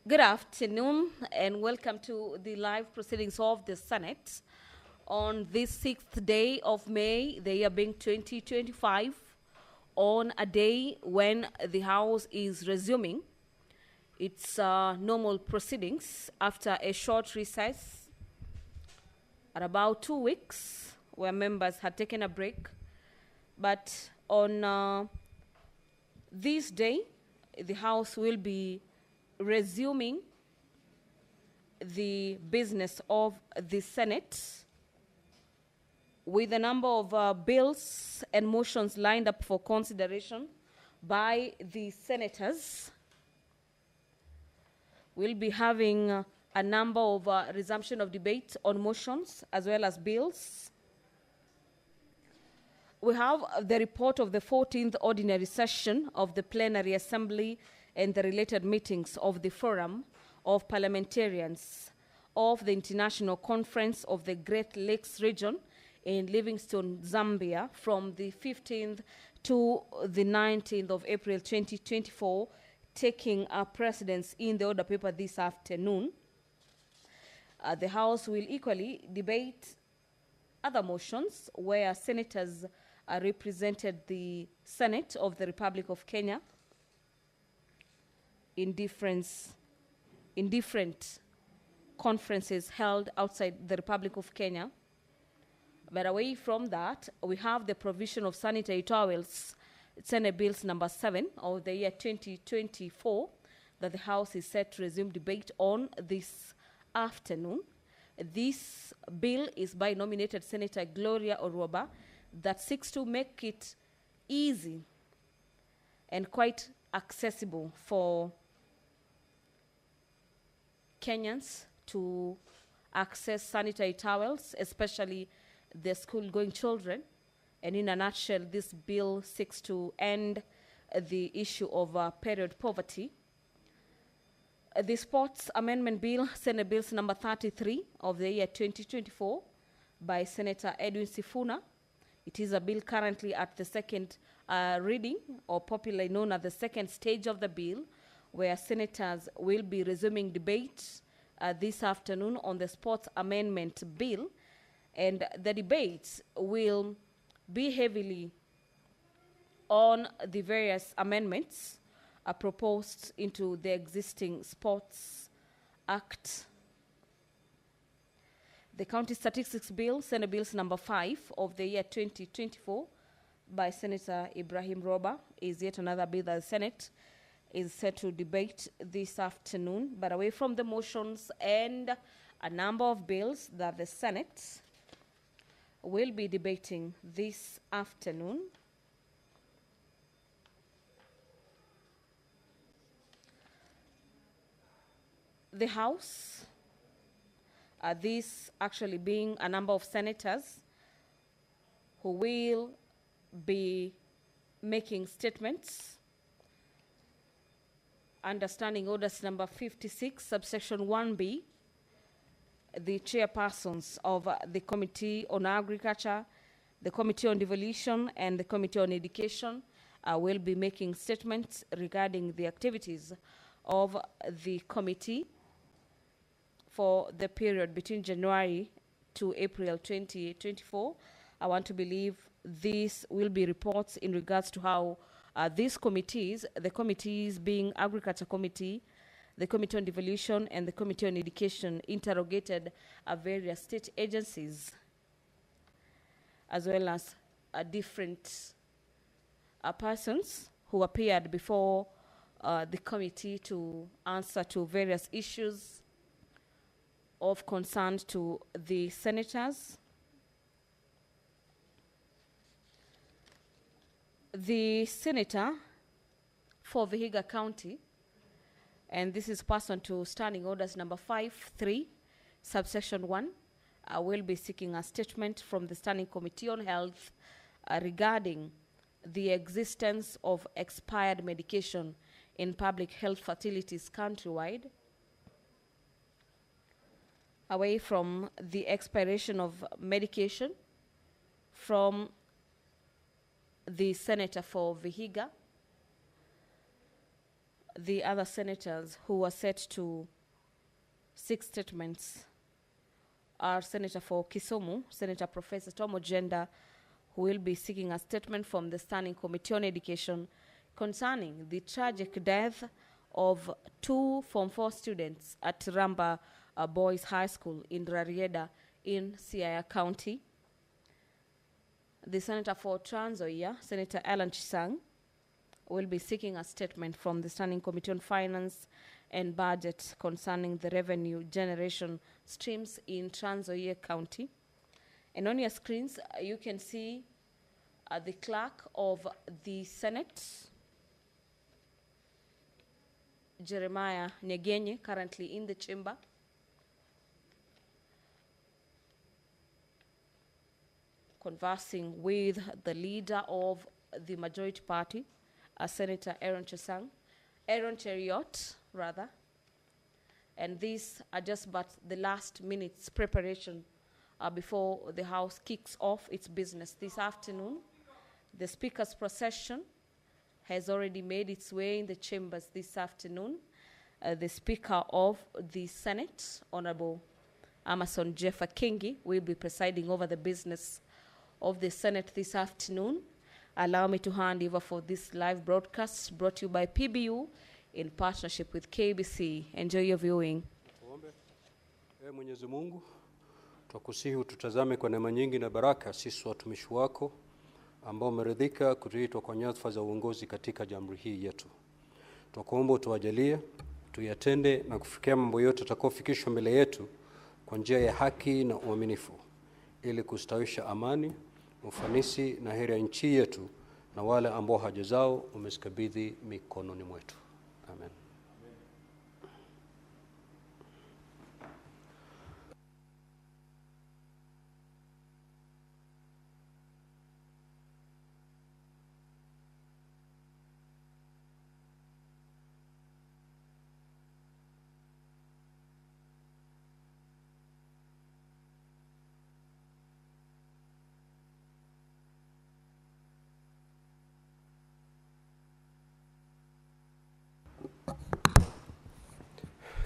Good afternoon and welcome to the live proceedings of the Senate on this 6th day of May, the year being 2025, on a day when the House is resuming its normal proceedings after a short recess at about 2 weeks where members had taken a break. But on this day, the House will be resuming the business of the Senate with a number of bills and motions lined up for consideration by the senators. We'll be having a number of resumption of debate on motions as well as bills. We have the report of the 14th ordinary session of the Plenary Assembly and the related meetings of the Forum of Parliamentarians of the International Conference of the Great Lakes Region in Livingstone, Zambia, from the 15th to the 19th of April 2024, taking precedence in the order paper this afternoon. The House will equally debate other motions where senators represented the Senate of the Republic of Kenya in different conferences held outside the Republic of Kenya. But away from that, we have the provision of sanitary towels, Senate Bills number 7 of the year 2024, that the House is set to resume debate on this afternoon. This bill is by nominated Senator Gloria Oroba that seeks to make it easy and quite accessible for Kenyans to access sanitary towels, especially the school-going children. And in a nutshell, this bill seeks to end the issue of period poverty. The Sports Amendment Bill, Senate Bills number 33 of the year 2024 by Senator Edwin Sifuna. It is a bill currently at the second reading, or popularly known as the second stage of the bill, where senators will be resuming debate this afternoon on the Sports Amendment Bill. And the debates will be heavily on the various amendments proposed into the existing Sports Act. The County Statistics Bill, Senate Bills number 5 of the year 2024 by Senator Ibrahim Roba, is yet another bill that the Senate is set to debate this afternoon. But away from the motions and a number of bills that the Senate will be debating this afternoon, the House, this actually being a number of senators who will be making statements understanding orders number 56, subsection 1B, the chairpersons of the Committee on Agriculture, the Committee on Devolution, and the Committee on Education will be making statements regarding the activities of the committee for the period between January to April 2024. I want to believe these will be reports in regards to how these committees, the committees being Agriculture Committee, the Committee on Devolution, and the Committee on Education, interrogated various state agencies, as well as different persons who appeared before the committee to answer to various issues of concern to the senators. The senator for Vihiga County, and this is pursuant to Standing Orders number 5.3, subsection 1, will be seeking a statement from the Standing Committee on Health regarding the existence of expired medication in public health facilities countrywide. Away from the expiration of medication from the senator for Vihiga, The other senators who are set to seek statements are Senator for Kisumu, Senator Professor Tom Ojenda, who will be seeking a statement from the Standing Committee on Education concerning the tragic death of 2 Form 4 students at Ramba Boys High School in Rarieda in Siaya County. The Senator for Trans Nzoia, Senator Alan Chisang, will be seeking a statement from the Standing Committee on Finance and Budget concerning the revenue generation streams in Trans Nzoia County. And on your screens, you can see the clerk of the Senate, Jeremiah Nyegenye, currently in the chamber. Conversing with the leader of the majority party, Senator Aaron Cheriot, rather. And these are just but the last minute's preparation before the House kicks off its business this afternoon. The Speaker's procession has already made its way in the chambers this afternoon. The Speaker of the Senate, Honorable Amason Jeffa Kingi, will be presiding over the business of the Senate this afternoon. Allow me to hand over for this live broadcast brought to you by PBU in partnership with KBC. Enjoy your viewing. Mwenyezi Mungu, tukusihi ututazame kwa neema nyingi na baraka sisi watumishi wako ambao umeridhika kutuitwa kwa nyadhifa za uongozi katika jamhuri hii yetu. Tukuomba utuwajalie tuyatende na kufikia mambo yote tutakayofikishwa mbele yetu kwa njia ya haki na uaminifu, ili kustawisha amani, ufanisi na heri ya nchi yetu na wale ambao haja zao umesikabidhi mikononi mwetu. Amen.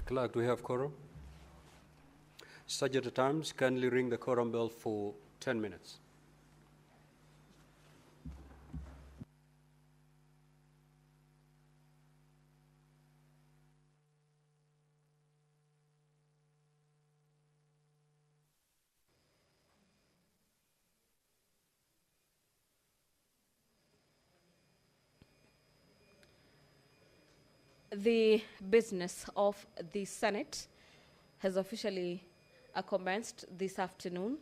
Clerk, do we have quorum? Such at times, kindly ring the quorum bell for 10 minutes. The business of the Senate has officially commenced this afternoon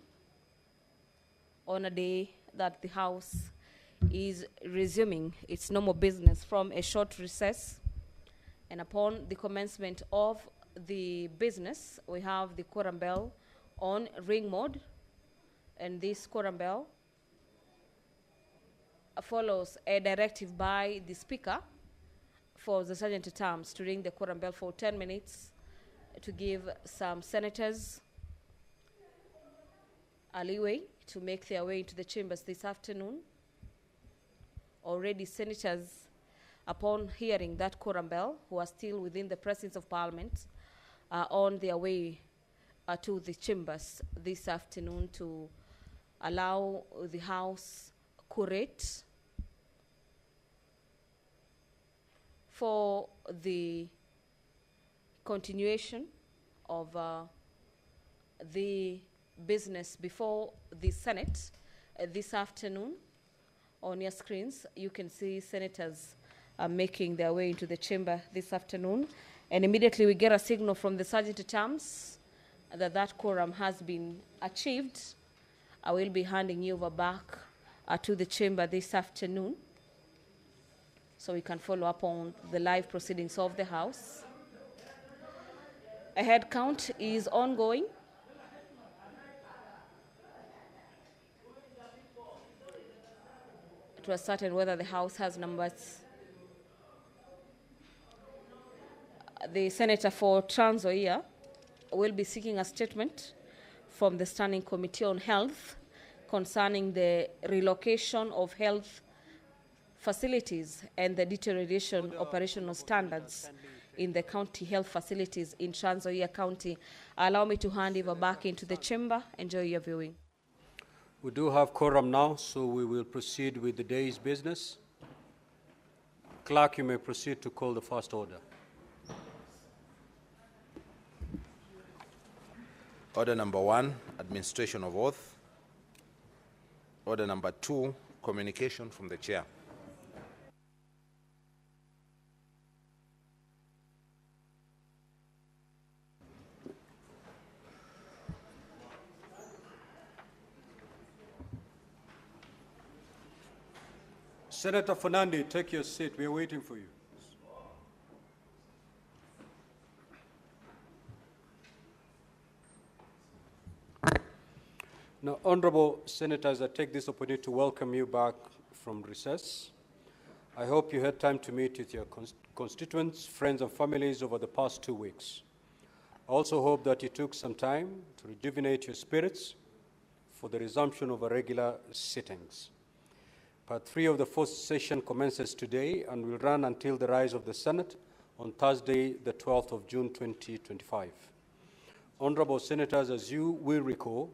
on a day that the House is resuming its normal business from a short recess. And upon the commencement of the business, we have the quorum bell on ring mode, and this quorum bell follows a directive by the Speaker for the Sergeant at Arms to ring the quorum bell for 10 minutes to give some senators a leeway to make their way into the chambers this afternoon. Already senators, upon hearing that quorum bell, who are still within the presence of Parliament, are on their way to the chambers this afternoon to allow the House curate for the continuation of the business before the Senate this afternoon. On your screens, you can see senators making their way into the chamber this afternoon. And immediately we get a signal from the Sergeant at Arms that that quorum has been achieved. I will be handing you over back to the chamber this afternoon, so we can follow up on the live proceedings of the House. A head count is ongoing. To ascertain whether the House has numbers. The Senator for Trans Nzoia will be seeking a statement from the Standing Committee on Health concerning the relocation of health facilities and the deterioration operational standards in the county health facilities in Trans Nzoia County. Allow me to hand over back into the chamber. Enjoy your viewing. We do have quorum now, so we will proceed with the day's business. Clerk, you may proceed to call the first order. Order number 1, administration of oath. Order number 2, communication from the chair. Senator Fernandi, take your seat. We are waiting for you. Now, honorable senators, I take this opportunity to welcome you back from recess. I hope you had time to meet with your constituents, friends, and families over the past 2 weeks. I also hope that you took some time to rejuvenate your spirits for the resumption of our regular sittings. Part 3 of the first session commences today and will run until the rise of the Senate on Thursday, the 12th of June, 2025. Honorable senators, as you will recall,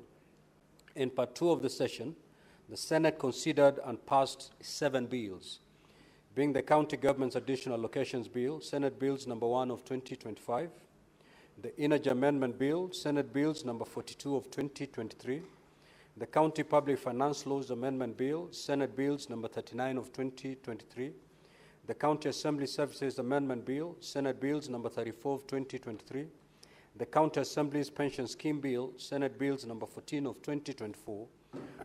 in Part 2 of the session, the Senate considered and passed 7 bills, being the County Government's Additional Allocations Bill, Senate Bills number 1 of 2025, the Energy Amendment Bill, Senate Bills number 42 of 2023, the County Public Finance Laws Amendment Bill, Senate Bills number 39 of 2023, the County Assembly Services Amendment Bill, Senate Bills number 34 of 2023, the County Assembly's Pension Scheme Bill, Senate Bills number 14 of 2024,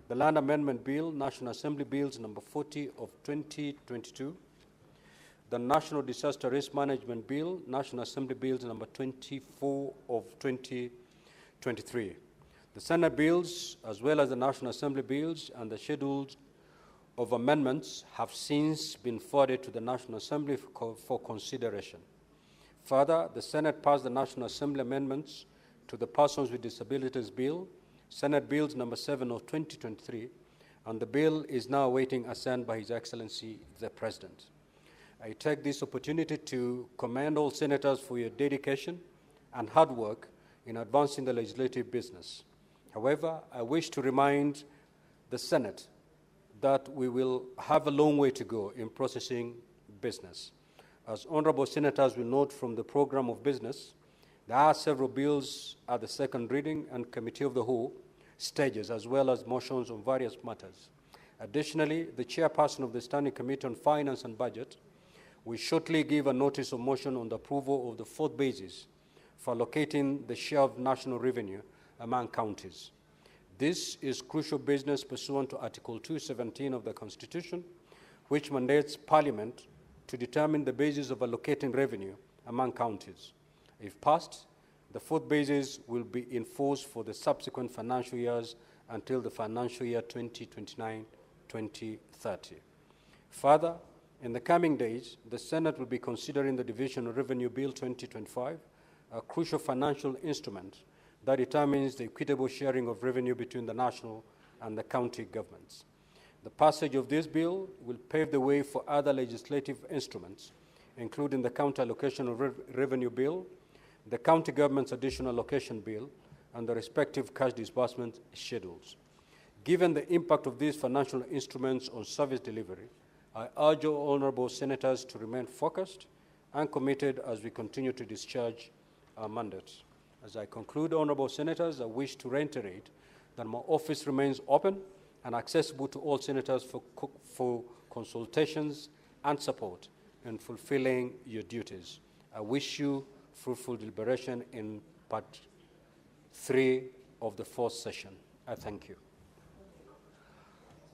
the Land Amendment Bill, National Assembly Bills number 40 of 2022, the National Disaster Risk Management Bill, National Assembly Bills number 24 of 2023. The Senate bills, as well as the National Assembly bills and the schedules of amendments, have since been forwarded to the National Assembly for consideration. Further, the Senate passed the National Assembly amendments to the Persons with Disabilities Bill, Senate Bills number 7 of 2023, and the bill is now awaiting assent by His Excellency the President. I take this opportunity to commend all senators for your dedication and hard work in advancing the legislative business. However, I wish to remind the Senate that we will have a long way to go in processing business. As honorable senators will note from the program of business, there are several bills at the second reading and committee of the whole stages, as well as motions on various matters. Additionally, the chairperson of the Standing Committee on Finance and Budget will shortly give a notice of motion on the approval of the fourth basis for allocating the share of national revenue among counties. This is crucial business pursuant to Article 217 of the Constitution, which mandates Parliament to determine the basis of allocating revenue among counties. If passed, the fourth basis will be in force for the subsequent financial years until the financial year 2029-2030. Further, in the coming days, the Senate will be considering the Division of Revenue Bill 2025, a crucial financial instrument that determines the equitable sharing of revenue between the national and the county governments. The passage of this bill will pave the way for other legislative instruments, including the County Allocation of Revenue Bill, the County Government's Additional Allocation Bill, and the respective cash disbursement schedules. Given the impact of these financial instruments on service delivery, I urge all honorable senators to remain focused and committed as we continue to discharge our mandates. As I conclude, honorable senators, I wish to reiterate that my office remains open and accessible to all senators for consultations and support in fulfilling your duties. I wish you fruitful deliberation in Part 3 of the fourth session. I thank you.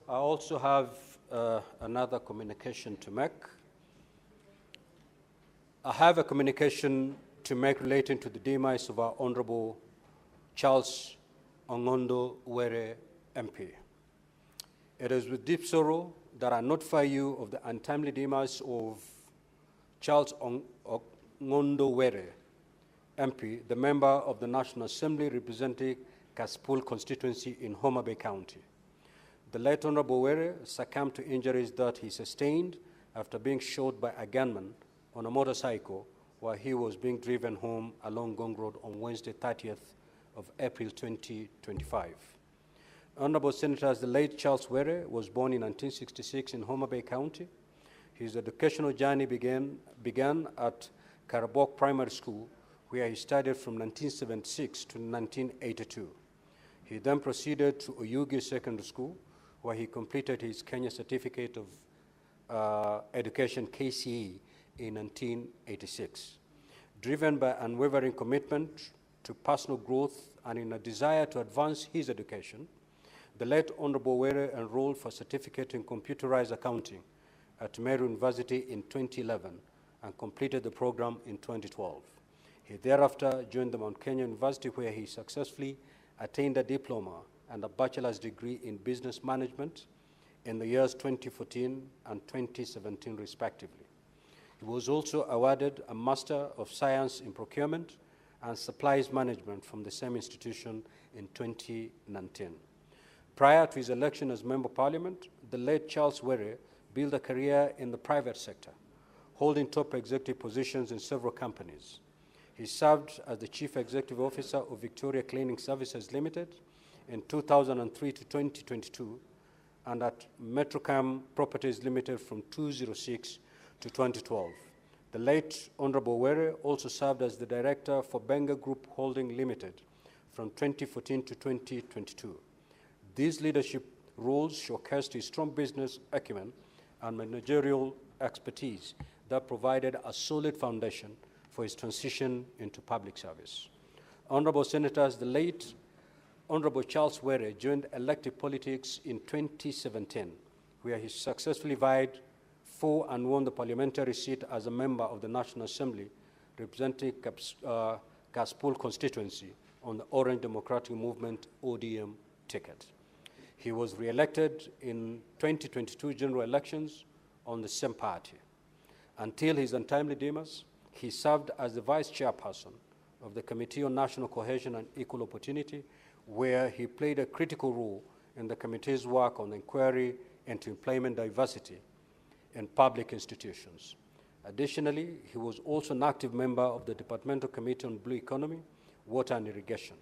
I also have another communication to make. I have a communication to make relating to the demise of our Honorable Charles Ongondo Were MP. It is with deep sorrow that I notify you of the untimely demise of Charles Ongondo Were MP, the member of the National Assembly representing Kaspul constituency in Homa Bay County. The late Honorable Were succumbed to injuries that he sustained after being shot by a gunman on a motorcycle while he was being driven home along Gong Road on Wednesday, 30th of April 2025. Honorable Senators, the late Charles Were was born in 1966 in Homa Bay County. His educational journey began at Karabok Primary School, where he studied from 1976 to 1982. He then proceeded to Oyugi Secondary School, where he completed his Kenya Certificate of Education, KCE, in 1986. Driven by unwavering commitment to personal growth and in a desire to advance his education, the late Honorable Were enrolled for certificate in computerized accounting at Meru University in 2011 and completed the program in 2012. He thereafter joined the Mount Kenya University, where he successfully attained a diploma and a bachelor's degree in business management in the years 2014 and 2017 respectively. He was also awarded a Master of Science in Procurement and Supplies Management from the same institution in 2019. Prior to his election as Member of Parliament, the late Charles Were built a career in the private sector, holding top executive positions in several companies. He served as the Chief Executive Officer of Victoria Cleaning Services Limited in 2003 to 2022, and at Metrocam Properties Limited from 2006 to 2012. The late Honorable Were also served as the Director for Benga Group Holding Limited from 2014 to 2022. These leadership roles showcased his strong business acumen and managerial expertise that provided a solid foundation for his transition into public service. Honorable Senators, the late Honorable Charles Were joined elective politics in 2017, where he successfully vied for and won the parliamentary seat as a member of the National Assembly representing Kaspool constituency on the Orange Democratic Movement ODM ticket. He was re-elected in 2022 general elections on the same party. Until his untimely demise, he served as the vice chairperson of the Committee on National Cohesion and Equal Opportunity, where he played a critical role in the committee's work on the inquiry into employment diversity in public institutions. Additionally, he was also an active member of the Departmental Committee on Blue Economy, Water and Irrigation.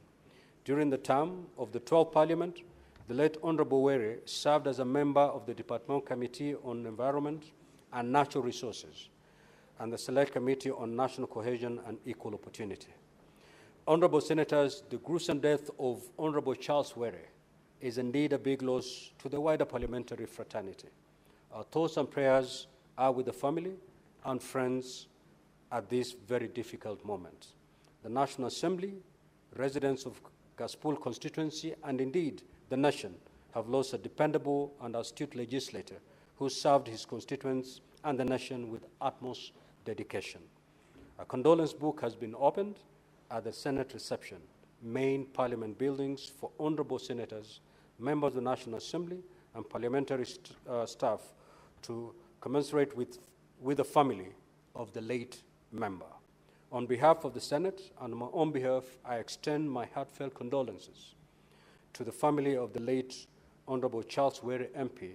During the term of the 12th Parliament, the late Honorable Were served as a member of the Departmental Committee on Environment and Natural Resources and the Select Committee on National Cohesion and Equal Opportunity. Honorable Senators, the gruesome death of Honorable Charles Were is indeed a big loss to the wider parliamentary fraternity. Our thoughts and prayers are with the family and friends at this very difficult moment. The National Assembly, residents of Kaspool constituency, and indeed the nation have lost a dependable and astute legislator who served his constituents and the nation with utmost dedication. A condolence book has been opened at the Senate reception, main Parliament buildings, for honorable senators, members of the National Assembly, and parliamentary staff to commensurate with the family of the late member. On behalf of the Senate and on my own behalf, I extend my heartfelt condolences to the family of the late Honorable Charles Were MP,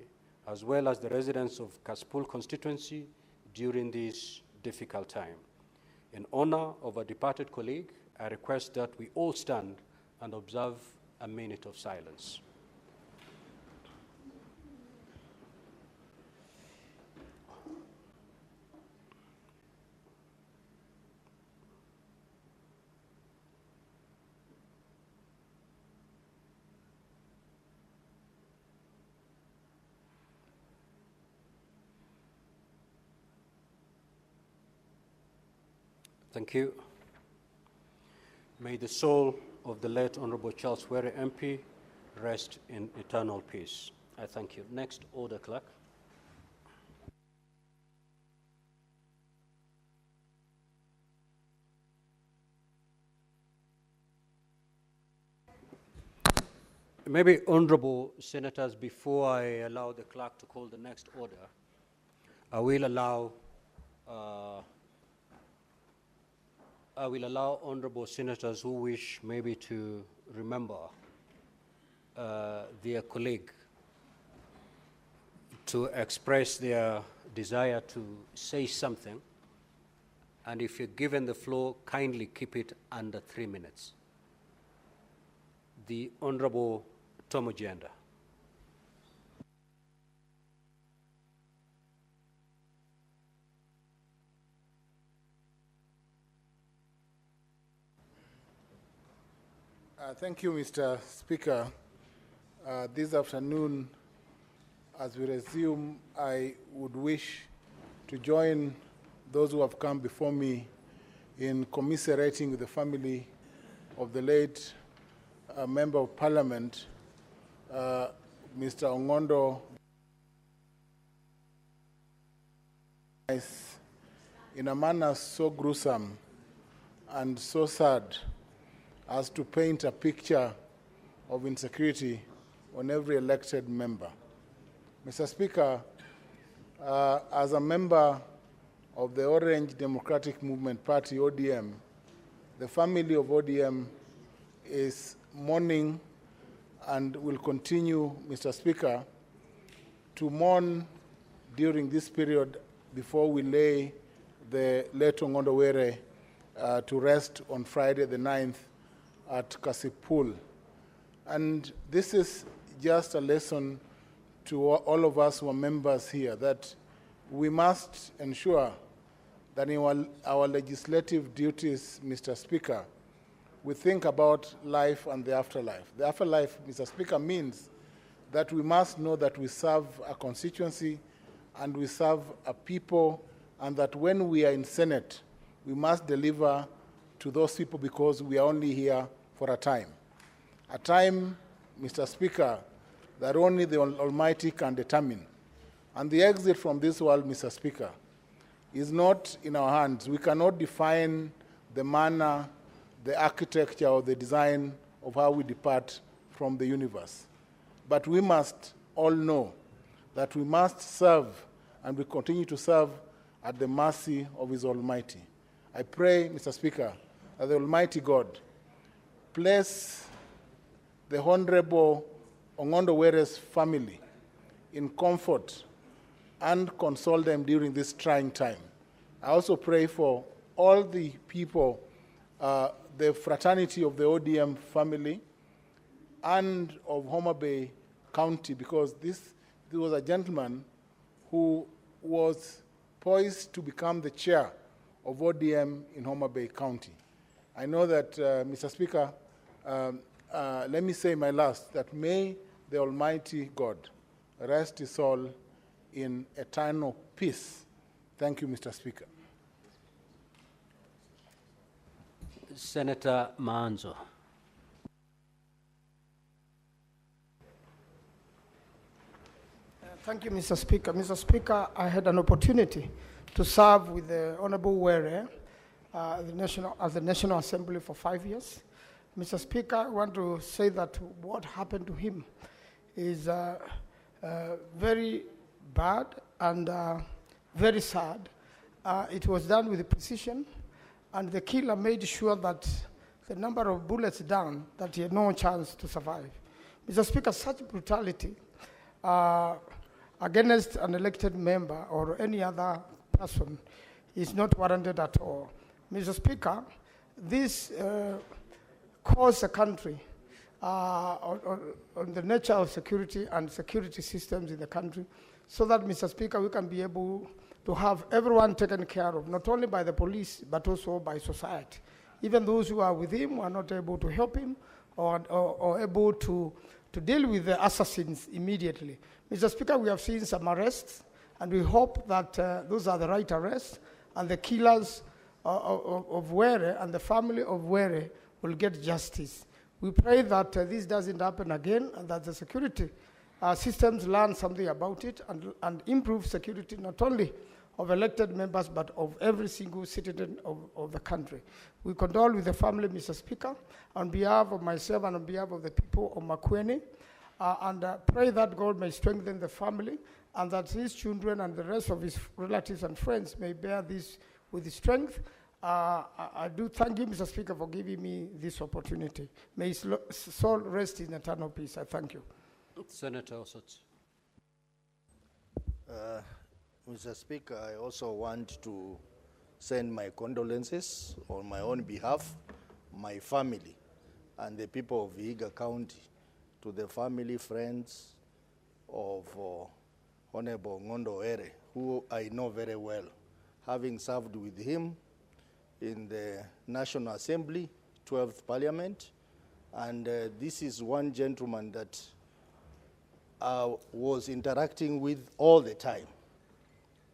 as well as the residents of Kaspool constituency during this difficult time. In honor of a departed colleague, I request that we all stand and observe a minute of silence. Thank you. May the soul of the late Honorable Charles Were MP rest in eternal peace. I thank you. Next, order clerk. Maybe, honorable senators, before I allow the clerk to call the next order, I will allow honorable senators who wish maybe to remember their colleague to express their desire to say something, and if you're given the floor, kindly keep it under 3 minutes. The Honorable Tom Ojenda. Thank you, Mr. Speaker. This afternoon, as we resume, I would wish to join those who have come before me in commiserating with the family of the late Member of Parliament, Mr. Ongondo, in a manner so gruesome and so sad as to paint a picture of insecurity on every elected member. Mr. Speaker, as a member of the Orange Democratic Movement Party, ODM, the family of ODM is mourning and will continue, Mr. Speaker, to mourn during this period before we lay the late Ongondo Were to rest on Friday the 9th at Kasipul. And this is just a lesson to all of us who are members here that we must ensure that in our legislative duties, Mr. Speaker, we think about life and the afterlife. The afterlife, Mr. Speaker, means that we must know that we serve a constituency and we serve a people, and that when we are in Senate, we must deliver to those people because we are only here for a time, Mr. Speaker, that only the Almighty can determine. And the exit from this world, Mr. Speaker, is not in our hands. We cannot define the manner, the architecture, or the design of how we depart from the universe. But we must all know that we must serve, and we continue to serve at the mercy of His Almighty. I pray, Mr. Speaker, that the Almighty God place the Honorable Ongondo Were's family in comfort and console them during this trying time. I also pray for all the people, the fraternity of the ODM family and of Homa Bay County, because this was a gentleman who was poised to become the chair of ODM in Homa Bay County. I know that, Mr. Speaker, let me say my last, that may the Almighty God rest His soul in eternal peace. Thank you, Mr. Speaker. Senator Manzo. Thank you, Mr. Speaker. Mr. Speaker, I had an opportunity to serve with the Honorable Were as the National Assembly for 5 years. Mr. Speaker, I want to say that what happened to him is very bad and very sad. It was done with precision, and the killer made sure that the number of bullets down, that he had no chance to survive. Mr. Speaker, such brutality against an elected member or any other person is not warranted at all. Mr. Speaker, this caused the country on the nature of security and security systems in the country, so that, Mr. Speaker, we can be able to have everyone taken care of, not only by the police, but also by society. Even those who are with him were not able to help him or able to deal with the assassins immediately. Mr. Speaker, we have seen some arrests, and we hope that those are the right arrests, and the killers of Were and the family of Were will get justice. We pray that this doesn't happen again, and that the security systems learn something about it and improve security not only of elected members, but of every single citizen of the country. We condole with the family, Mr. Speaker, on behalf of myself and on behalf of the people of Makueni, and pray that God may strengthen the family, and that his children and the rest of his relatives and friends may bear this with strength. I do thank you, Mr. Speaker, for giving me this opportunity. May his soul rest in eternal peace. I thank you. Senator Osotsi. Mr. Speaker, I also want to send my condolences on my own behalf, my family, and the people of Vihiga County to the family, friends of Honorable Ngondo Ere, who I know very well, having served with him in the National Assembly, 12th Parliament. And this is one gentleman that I was interacting with all the time,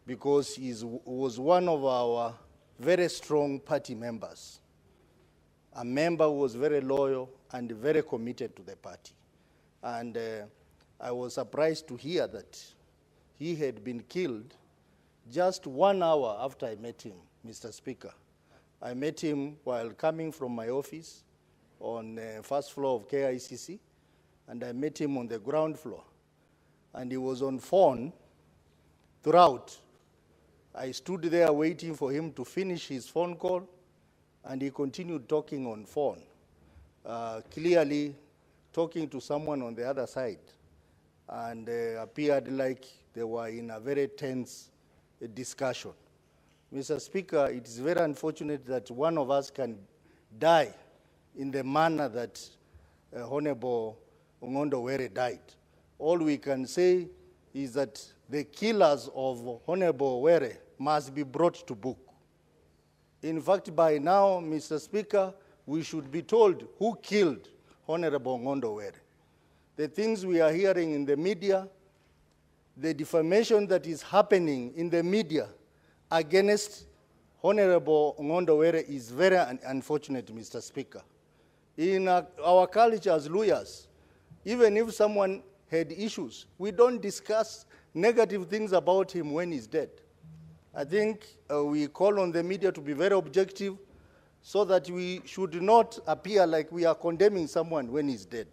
because he was one of our very strong party members, a member who was very loyal and very committed to the party. And I was surprised to hear that he had been killed just 1 hour after I met him, Mr. Speaker. I met him while coming from my office on the first floor of KICC, and I met him on the ground floor. And he was on phone throughout. I stood there waiting for him to finish his phone call, and he continued talking on phone, clearly talking to someone on the other side, and appeared like they were in a very tense discussion. Mr. Speaker, it is very unfortunate that one of us can die in the manner that Honorable Ngondo Were died. All we can say is that the killers of Honorable Were must be brought to book. In fact, by now, Mr. Speaker, we should be told who killed Honorable Ngondo Were. The things we are hearing in the media, the defamation that is happening in the media against Honorable Ngondo Were is very unfortunate, Mr. Speaker. In our culture as lawyers, even if someone had issues, we don't discuss negative things about him when he's dead. I think we call on the media to be very objective so that we should not appear like we are condemning someone when he's dead.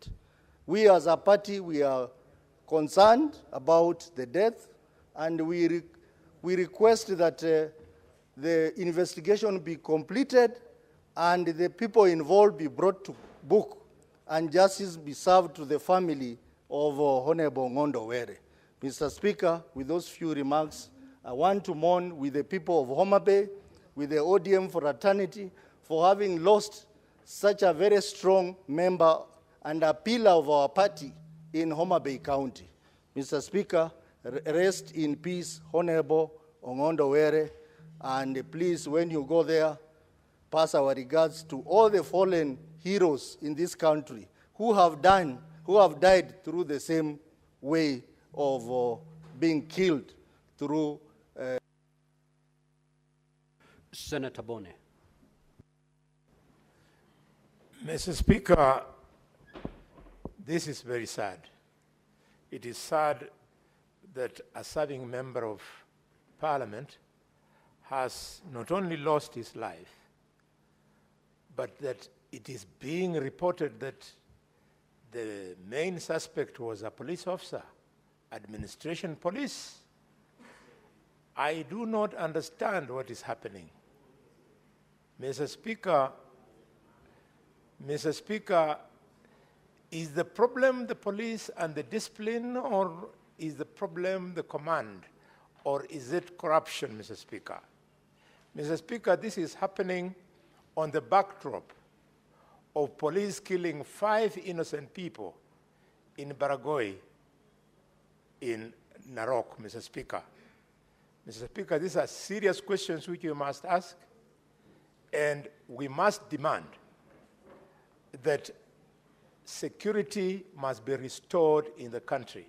We as a party, we are concerned about the death, and we request that the investigation be completed and the people involved be brought to book and justice be served to the family of Honorable Ngondo Were. Mr. Speaker, with those few remarks, I want to mourn with the people of Homa Bay, with the ODM fraternity, for having lost such a very strong member and a pillar of our party in Homa Bay County. Mr. Speaker, rest in peace, Honorable Ngondo Were, and please, when you go there, pass our regards to all the fallen heroes in this country who have died through the same way of being killed through. Senator Bone. Mr. Speaker, this is very sad. It is sad that a serving member of Parliament has not only lost his life, but that it is being reported that the main suspect was a police officer, administration police. I do not understand what is happening. Mr. Speaker, is the problem the police and the discipline, or is the problem the command, or is it corruption, Mr. Speaker? Mr. Speaker, this is happening on the backdrop of police killing 5 innocent people in Baragoi, in Narok, Mr. Speaker. Mr. Speaker, these are serious questions which you must ask, and we must demand that security must be restored in the country.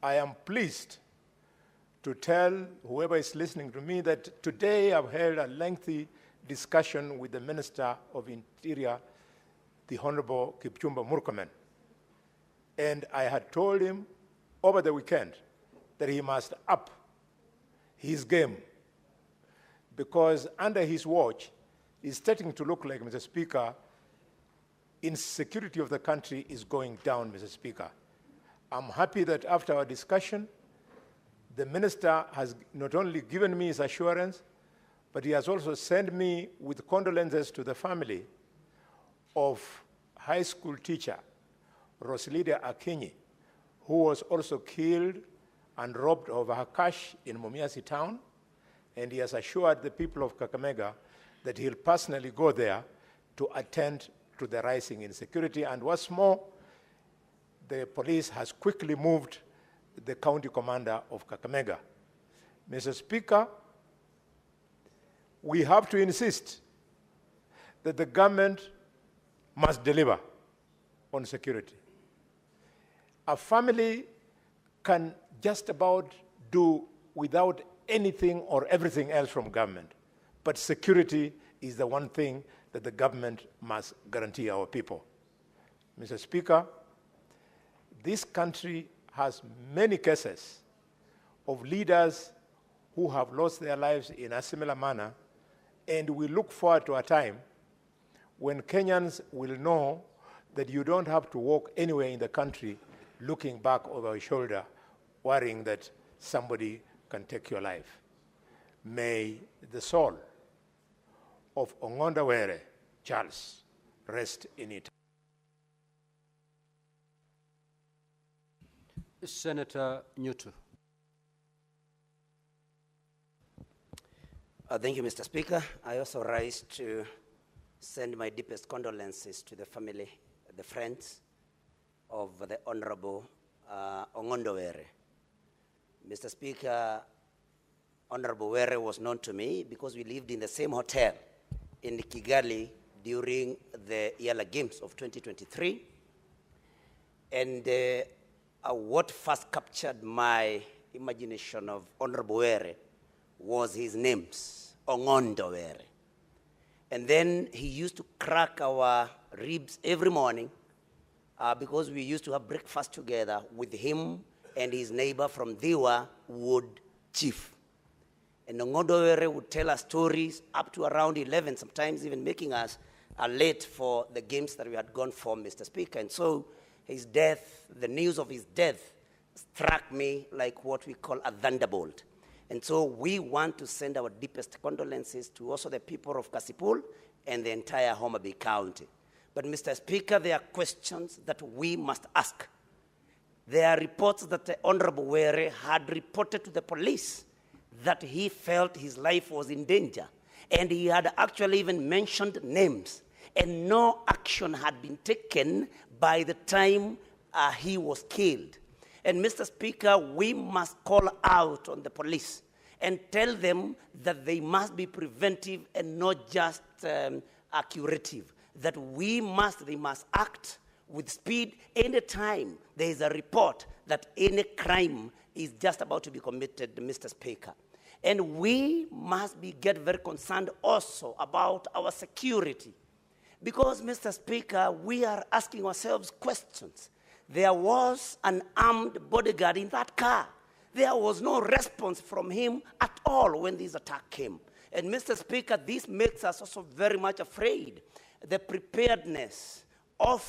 I am pleased to tell whoever is listening to me that today I've held a lengthy discussion with the Minister of Interior, the Honorable Kipchumba Murkomen. And I had told him over the weekend that he must up his game, because under his watch, it's starting to look like, Mr. Speaker, insecurity of the country is going down, Mr. Speaker. I'm happy that after our discussion, the minister has not only given me his assurance, but he has also sent me with condolences to the family of high school teacher Rosalida Akinyi, who was also killed and robbed of her cash in Mumias town, and he has assured the people of Kakamega that he'll personally go there to attend to the rising insecurity. And what's more, the police has quickly moved the county commander of Kakamega. Mr. Speaker, we have to insist that the government must deliver on security. A family can just about do without anything or everything else from government, but security is the one thing that the government must guarantee our people. Mr. Speaker, this country has many cases of leaders who have lost their lives in a similar manner, and we look forward to a time when Kenyans will know that you don't have to walk anywhere in the country looking back over your shoulder, worrying that somebody can take your life. May the soul of Ongondawere Charles rest in it. Senator Newton. Thank you, Mr. Speaker. I also rise to send my deepest condolences to the family, the friends of the Honorable Ongondawere. Mr. Speaker, Honorable Were was known to me because we lived in the same hotel in Kigali during the Yala Games of 2023. And what first captured my imagination of Honorable Were was his names, Ongondawere. And then he used to crack our ribs every morning because we used to have breakfast together with him and his neighbor from Diwa Wood Chief. And Ongondawere would tell us stories up to around 11, sometimes even making us late for the games that we had gone for, Mr. Speaker. And so his death, the news of his death, struck me like what we call a thunderbolt. And so we want to send our deepest condolences to also the people of Kasipul and the entire Homa Bay County. But Mr. Speaker, there are questions that we must ask. There are reports that the Honorable Were had reported to the police that he felt his life was in danger. And he had actually even mentioned names. And no action had been taken by the time he was killed. And Mr. Speaker, we must call out on the police and tell them that they must be preventive and not just curative. That they must act with speed anytime there is a report that any crime is just about to be committed, Mr. Speaker. And we must get very concerned also about our security. Because, Mr. Speaker, we are asking ourselves questions. There was an armed bodyguard in that car. There was no response from him at all when this attack came. And, Mr. Speaker, this makes us also very much afraid. The preparedness of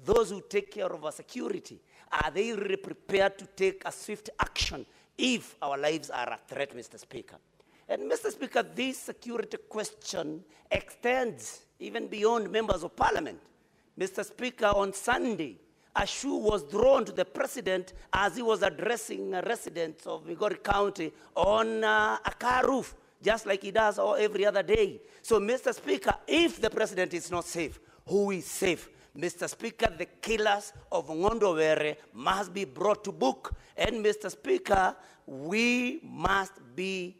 those who take care of our security, are they really prepared to take a swift action if our lives are at threat, Mr. Speaker? And, Mr. Speaker, this security question extends even beyond members of parliament. Mr. Speaker, on Sunday, a shoe was thrown to the president as he was addressing residents of Migori County on a car roof, just like he does every other day. So, Mr. Speaker, if the president is not safe, who is safe? Mr. Speaker, the killers of Ongondawere must be brought to book. And, Mr. Speaker, we must be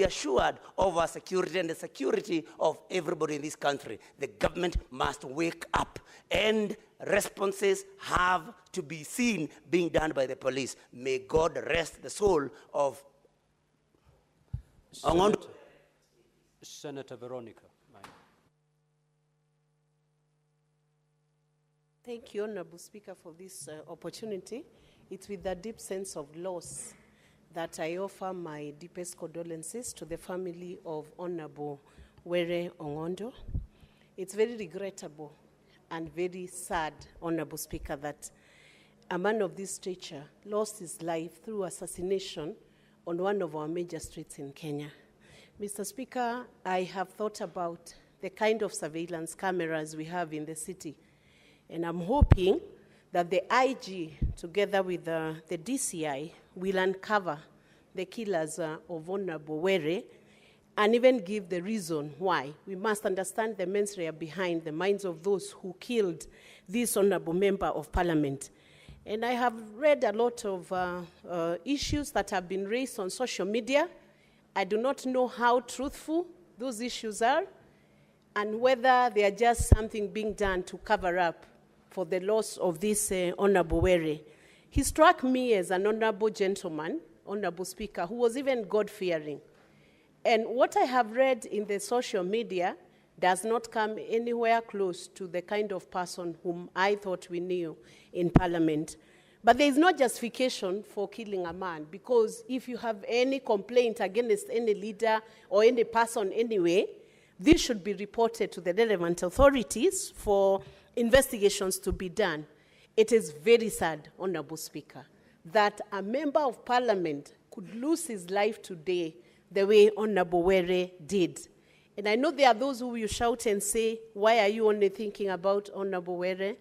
assured of our security and the security of everybody in this country. The government must wake up, and responses have to be seen being done by the police. May God rest the soul of Senator Veronica. Thank you, Honorable Speaker, for this opportunity. It's with a deep sense of loss that I offer my deepest condolences to the family of Honorable Were Ongondo. It's very regrettable and very sad, Honorable Speaker, that a man of this stature lost his life through assassination on one of our major streets in Kenya. Mr. Speaker, I have thought about the kind of surveillance cameras we have in the city, and I'm hoping that the IG, together with the DCI, will uncover the killers of Honorable Were and even give the reason why. We must understand the mens rea behind the minds of those who killed this Honorable Member of Parliament. And I have read a lot of issues that have been raised on social media. I do not know how truthful those issues are and whether they are just something being done to cover up for the loss of this Honorable Were. He struck me as an honorable gentleman, Honorable Speaker, who was even God-fearing. And what I have read in the social media does not come anywhere close to the kind of person whom I thought we knew in Parliament. But there is no justification for killing a man, because if you have any complaint against any leader or any person anyway, this should be reported to the relevant authorities for investigations to be done. It is very sad, Honorable Speaker, that a member of Parliament could lose his life today the way Honorable Were did. And I know there are those who will shout and say, why are you only thinking about Honorable Were?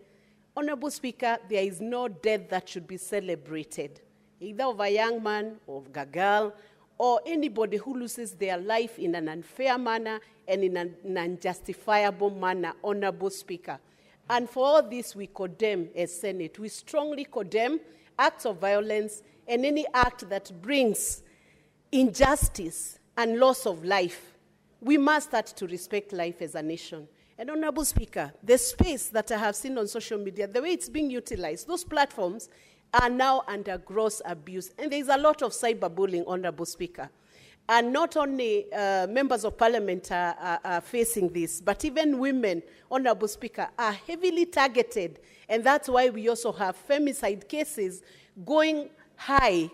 Honorable Speaker, there is no death that should be celebrated, either of a young man or of a girl, or anybody who loses their life in an unfair manner and in an unjustifiable manner, Honorable Speaker. And for all this, we condemn as Senate. We strongly condemn acts of violence and any act that brings injustice and loss of life. We must start to respect life as a nation. And Honorable Speaker, the space that I have seen on social media, the way it's being utilized, those platforms are now under gross abuse. And there's a lot of cyberbullying, Honorable Speaker. And not only members of Parliament are facing this, but even women, Honorable Speaker, are heavily targeted. And that's why we also have femicide cases going high,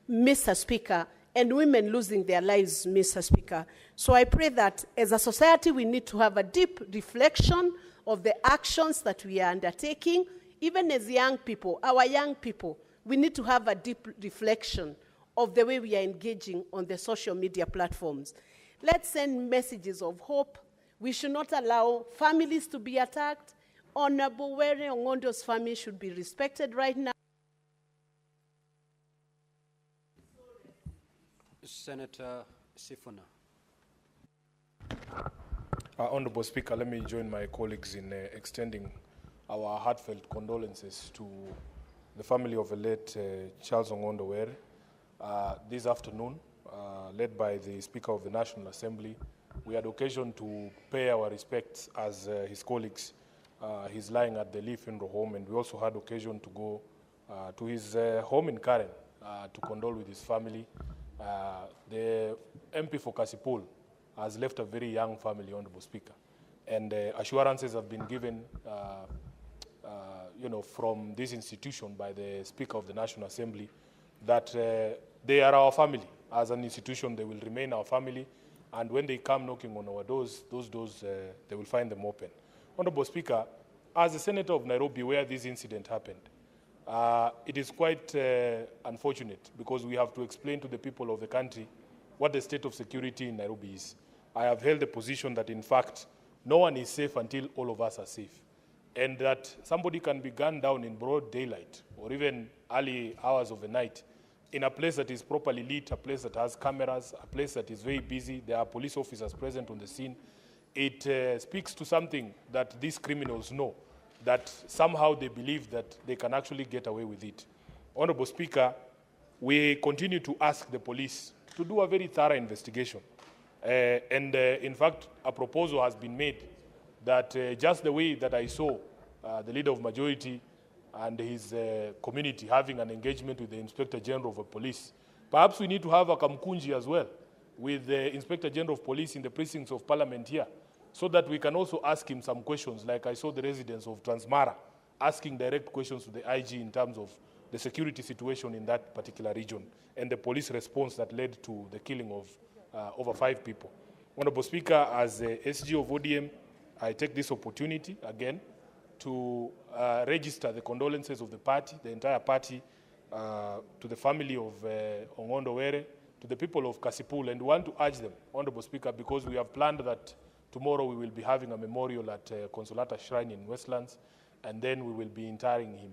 Mr. Speaker, and women losing their lives, Mr. Speaker. So I pray that as a society, we need to have a deep reflection of the actions that we are undertaking. Even as young people, our young people, we need to have a deep reflection of the way we are engaging on the social media platforms. Let's send messages of hope. We should not allow families to be attacked. Honorable Were Ongondo's family should be respected right now. Senator Sifuna. Honorable Speaker, let me join my colleagues in extending our heartfelt condolences to the family of the late Charles Ongondo Were. This afternoon, led by the Speaker of the National Assembly, we had occasion to pay our respects as his colleagues. He's lying at the Lee Funeral Home, and we also had occasion to go to his home in Karen to condole with his family. The MP for Kasipul has left a very young family, Honorable Speaker, and assurances have been given from this institution by the Speaker of the National Assembly that they are our family. As an institution, they will remain our family, and when they come knocking on our doors, those doors, they will find them open. Honorable Speaker, as a senator of Nairobi, where this incident happened, it is quite unfortunate because we have to explain to the people of the country what the state of security in Nairobi is. I have held the position that, in fact, no one is safe until all of us are safe, and that somebody can be gunned down in broad daylight or even early hours of the night in a place that is properly lit, a place that has cameras, a place that is very busy. There are police officers present on the scene. It speaks to something that these criminals know, that somehow they believe that they can actually get away with it. Honorable Speaker, we continue to ask the police to do a very thorough investigation. In fact, a proposal has been made that just the way that I saw the Leader of Majority and his community having an engagement with the Inspector General of Police, perhaps we need to have a Kamkunji as well with the Inspector General of Police in the precincts of Parliament here, so that we can also ask him some questions, like I saw the residents of Transmara asking direct questions to the IG in terms of the security situation in that particular region and the police response that led to the killing of over 5 people. Honorable Speaker, as the SG of ODM, I take this opportunity again to register the condolences of the party, the entire party, to the family of Ongondo Were, to the people of Kasipul, and want to urge them, Honorable Speaker, because we have planned that tomorrow we will be having a memorial at Consolata Shrine in Westlands, and then we will be interring him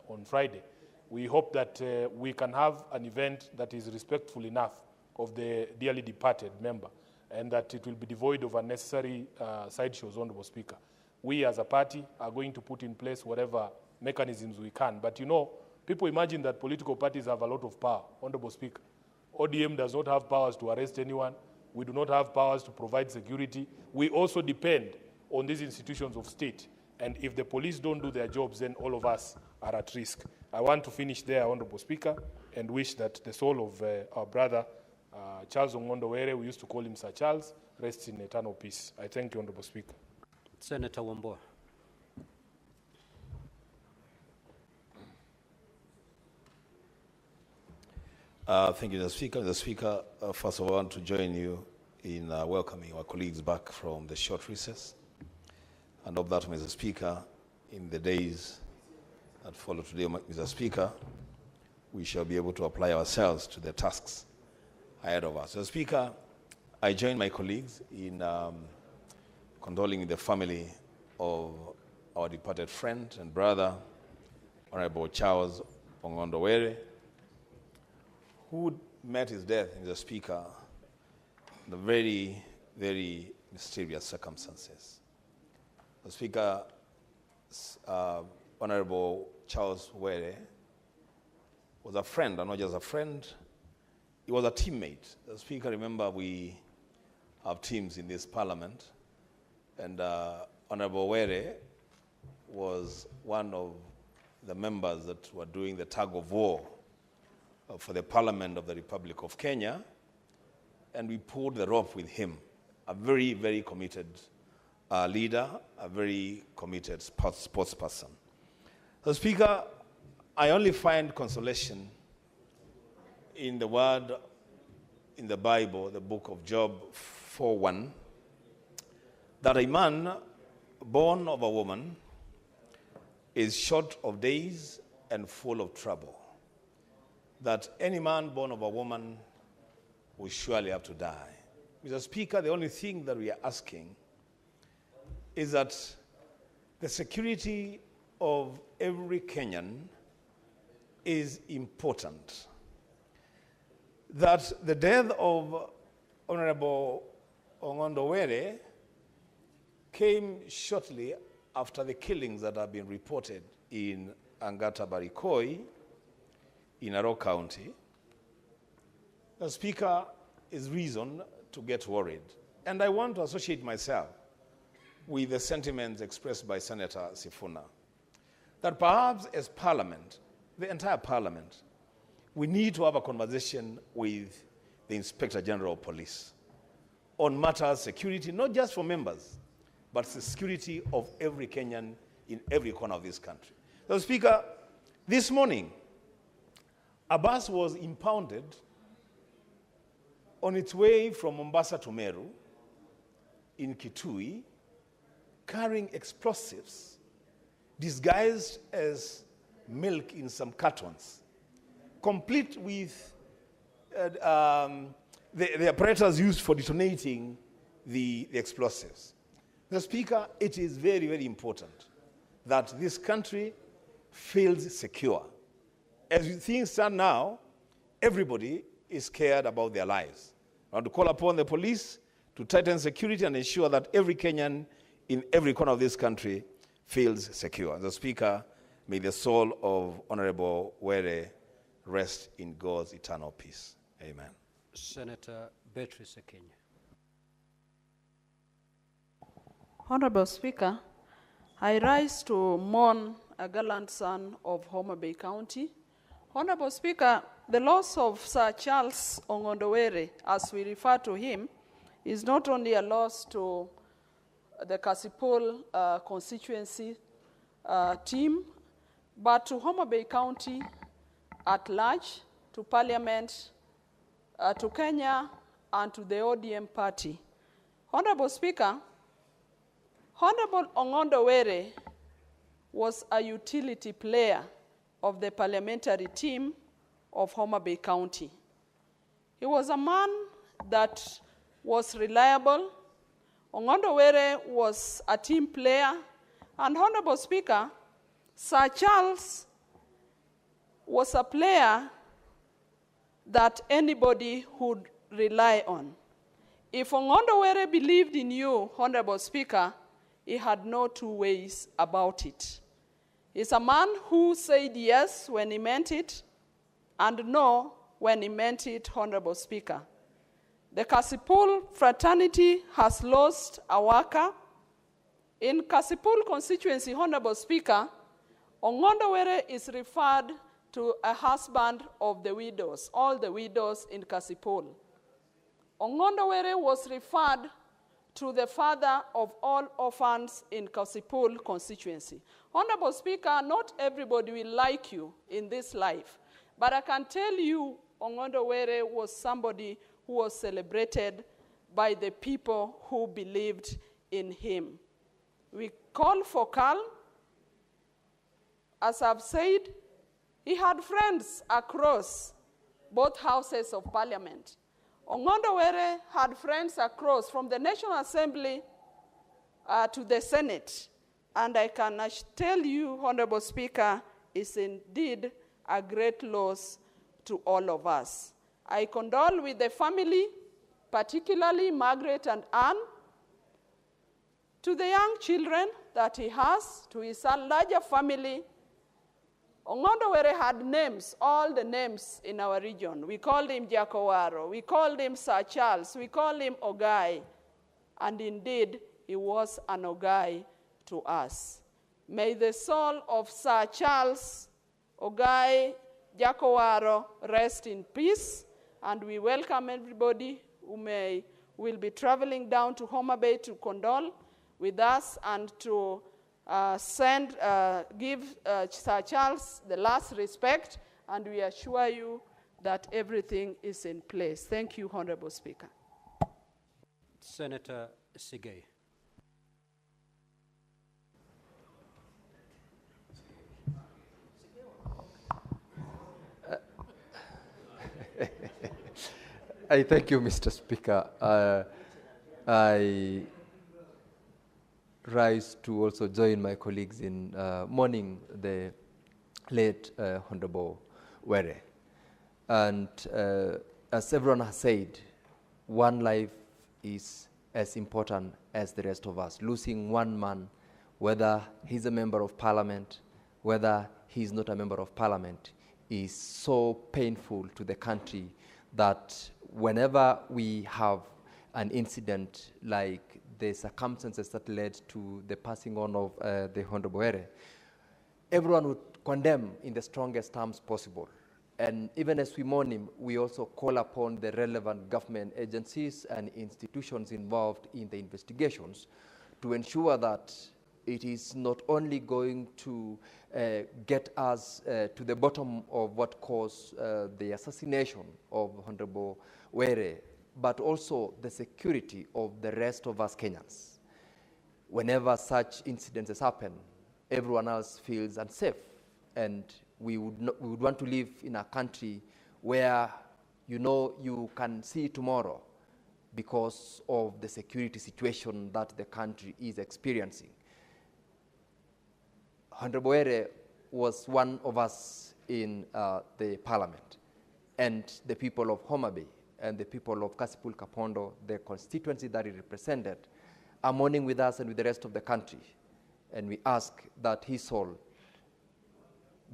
on Friday. We hope that we can have an event that is respectful enough of the dearly departed member, and that it will be devoid of unnecessary sideshows, Honorable Speaker. We as a party are going to put in place whatever mechanisms we can. But you know, people imagine that political parties have a lot of power, Honorable Speaker. ODM does not have powers to arrest anyone. We do not have powers to provide security. We also depend on these institutions of state. And if the police don't do their jobs, then all of us are at risk. I want to finish there, Honorable Speaker, and wish that the soul of our brother, Charles Ongondowere, we used to call him Sir Charles, rests in eternal peace. I thank you, Honorable Speaker. Senator Wambua. Thank you, Mr. Speaker. Mr. Speaker, first of all, I want to join you in welcoming our colleagues back from the short recess. And of that, Mr. Speaker, in the days that follow today, Mr. Speaker, we shall be able to apply ourselves to the tasks ahead of us. Mr. Speaker, I join my colleagues in condoling the family of our departed friend and brother, Honorable Charles Ongondowere, who met his death, Mr. Speaker, in very, very mysterious circumstances. Mr. Speaker, Honorable Charles Were was a friend, and not just a friend, he was a teammate. Mr. Speaker, remember we have teams in this parliament, and Honorable Were was one of the members that were doing the tug of war for the Parliament of the Republic of Kenya, and we pulled the rope with him. A very, very committed leader, a very committed sports person. So, Speaker, I only find consolation in the word in the Bible, the book of Job 4:1, that a man born of a woman is short of days and full of trouble. That any man born of a woman will surely have to die. Mr. Speaker, the only thing that we are asking is that the security of every Kenyan is important. That the death of Honorable Ongondowere came shortly after the killings that have been reported in Angata Barikoi, in Narok County. The Speaker is reason to get worried. And I want to associate myself with the sentiments expressed by Senator Sifuna, that perhaps as Parliament, the entire Parliament, we need to have a conversation with the Inspector General of Police on matters security, not just for members, but the security of every Kenyan in every corner of this country. So, Speaker, this morning, a bus was impounded on its way from Mombasa to Meru in Kitui, carrying explosives disguised as milk in some cartons, complete with the apparatus used for detonating the explosives. The Speaker, it is very, very important that this country feels secure. As things stand now, everybody is scared about their lives. I want to call upon the police to tighten security and ensure that every Kenyan in every corner of this country feels secure. The Speaker, may the soul of Honorable Were rest in God's eternal peace. Amen. Senator Beatrice Kenya. Honorable Speaker, I rise to mourn a gallant son of Homa Bay County. Honorable Speaker, the loss of Sir Charles Ongondowere, as we refer to him, is not only a loss to the Kasipul constituency team, but to Homa Bay County at large, to Parliament, to Kenya, and to the ODM party. Honorable Speaker, Honorable Ongondowere was a utility player of the parliamentary team of Homa Bay County. He was a man that was reliable. Ongondowere was a team player. And Honorable Speaker, Sir Charles was a player that anybody would rely on. If Ongondowere believed in you, Honorable Speaker, he had no two ways about it. He's a man who said yes when he meant it and no when he meant it, Honorable Speaker. The Kasipul fraternity has lost a worker. In Kasipul constituency, Honorable Speaker, Ongondowere is referred to a husband of the widows, all the widows in Kasipul. Ongondowere was referred to the father of all orphans in Kasipul constituency. Honorable Speaker, not everybody will like you in this life, but I can tell you Ongondowere was somebody who was celebrated by the people who believed in him. We call for calm. As I've said, he had friends across both houses of parliament. Ongondowere had friends across from the National Assembly to the Senate. And I can tell you, Honorable Speaker, is indeed a great loss to all of us. I condole with the family, particularly Margaret and Anne, to the young children that he has, to his larger family. Ongondowere had names, all the names in our region. We called him Jakowaro, we called him Sir Charles, we called him Ogai, and indeed, he was an Ogai to us. May the soul of Sir Charles Ogai Jakowaro rest in peace, and we welcome everybody who will be traveling down to Homa Bay to condole with us and to give Sir Charles the last respect, and we assure you that everything is in place. Thank you, Honorable Speaker. Senator Sigay. I thank you, Mr. Speaker. I rise to also join my colleagues in mourning the late Honorable Were. And as everyone has said, one life is as important as the rest of us. Losing one man, whether he's a member of parliament, whether he's not a member of parliament, is so painful to the country that whenever we have an incident like the circumstances that led to the passing on of the Honorable Were, everyone would condemn in the strongest terms possible. And even as we mourn him, we also call upon the relevant government agencies and institutions involved in the investigations to ensure that it is not only going to get us to the bottom of what caused the assassination of Honorable Were, but also the security of the rest of us Kenyans. Whenever such incidents happen, everyone else feels unsafe, and we would want to live in a country where you can see tomorrow because of the security situation that the country is experiencing. Honorable Were was one of us in the parliament, and the people of Homa Bay and the people of Kasipul Kapondo, the constituency that he represented, are mourning with us and with the rest of the country. And we ask that his soul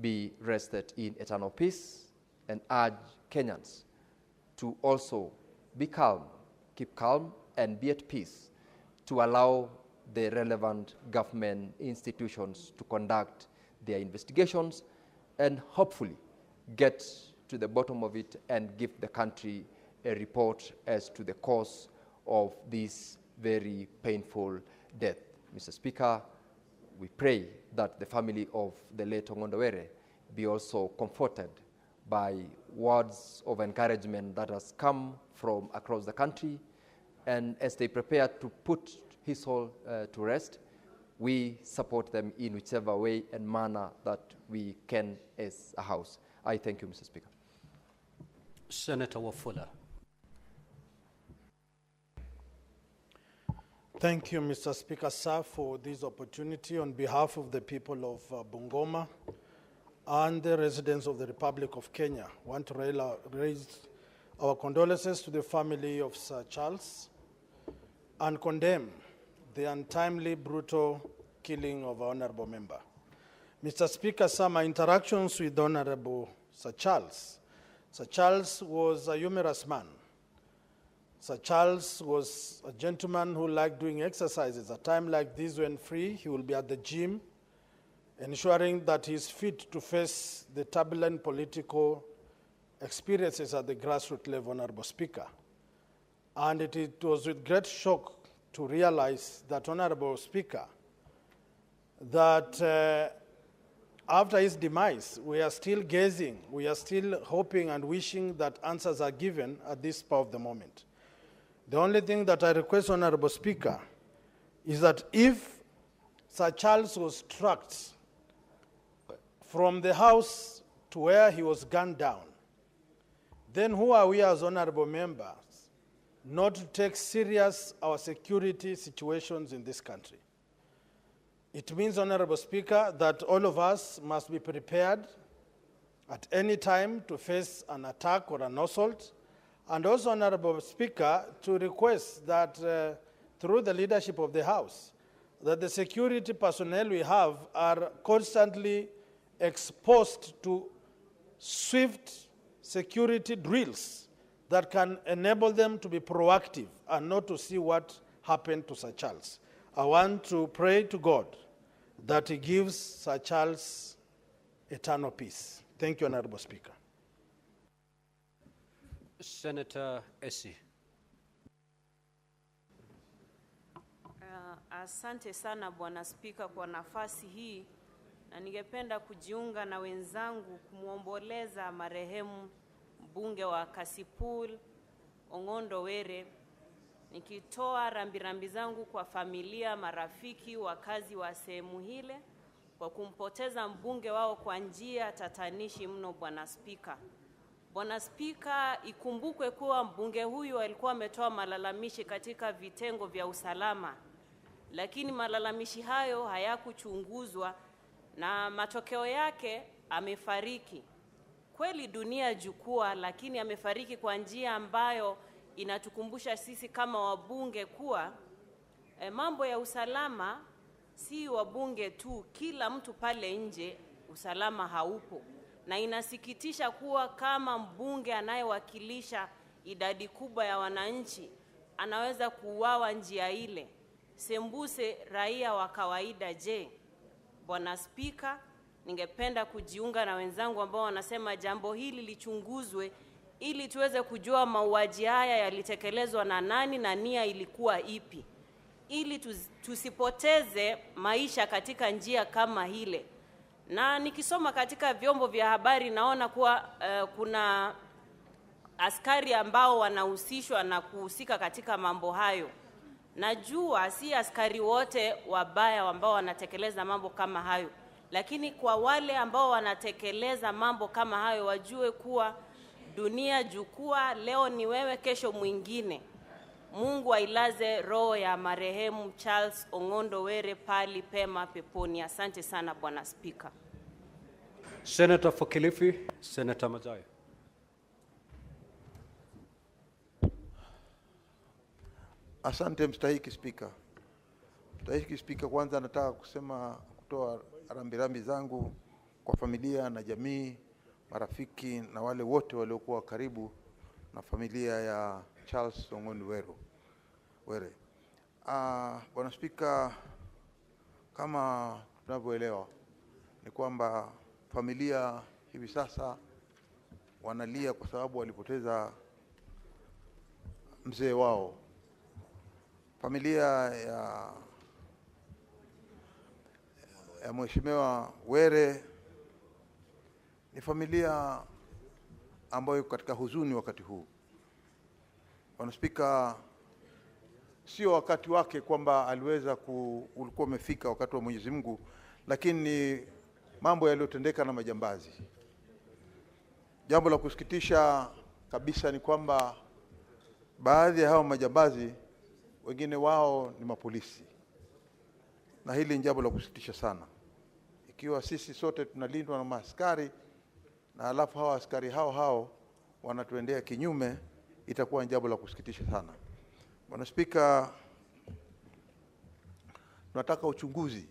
be rested in eternal peace, and urge Kenyans to also be calm, keep calm, and be at peace to allow the relevant government institutions to conduct their investigations and hopefully get to the bottom of it and give the country a report as to the cause of this very painful death. Mr. Speaker, we pray that the family of the late Ongondowere be also comforted by words of encouragement that has come from across the country, and as they prepare to put his soul to rest, we support them in whichever way and manner that we can as a House. I thank you, Mr. Speaker. Senator Wafula. Thank you, Mr. Speaker, sir, for this opportunity. On behalf of the people of Bungoma and the residents of the Republic of Kenya, I want to raise our condolences to the family of Sir Charles and condemn the untimely, brutal killing of our honorable member. Mr. Speaker, sir, my interactions with Honorable Sir Charles was a humorous man. Sir Charles was a gentleman who liked doing exercises. At a time like this, when free, he will be at the gym, ensuring that he is fit to face the turbulent political experiences at the grassroots level, Honorable Speaker. And it was with great shock to realize that, Honorable Speaker, that after his demise, we are still gazing, we are still hoping and wishing that answers are given at this spur of the moment. The only thing that I request, Honorable Speaker, is that if Sir Charles was tracked from the house to where he was gunned down, then who are we as honorable members not to take serious our security situations in this country? It means, Honorable Speaker, that all of us must be prepared at any time to face an attack or an assault. And also, Honorable Speaker, to request that through the leadership of the House, that the security personnel we have are constantly exposed to swift security drills that can enable them to be proactive and not to see what happened to Sir Charles. I want to pray to God that he gives Sir Charles eternal peace. Thank you, Honorable Speaker. Senator Essie. Asante sana Bwana Spika kwa nafasi hii, na ningependa kujiunga na wenzangu kumuomboleza marehemu mbunge wa Kasipul Ong'ondo Were, nikitoa rambirambi zangu kwa familia, marafiki, wakazi wa sehemu hile kwa kumpoteza mbunge wao kwa njia tatanishi mno. Bwana Spika, Bwana Spika, ikumbukwe kuwa mbunge huyu alikuwa ametoa malalamishi katika vitengo vya usalama, lakini malalamishi hayo hayakuchunguzwa na matokeo yake amefariki. Kweli dunia jukwaa, lakini amefariki kwa njia ambayo inatukumbusha sisi kama wabunge kuwa mambo ya usalama si wabunge tu, kila mtu pale nje usalama haupo. Na inasikitisha kuwa kama mbunge anayewakilisha idadi kubwa ya wananchi anaweza kuuawa njia ile, sembuse raia wa kawaida. Je, Bwana Spika, ningependa kujiunga na wenzangu ambao wanasema jambo hili lichunguzwe ili tuweze kujua mauaji haya yalitekelezwa na nani na nia ilikuwa ipi, ili tusipoteze maisha katika njia kama hile. Na nikisoma katika vyombo vya habari naona kuwa kuna askari ambao wanahusishwa na kuhusika katika mambo hayo. Najua si askari wote wabaya ambao wanatekeleza mambo kama hayo, lakini kwa wale ambao wanatekeleza mambo kama hayo wajue kuwa dunia jukwaa, leo ni wewe, kesho mwingine. Mungu ailaze roho ya marehemu Charles Ong'ondo Were pali pema peponi. Asante sana Bwana Spika. Senator for Kilifi, Senator Mazai. Asante mstahiki Spika. Mstahiki Spika, kwanza nataka kutoa rambirambi zangu kwa familia na jamii, marafiki na wale wote waliokuwa karibu na familia ya Charles Ong'ondo Were. Bwana Spika, kama tunavyoelewa ni kwamba familia hivi sasa wanalia kwa sababu walipoteza mzee wao. Familia ya Mheshimiwa Were ni familia ambayo katika huzuni wakati huu. Bwana Spika, sio wakati wake kwamba aliweza ulikuwa umefika wakati wa Mwenyezi Mungu, lakini mambo yaliyotendeka na majambazi. Jambo la kusikitisha kabisa ni kwamba baadhi ya hao majambazi wengine wao ni mapolisi, na hili ni jambo la kusikitisha sana. Ikiwa sisi sote tunalindwa na maaskari na alafu hawa askari hao wanatuendea kinyume, itakuwa ni jambo la kusikitisha sana. Bwana Spika, tunataka uchunguzi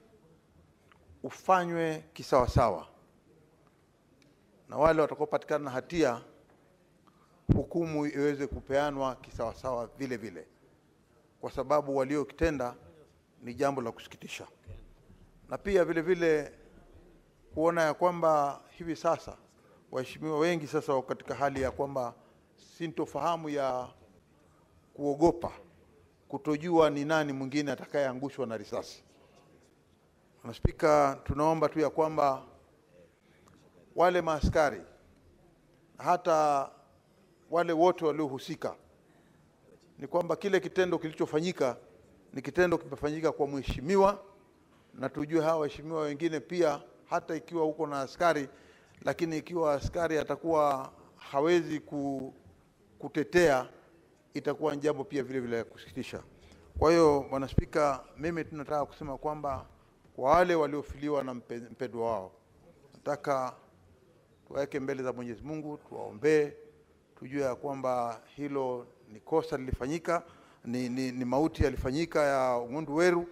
ufanywe kisawasawa, na wale watakaopatikana na hatia hukumu iweze kupeanwa kisawasawa vile vile, kwa sababu waliokitenda ni jambo la kusikitisha. Na pia vile vile kuona ya kwamba hivi sasa waheshimiwa wengi sasa wako katika hali ya kwamba sintofahamu ya kuogopa, kutojua ni nani mwingine atakayeangushwa na risasi. Bwana Spika, tunaomba tu ya kwamba wale maaskari hata wale wote waliohusika, ni kwamba kile kitendo kilichofanyika ni kitendo kimefanyika kwa mheshimiwa, na tujue hawa waheshimiwa wengine pia, hata ikiwa huko na askari, lakini ikiwa askari atakuwa hawezi kutetea, itakuwa jambo pia vile vile kusikitisha. Kwa hiyo Bwana Spika, mimi tunataka kusema kwamba kwa wale waliofiliwa na mpendwa wao, nataka tuweke mbele za Mwenyezi Mungu, tuwaombee, tujue ya kwamba hilo ni kosa lilifanyika, ni mauti yalifanyika ya Ong'ondo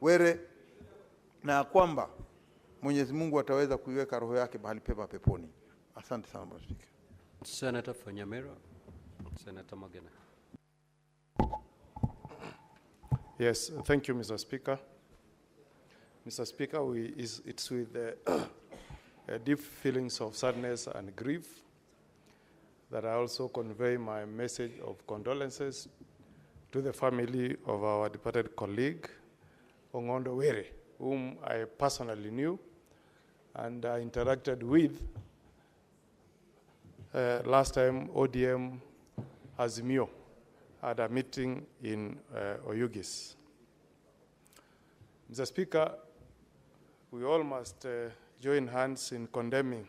Were, na kwamba Mwenyezi Mungu ataweza kuiweka roho yake mahali pema peponi. Asante sana Bwana Spika. Senator Fanyamera, Senator Magena. Yes, thank you, Mr. Speaker. Mr. Speaker, it's with deep feelings of sadness and grief that I also convey my message of condolences to the family of our departed colleague, Ong'ondo Were, whom I personally knew and interacted with last time ODM Azimio at a meeting in Oyugis. Mr. Speaker, we all must join hands in condemning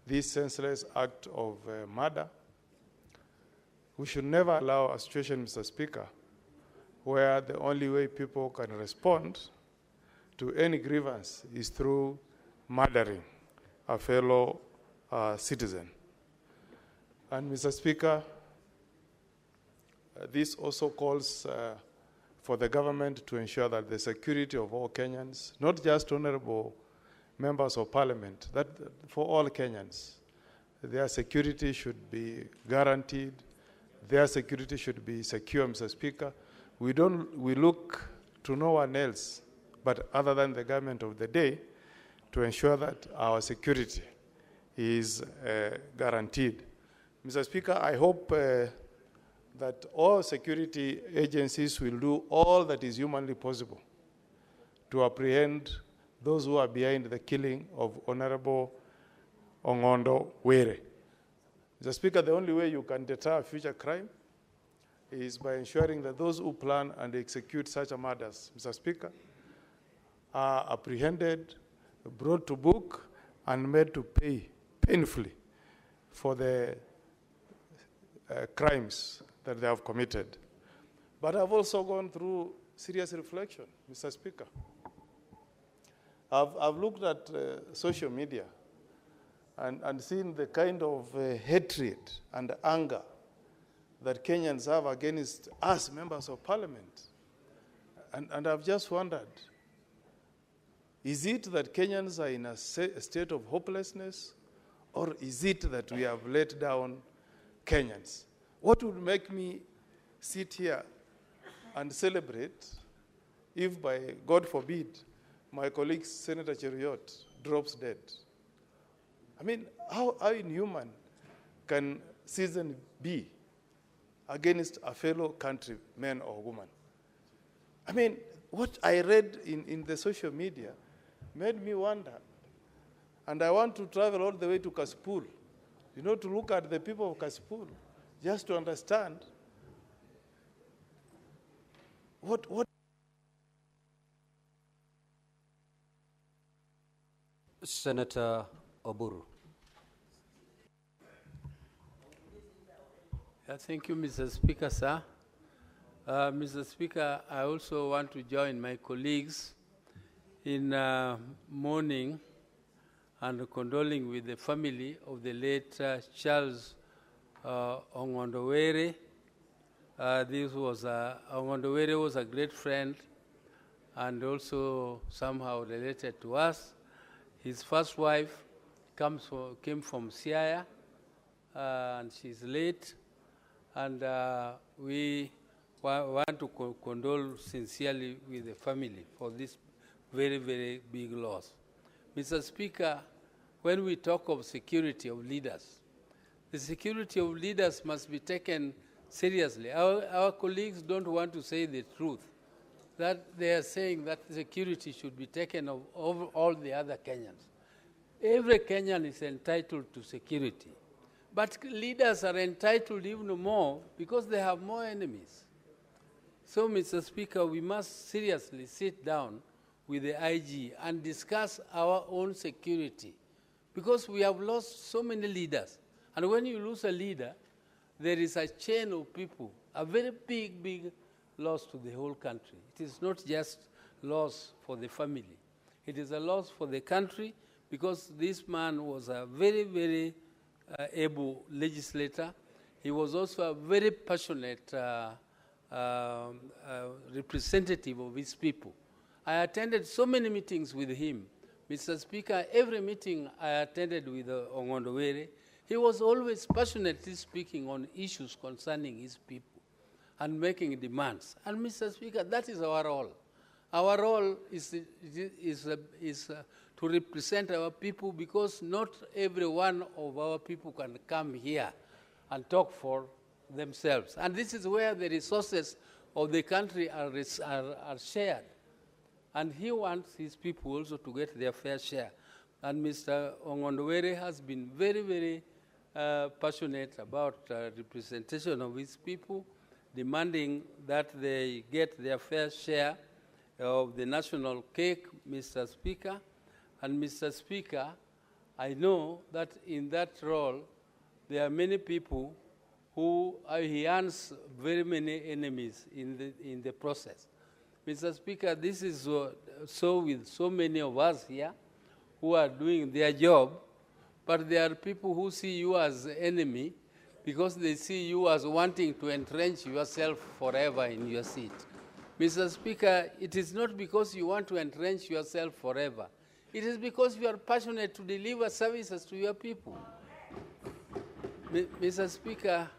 this senseless act of murder. We should never allow a situation, Mr. Speaker, where the only way people can respond to any grievance is through murdering a fellow citizen. And Mr. Speaker, this also calls for the government to ensure that the security of all Kenyans, not just honorable members of parliament, that for all Kenyans, their security should be guaranteed, their security should be secure, Mr. Speaker. We look to no one else but other than the government of the day to ensure that our security is guaranteed. Mr. Speaker, I hope that all security agencies will do all that is humanly possible to apprehend those who are behind the killing of Honorable Ong'ondo Were. Mr. Speaker, the only way you can deter future crime is by ensuring that those who plan and execute such murders, Mr. Speaker, are apprehended, brought to book, and made to pay painfully for the crimes that they have committed. But I've also gone through serious reflection, Mr. Speaker. I've looked at social media and seen the kind of hatred and anger that Kenyans have against us, members of parliament. And I've just wondered, is it that Kenyans are in a state of hopelessness, or is it that we have let down Kenyans? What would make me sit here and celebrate if, by God forbid, my colleague Senator Cheruiyot drops dead? I mean, how inhuman can citizen be against a fellow countryman or woman? I mean, what I read in the social media made me wonder. And I want to travel all the way to Kasipul, to look at the people of Kasipul, just to understand what. Senator Oburu. Thank you, Mr. Speaker, sir. Mr. Speaker, I also want to join my colleagues in mourning and condoling with the family of the late Charles Ongondowere. Ongondowere was a great friend and also somehow related to us. His first wife came from Siaya, and she's late, and we want to condole sincerely with the family for this very, very big loss. Mr. Speaker, when we talk of security of leaders, the security of leaders must be taken seriously. Our colleagues don't want to say the truth, that they are saying that security should be taken over all the other Kenyans. Every Kenyan is entitled to security, but leaders are entitled even more because they have more enemies. So, Mr. Speaker, we must seriously sit down with the IG and discuss our own security, because we have lost so many leaders. And when you lose a leader, there is a chain of people, a very big, big loss to the whole country. It is not just loss for the family. It is a loss for the country, because this man was a very, very able legislator. He was also a very passionate representative of his people. I attended so many meetings with him. Mr. Speaker, every meeting I attended with Ongondowere, he was always passionately speaking on issues concerning his people and making demands. And Mr. Speaker, that is our role. Our role is to represent our people, because not every one of our people can come here and talk for themselves. And this is where the resources of the country are shared. And he wants his people also to get their fair share. And Mr. Ongondowere has been very, very passionate about representation of his people, demanding that they get their fair share of the national cake, Mr. Speaker. And Mr. Speaker, I know that in that role, there are many people who he earns very many enemies in the process. Mr. Speaker, this is so with so many of us here who are doing their job, but there are people who see you as enemy because they see you as wanting to entrench yourself forever in your seat. Mr. Speaker, it is not because you want to entrench yourself forever. It is because you are passionate to deliver services to your people. Mr. Speaker,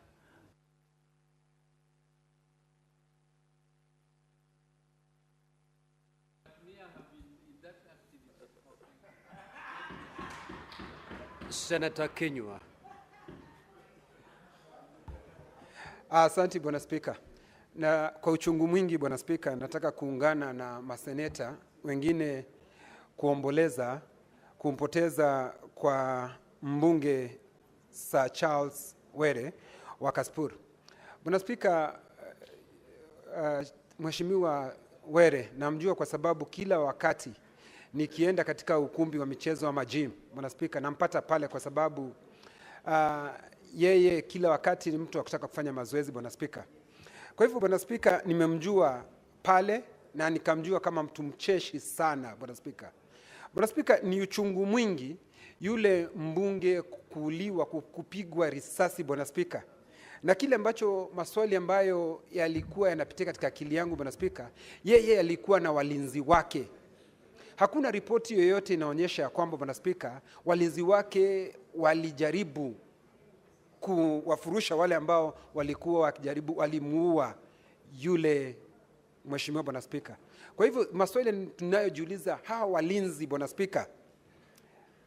Senator Kinyua. Asante Bwana Spika. Na kwa uchungu mwingi Bwana Spika, nataka kuungana na maseneta wengine kuomboleza kumpoteza kwa mbunge Sir Charles Were wa Kasipul. Bwana Spika, Mheshimiwa Were namjua kwa sababu kila wakati nikienda katika ukumbi wa michezo wa gym, Bwana Spika, nampata pale kwa sababu yeye kila wakati ni mtu wa kutaka kufanya mazoezi Bwana Spika. Kwa hivyo Bwana Spika, nimemjua pale na nikamjua kama mtu mcheshi sana Bwana Spika. Bwana Spika, ni uchungu mwingi yule mbunge kuuliwa, kupigwa risasi Bwana Spika. Na kile ambacho maswali ambayo yalikuwa yanapitia katika akili yangu Bwana Spika, yeye alikuwa na walinzi wake. Hakuna ripoti yoyote inaonyesha kwamba Bwana Spika, walinzi wake walijaribu kuwafurusha wale ambao walikuwa wakijaribu, walimuua yule mheshimiwa Bwana Spika. Kwa hivyo maswali tunayojiuliza, hawa walinzi Bwana Spika,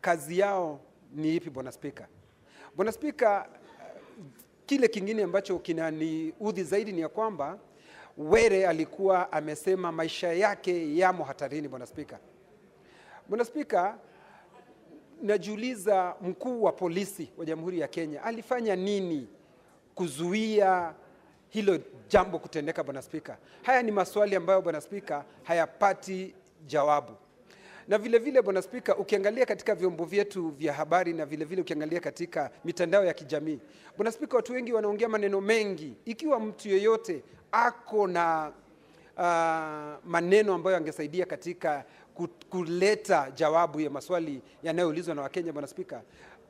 kazi yao ni ipi Bwana Spika? Bwana Spika, kile kingine ambacho kinaniudhi zaidi ni ya kwamba Were alikuwa amesema maisha yake yamo hatarini Bwana Spika. Bwana Spika, najiuliza mkuu wa polisi wa Jamhuri ya Kenya alifanya nini kuzuia hilo jambo kutendeka Bwana Spika? Haya ni maswali ambayo Bwana Spika hayapati jawabu. Na vile vile Bwana Spika, ukiangalia katika vyombo vyetu vya habari na vile vile ukiangalia katika mitandao ya kijamii, Bwana Spika, watu wengi wanaongea maneno mengi. Ikiwa mtu yeyote ako na maneno ambayo angesaidia katika kuleta jawabu ya maswali yanayoulizwa na Wakenya, Bwana Spika,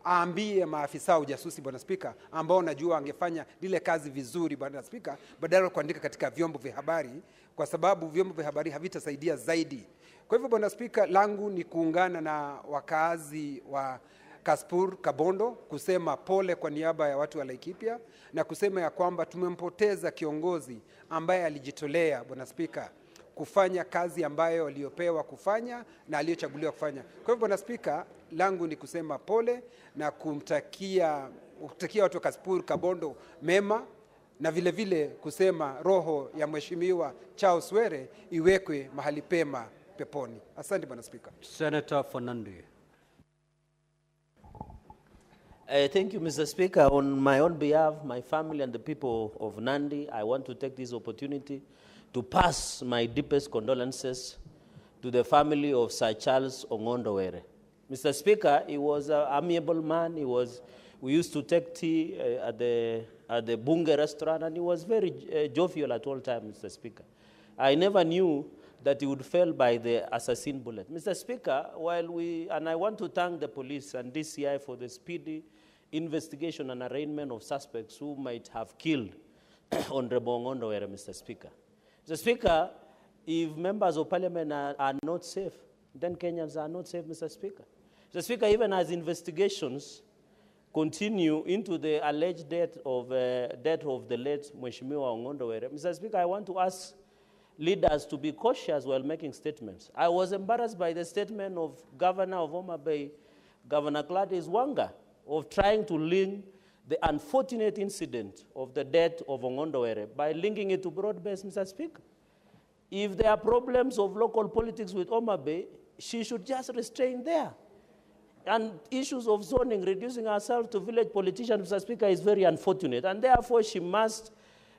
aambie maafisa wa ujasusi, Bwana Spika, ambao najua angefanya lile kazi vizuri, Bwana Spika, badala ya kuandika katika vyombo vya habari, kwa sababu vyombo vya habari havitasaidia zaidi. Kwa hivyo, Bwana Spika, langu ni kuungana na wakaazi wa Kaspur Kabondo kusema pole kwa niaba ya watu wa Laikipia, na kusema ya kwamba tumempoteza kiongozi ambaye alijitolea, Bwana Spika, kufanya kazi ambayo aliyopewa kufanya na aliyochaguliwa kufanya. Kwa hivyo, Bwana Spika, langu ni kusema pole na kutakia watu wa Kaspur Kabondo mema, na vile vile kusema roho ya Mheshimiwa Charles Were iwekwe mahali pema peponi. Asante, Bwana Spika. Senator Fernandi. Thank you, Mr. Speaker. On my own behalf, my family and the people of Nandi, I want to take this opportunity to pass my deepest condolences to the family of Sir Charles Ongondo Were. Mr. Speaker, he was an amiable man. We used to take tea at the Bunge restaurant, and he was very jovial at all times, Mr. Speaker. I never knew that he would fail by the assassin bullet. Mr. Speaker, and I want to thank the police and DCI for the speedy investigation and arraignment of suspects who might have killed Honorable Ongondo Were, Mr. Speaker. Mr. Speaker, if members of parliament are not safe, then Kenyans are not safe, Mr. Speaker. Mr. Speaker, even as investigations continue into the alleged death of the late Mheshimiwa Ongondo Were, Mr. Speaker, I want to ask leaders to be cautious while making statements. I was embarrassed by the statement of Governor of Homa Bay, Governor Gladys Wanga, of trying to link the unfortunate incident of the death of Ongondo Were by linking it to broad-based, Mr. Speaker. If there are problems of local politics with Homa Bay, she should just restrain there. And issues of zoning, reducing herself to village politicians, Mr. Speaker, is very unfortunate. And therefore, she must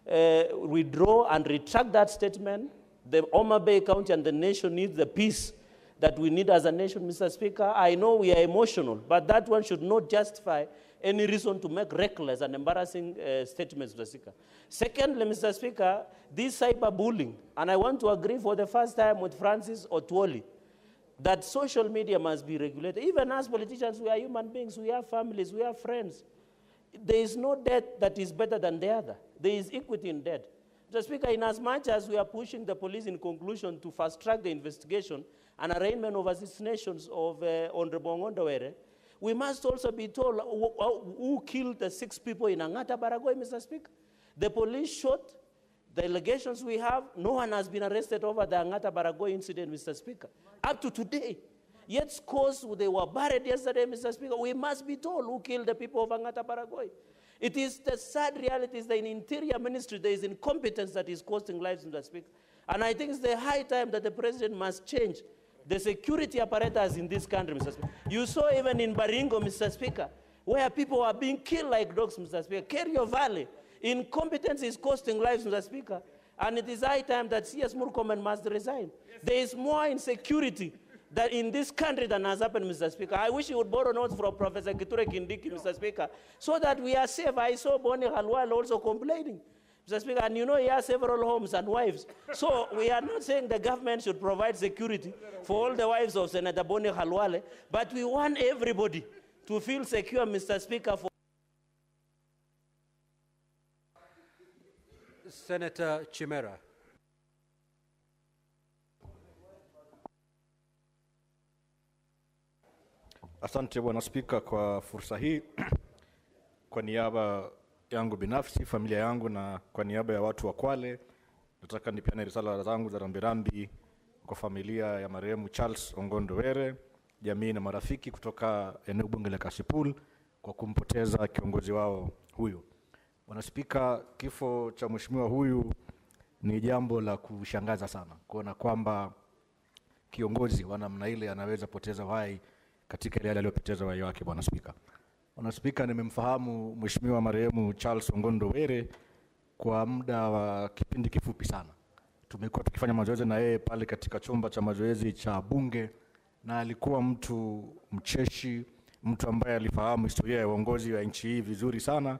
withdraw and retract that statement. The Homa Bay County and the nation need the peace that we need as a nation, Mr. Speaker. I know we are emotional, but that one should not justify any reason to make reckless and embarrassing statements, Mr. Speaker. Secondly, Mr. Speaker, this cyberbullying, and I want to agree for the first time with Francis Otwoli, that social media must be regulated. Even as politicians, we are human beings, we have families, we have friends. There is no death that is better than the other. There is equity in death. Mr. Speaker, in as much as we are pushing the police in conclusion to fast-track the investigation and arraignment of assassinations of Honorable Ongondo Were, we must also be told who killed the 6 people in Angata Baragoi, Mr. Speaker. The police shot. The allegations we have, no one has been arrested over the Angata Baragoi incident, Mr. Speaker, up to today. Yet scores, they were buried yesterday, Mr. Speaker. We must be told who killed the people of Angata Baragoi. It is the sad reality is that in Interior Ministry, there is incompetence that is costing lives, Mr. Speaker. And I think it's the high time that the president must change the security apparatus in this country, Mr. Speaker. You saw even in Baringo, Mr. Speaker, where people are being killed like dogs, Mr. Speaker. Kerio Valley, incompetence is costing lives, Mr. Speaker. And it is high time that CS Murkomen must resign. There is more insecurity that in this country than has happened, Mr. Speaker. I wish you would borrow notes from Professor Kithure Kindiki, Mr. Speaker, so that we are safe. I saw Boni Khalwale also complaining, Mr. Speaker, and you know he has several homes and wives. So we are not saying the government should provide security for all the wives of Senator Boni Khalwale, but we want everybody to feel secure, Mr. Speaker. Senator Chimera. Asante Bwana Spika kwa fursa hii. Kwa niaba yangu binafsi, familia yangu na kwa niaba ya watu wa Kwale, nataka nipeane risala zangu za rambirambi kwa familia ya marehemu Charles Ongondo Were, jamii na marafiki kutoka eneo bunge la Kasipul kwa kumpoteza kiongozi wao huyu. Bwana Spika, kifo cha mheshimiwa huyu ni jambo la kushangaza sana, kuona kwamba kiongozi wa namna ile anaweza poteza uhai katika ile aliyopoteza uhai wake. Bwana Spika, Bwana Spika, nimemfahamu mheshimiwa marehemu Charles Ongondo Were kwa muda wa kipindi kifupi sana. Tumekuwa tukifanya mazoezi na yeye pale katika chumba cha mazoezi cha bunge, na alikuwa mtu mcheshi, mtu ambaye alifahamu historia ya uongozi wa nchi hii vizuri sana,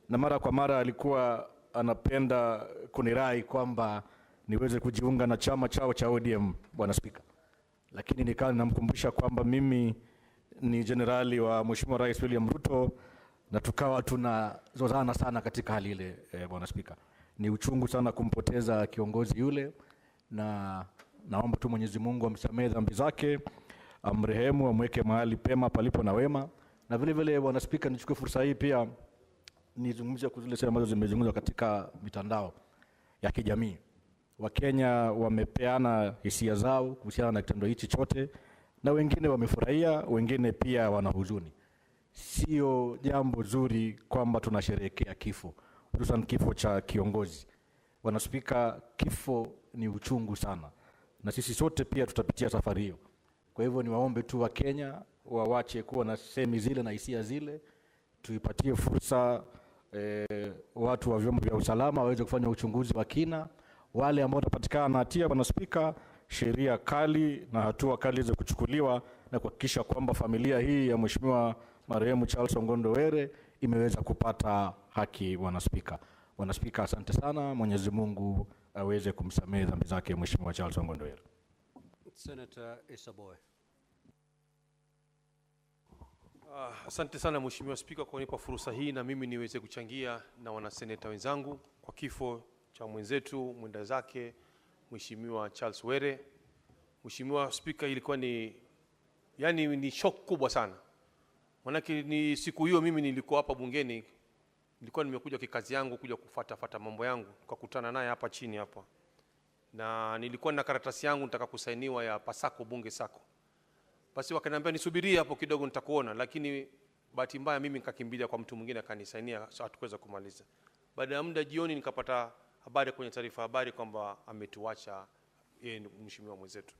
na mara kwa mara alikuwa anapenda kunirai kwamba niweze kujiunga na chama chao cha ODM, Bwana Spika. Lakini nikawa namkumbusha kwamba mimi ni generali wa Mheshimiwa Rais William Ruto, na tukawa tunazozana sana katika hali ile. Bwana Spika, ni uchungu sana kumpoteza kiongozi yule, na naomba tu Mwenyezi Mungu amsamehe dhambi zake, amrehemu, amweke mahali pema palipo na wema. Na vile vile Bwana Spika, nichukue fursa hii pia nizungumzie kuzile sema ambazo zimezungumzwa katika mitandao ya kijamii. Wakenya wamepeana hisia zao kuhusiana na kitendo hichi chote, na wengine wamefurahia, wengine pia wana huzuni. Sio jambo zuri kwamba tunasherehekea kifo, hususan kifo cha kiongozi. Bwana Spika, kifo ni uchungu sana, na sisi sote pia tutapitia safari hiyo. Kwa hivyo niwaombe tu Wakenya wawache kuwa na semi zile na hisia zile, tuipatie fursa watu wa vyombo vya usalama waweze kufanya uchunguzi wa kina. Wale ambao watapatikana na hatia, Bwana Spika, sheria kali na hatua kali ziweze kuchukuliwa na kuhakikisha kwamba familia hii ya Mheshimiwa marehemu Charles Ongondo Were imeweza kupata haki. Bwana Spika. Bwana Spika, asante sana. Mwenyezi Mungu aweze kumsamehe dhambi zake Mheshimiwa Charles Ongondo Were. Senator Isaboy. Asante sana Mheshimiwa Spika kwa kunipa fursa hii na mimi niweze kuchangia na wanaseneta wenzangu kwa kifo cha mwenzetu mwenda zake Mheshimiwa Charles Were. Mheshimiwa Spika, ilikuwa ni shock kubwa sana. Manake ni siku hiyo mimi nilikuwa hapa bungeni, nilikuwa nimekuja kikazi yangu kuja kufuata mambo yangu, tukakutana naye hapa chini hapa. Na nilikuwa na karatasi yangu nataka kusainiwa ya pasako bunge sako. Basi wakaniambia nisubirie hapo kidogo nitakuona, lakini bahati mbaya mimi nikakimbilia kwa mtu mwingine akanisainia, so hatukuweza kumaliza. Baada ya muda jioni nikapata habari kwenye taarifa habari kwamba ametuacha yeye mheshimiwa mwenzetu.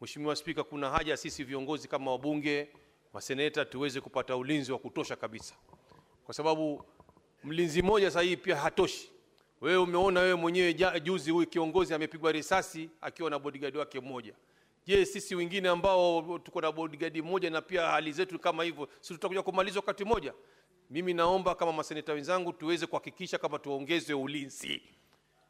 Mheshimiwa Spika, kuna haja sisi viongozi kama wabunge, maseneta tuweze kupata ulinzi wa kutosha kabisa. Kwa sababu mlinzi mmoja sasa hii pia hatoshi. Wewe umeona wewe mwenyewe juzi huyu kiongozi amepigwa risasi akiwa na bodyguard wake mmoja. Je, sisi wengine ambao tuko na bodyguard mmoja na pia hali zetu kama hivyo, sisi tutakuja kumaliza wakati mmoja? Mimi naomba kama maseneta wenzangu tuweze kuhakikisha kama tuongeze ulinzi.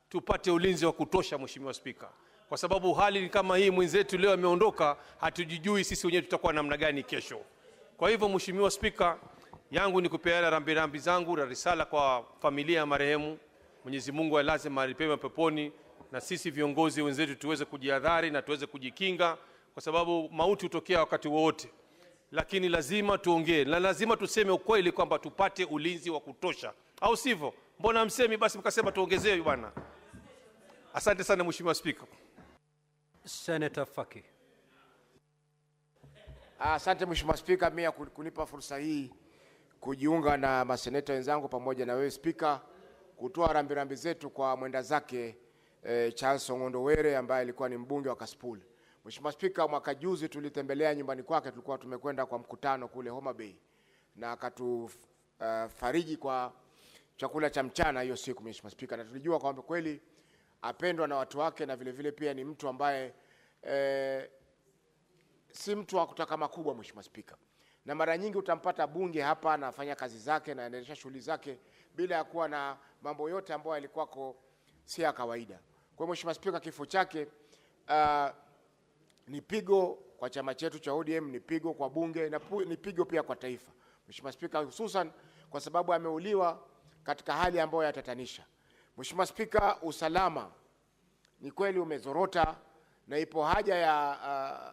Tupate ulinzi wa kutosha Mheshimiwa Spika. Kwa sababu hali ni kama hii, mwenzetu leo ameondoka, hatujijui sisi wenyewe tutakuwa namna gani kesho. Kwa hivyo Mheshimiwa Spika, yangu ni kupeana rambirambi zangu na risala kwa familia ya marehemu. Mwenyezi Mungu alaze mahali pema peponi, na sisi viongozi wenzetu tuweze kujihadhari na tuweze kujikinga, kwa sababu mauti hutokea wakati wote. Lakini lazima tuongee na lazima tuseme ukweli kwamba tupate ulinzi wa kutosha, au sivyo mbona msemi basi mkasema tuongezewe bwana? Asante sana Mheshimiwa Spika. Senator Faki. Asante Mheshimiwa Spika, mimi kunipa fursa hii kujiunga na maseneta wenzangu pamoja na wewe Spika kutoa rambirambi zetu kwa mwenda zake Charles Ongondo Were ambaye alikuwa ni mbunge wa Kasipul. Mheshimiwa Spika, mwaka juzi tulitembelea nyumbani kwake, tulikuwa tumekwenda kwa mkutano kule Homa Bay na akatufariji kwa chakula cha mchana hiyo siku Mheshimiwa Spika, na tulijua kwamba kweli apendwa na watu wake na vile vile pia ni mtu ambaye si mtu wa kutaka makubwa Mheshimiwa Spika. Na mara nyingi utampata bunge hapa anafanya kazi zake na anaendesha shughuli zake bila ya kuwa na mambo yote ambayo yalikuwa si ya kawaida. Kwa Mheshimiwa Spika, kifo chake ni pigo kwa chama chetu cha ODM, ni pigo kwa bunge na ni pigo pia kwa taifa Mheshimiwa Spika, hususan kwa sababu ameuliwa katika hali ambayo yatatanisha. Mheshimiwa Spika, usalama ni kweli umezorota na ipo haja ya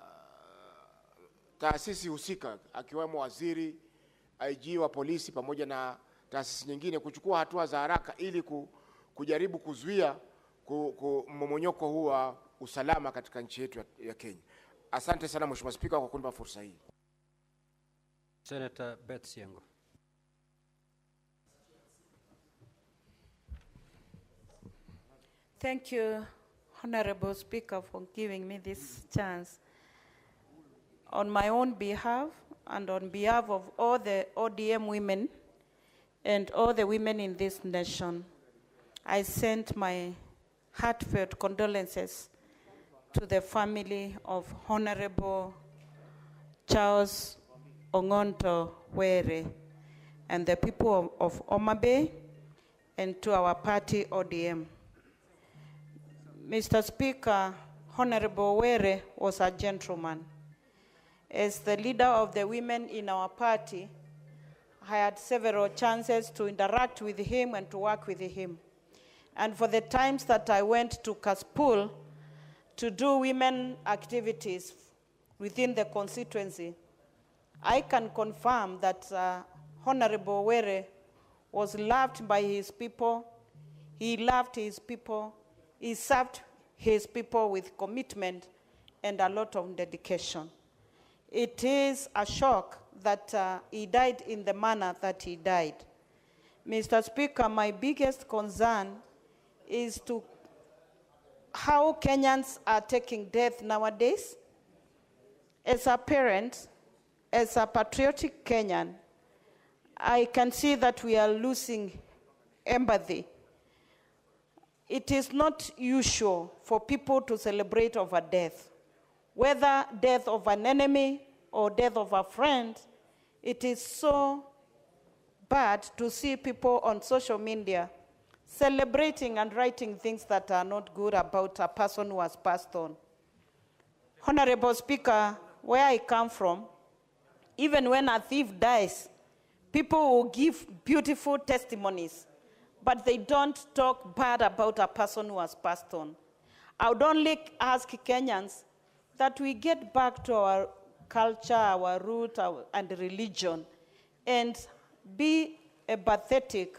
taasisi husika akiwemo waziri, IG wa polisi pamoja na taasisi nyingine kuchukua hatua za haraka ili kujaribu kuzuia mmomonyoko huu wa usalama katika nchi yetu ya Kenya. Asante sana Mheshimiwa Spika kwa kunipa fursa hii. Senator Beth Siengo. Thank you, Honorable Speaker, for giving me this chance. On my own behalf and on behalf of all the ODM women and all the women in this nation, I send my heartfelt condolences to the family of Honorable Charles Ongondo Were and the people of Homa Bay and to our party, ODM. Mr. Speaker, Honorable Were was a gentleman. As the leader of the women in our party, I had several chances to interact with him and to work with him. And for the times that I went to Kaspul to do women activities within the constituency, I can confirm that Honorable Were was loved by his people. He loved his people. He served his people with commitment and a lot of dedication. It is a shock that he died in the manner that he died. Mr. Speaker, my biggest concern is to how Kenyans are taking death nowadays. As a parent, as a patriotic Kenyan, I can see that we are losing empathy. It is not usual for people to celebrate over death. Whether death of an enemy or death of a friend, it is so bad to see people on social media celebrating and writing things that are not good about a person who has passed on. Honorable Speaker, where I come from, even when a thief dies, people will give beautiful testimonies, but they don't talk bad about a person who has passed on. I would only ask Kenyans that we get back to our culture, our root, and religion, and be empathetic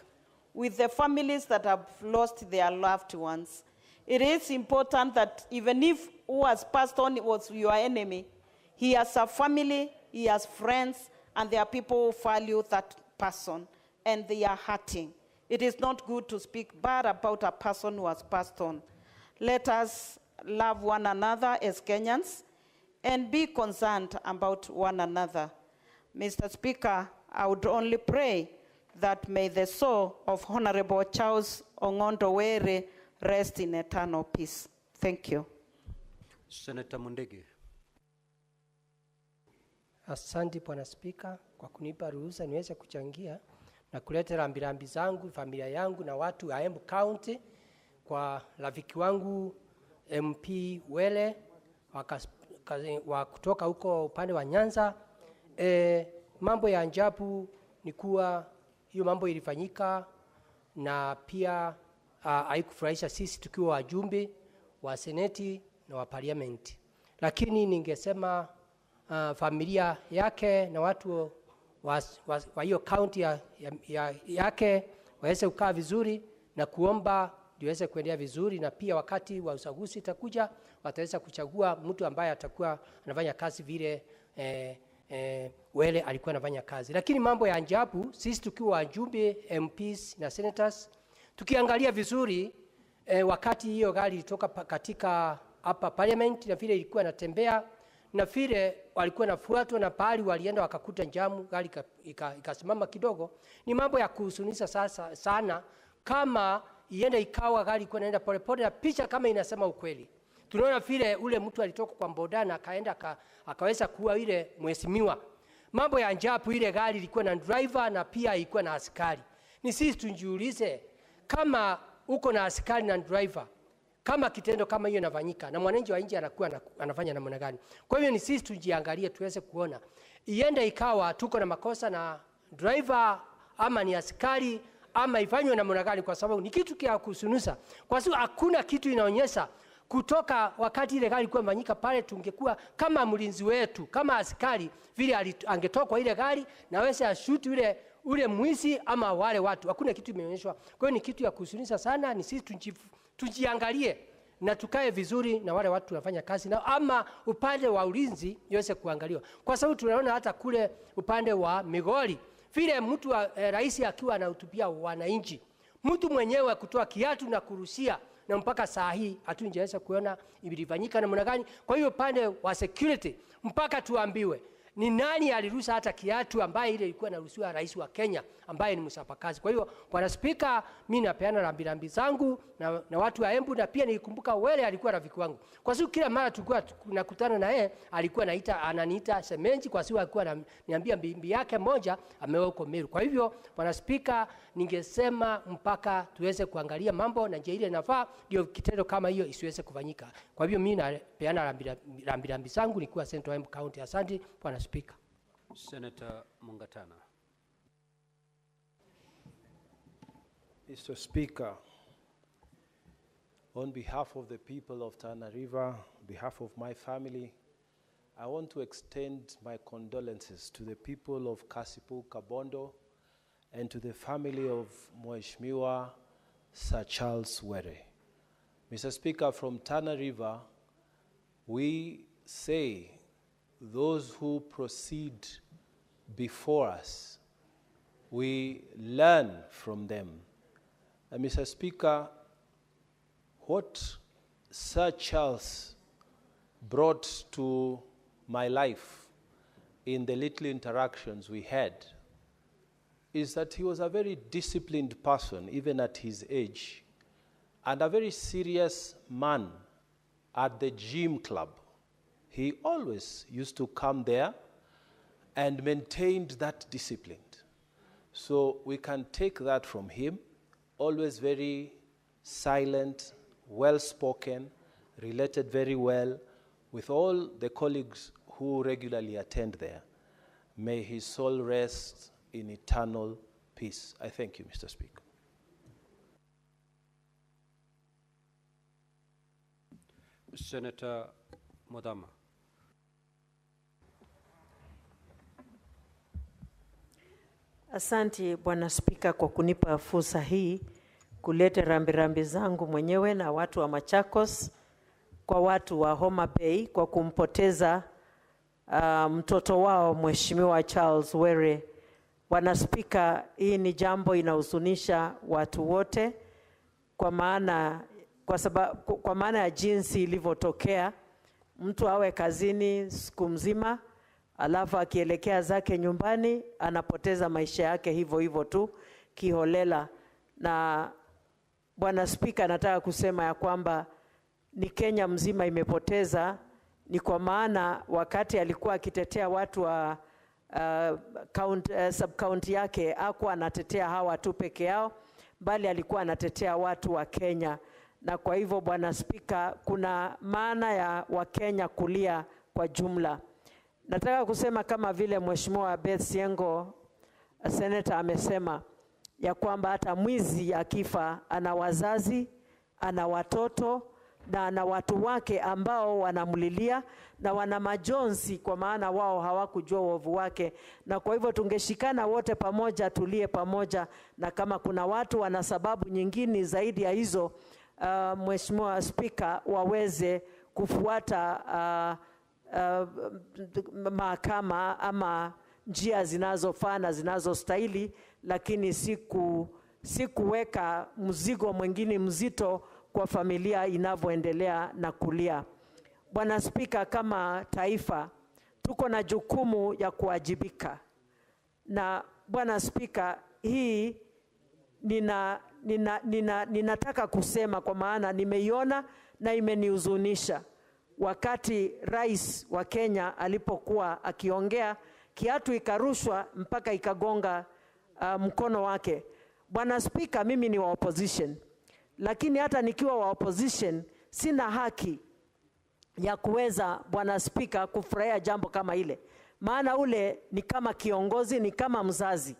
with the families that have lost their loved ones. It is important that even if who has passed on was your enemy, he has a family, he has friends, and there are people who value that person, and they are hurting. It is not good to speak bad about a person who has passed on. Let us love one another as Kenyans and be concerned about one another. Mr. Speaker, I would only pray that may the soul of Honorable Charles Ong'ondo Were rest in eternal peace. Thank you. Senator Mundege. Asante Bwana Spika kwa kunipa ruhusa niweze kuchangia na kuleta rambirambi zangu, familia yangu na watu wa Embu County kwa rafiki wangu MP Were wa kutoka huko upande wa Nyanza. Mambo ya ajabu ni kuwa hiyo mambo ilifanyika na pia haikufurahisha sisi tukiwa wajumbe wa Seneti na wa Parliament. Lakini ningesema familia yake na watu wa hiyo county yake waweze kukaa vizuri na kuomba diweze kuendelea vizuri, na pia wakati wa uchaguzi itakuja wataweza kuchagua mtu ambaye atakuwa anafanya kazi vile Were alikuwa anafanya kazi. Lakini mambo ya ajabu, sisi tukiwa wajumbe MPs na senators tukiangalia vizuri wakati hiyo gari ilitoka katika hapa Parliament na vile ilikuwa inatembea na vile walikuwa nafuatwa na pali walienda wakakuta jamu, gari ikasimama kidogo. Ni mambo ya kuhuzunisha sasa sana kama ienda ikawa gari ilikuwa inaenda polepole na picha kama inasema ukweli. Tunaona vile ule mtu alitoka kwa boda na akaenda akaweza kuwa ile mheshimiwa. Mambo ya ajabu, ile gari ilikuwa na driver na pia ilikuwa na askari. Ni sisi tujiulize, kama uko na askari na driver, kama kitendo kama hiyo inafanyika na mwananchi wa nje anakuwa anafanya namna gani? Kwa hiyo ni sisi tujiangalie tuweze kuona iende ikawa tuko na makosa na driver ama ni askari ama ifanywe namna gani, kwa sababu ni kitu kia kusunusa. Kwa sababu hakuna kitu inaonyesha kutoka wakati ile gari ilikuwa imefanyika pale, tungekuwa kama mlinzi wetu kama askari vile angetoka kwa ile gari na wese ashuti ule mwizi ama wale watu. Hakuna kitu imeonyeshwa. Kwa hiyo ni kitu ya kusunisha sana. Ni sisi tujiangalie na tukae vizuri na wale watu tunafanya kazi na ama upande wa ulinzi iweze kuangaliwa, kwa sababu tunaona hata kule upande wa Migori vile mtu wa rais akiwa anahutubia wananchi, mtu mwenyewe kutoa kiatu na kurushia, na mpaka saa hii hatujaweza kuona ilifanyika namna gani. Kwa hiyo upande wa security mpaka tuambiwe Ni nani aliruhusa hata kiatu ambaye ile ilikuwa inaruhusiwa rais wa Kenya ambaye ni msapakazi? Kwa hiyo Bwana Spika, mimi napeana rambirambi zangu na watu wa Embu, na pia nikumbuka Were alikuwa rafiki wangu. Kwa sababu kila mara tulikuwa tunakutana na yeye alikuwa ananiita semenji, kwa sababu alikuwa ananiambia bibi yake moja ameoa huko Meru. Kwa hivyo Bwana Spika, ningesema mpaka tuweze kuangalia mambo na njia ile inafaa ndio kitendo kama hiyo isiweze kufanyika. Kwa hivyo mimi napeana rambirambi zangu nikiwa Central Embu County. Asante Bwana Spika. Senator Mungatana. Mr. Speaker, on behalf of the people of Tana River, on behalf of my family, I want to extend my condolences to the people of Kasipul Kabondo and to the family of Mheshimiwa Sir Charles Were. Mr. Speaker, from Tana River, we say those who proceed before us, we learn from them. And Mr. Speaker, what Sir Charles brought to my life in the little interactions we had is that he was a very disciplined person, even at his age, and a very serious man at the gym club. He always used to come there and maintained that discipline. So we can take that from him, always very silent, well-spoken, related very well with all the colleagues who regularly attend there. May his soul rest in eternal peace. I thank you, Mr. Speaker. Senator Modama. Asante Bwana Spika kwa kunipa fursa hii kuleta rambirambi zangu mwenyewe na watu wa Machakos kwa watu wa Homa Bay kwa kumpoteza mtoto wao Mheshimiwa Charles Were. Bwana Spika, hii ni jambo inahuzunisha watu wote kwa maana ya jinsi ilivyotokea. Mtu awe kazini siku mzima alafu akielekea zake nyumbani anapoteza maisha yake hivyo hivyo tu kiholela. Na Bwana Spika, nataka kusema ya kwamba ni Kenya mzima imepoteza, ni kwa maana wakati alikuwa akitetea watu wa sub-county yake hakuwa anatetea hawa tu peke yao, bali alikuwa anatetea watu wa Kenya. Na kwa hivyo Bwana Spika, kuna maana ya Wakenya kulia kwa jumla. Nataka kusema kama vile Mheshimiwa Beth Siengo Senator amesema ya kwamba hata mwizi akifa ana wazazi, ana watoto na ana watu wake ambao wanamlilia na wana majonzi kwa maana wao hawakujua uovu wake. Na kwa hivyo tungeshikana wote pamoja, tulie pamoja, na kama kuna watu wana sababu nyingine zaidi ya hizo, Mheshimiwa Speaker, waweze kufuata mahakama ama njia zinazofaa na zinazostahili, lakini si kuweka mzigo mwingine mzito kwa familia inavyoendelea na kulia. Bwana Spika, kama taifa tuko na jukumu ya kuwajibika. Na Bwana Spika, hii ninataka kusema kwa maana nimeiona na imenihuzunisha. Wakati rais wa Kenya alipokuwa akiongea, kiatu ikarushwa mpaka ikagonga mkono wake. Bwana Spika, mimi ni wa opposition, lakini hata nikiwa wa opposition sina haki ya kuweza, Bwana Spika, kufurahia jambo kama ile. Maana ule ni kama kiongozi, ni kama mzazi.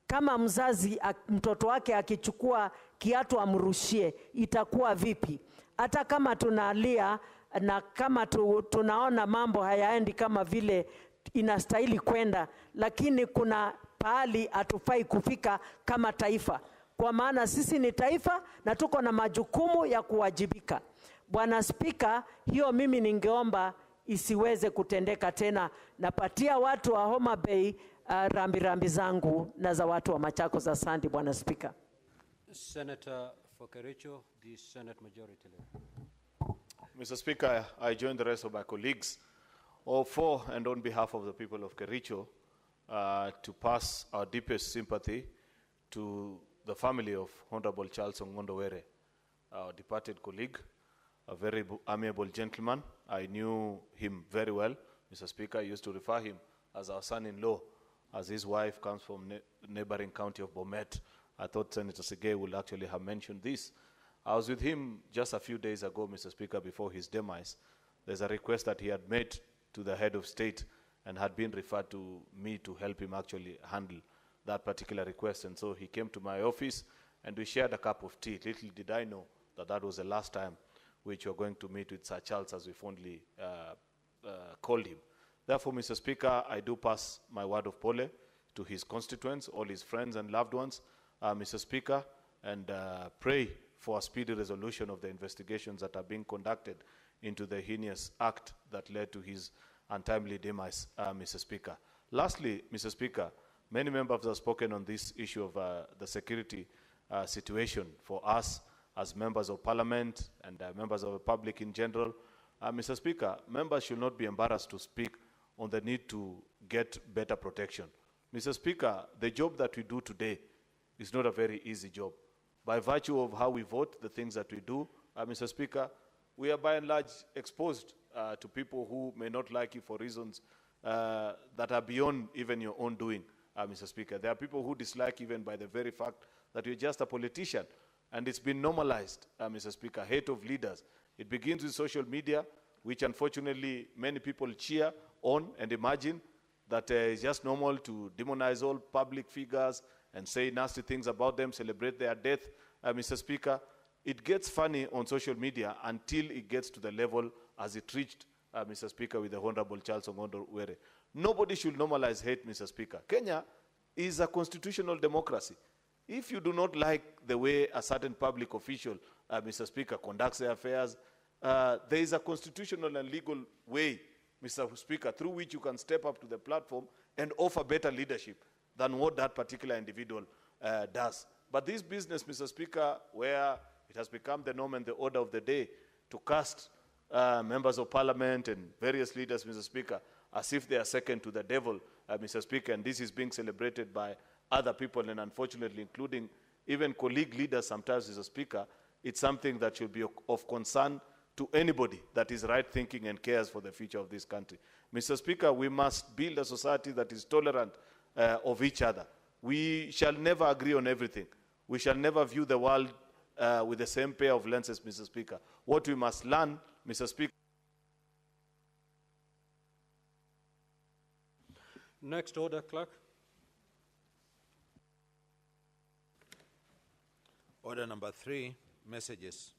Kama mzazi mtoto wake akichukua kiatu amrushie, itakuwa vipi? Hata kama tunalia na kama tunaona mambo hayaendi kama vile inastahili kwenda, lakini kuna pahali hatufai kufika kama taifa. Kwa maana sisi ni taifa na tuko na majukumu ya kuwajibika. Bwana Spika, hiyo mimi ningeomba isiweze kutendeka tena. Napatia watu wa Homa Bay rambirambi zangu na za watu wa Machakos. Asante Bwana Spika. Senator Fokericho, the Senate Majority Leader. Mr. Speaker, I join the rest of my colleagues for and on behalf of the people of Kericho, to pass our deepest sympathy to the family of Honorable Charles Ongondo Were, our departed colleague, a very amiable gentleman. I knew him very well. Mr. Speaker, I used to refer him as our son-in-law, as his wife comes from neighboring county of Bomet. I thought Senator Segei would actually have mentioned this. I was with him just a few days ago, Mr. Speaker, before his demise. There's a request that he had made to the head of state and had been referred to me to help him actually handle that particular request. And so he came to my office and we shared a cup of tea. Little did I know that that was the last time which we were going to meet with Sir Charles, as we fondly called him. Therefore, Mr. Speaker, I do pass my word of pole to his constituents, all his friends and loved ones, Mr. Speaker, and pray for a speedy resolution of the investigations that are being conducted into the heinous act that led to his untimely demise, Mr. Speaker. Lastly, Mr. Speaker, many members have spoken on this issue of the security situation for us as members of parliament and members of the public in general. Mr. Speaker, members should not be embarrassed to speak on the need to get better protection. Mr. Speaker, the job that we do today is not a very easy job. By virtue of how we vote, the things that we do, Mr. Speaker, we are by and large exposed to people who may not like you for reasons that are beyond even your own doing, Mr. Speaker. There are people who dislike even by the very fact that you're just a politician. And it's been normalized, Mr. Speaker, hate of leaders. It begins with social media, which unfortunately many people cheer on and imagine that it's just normal to demonize all public figures and say nasty things about them, celebrate their death, Mr. Speaker. It gets funny on social media until it gets to the level as it reached, Mr. Speaker, with the Honorable Charles Ongondo Were. Nobody should normalize hate, Mr. Speaker. Kenya is a constitutional democracy. If you do not like the way a certain public official, Mr. Speaker, conducts their affairs, there is a constitutional and legal way, Mr. Speaker, through which you can step up to the platform and offer better leadership than what that particular individual does. But this business, Mr. Speaker, where it has become the norm and the order of the day to cast members of parliament and various leaders, Mr. Speaker, as if they are second to the devil, Mr. Speaker, and this is being celebrated by other people, and unfortunately including even colleague leaders sometimes, Mr. Speaker, it's something that should be of concern to anybody that is right-thinking and cares for the future of this country. Mr. Speaker, we must build a society that is tolerant of each other. We shall never agree on everything. We shall never view the world with the same pair of lenses, Mr. Speaker. What we must learn, Mr. Speaker. Next order, Clerk. Order number 3, messages.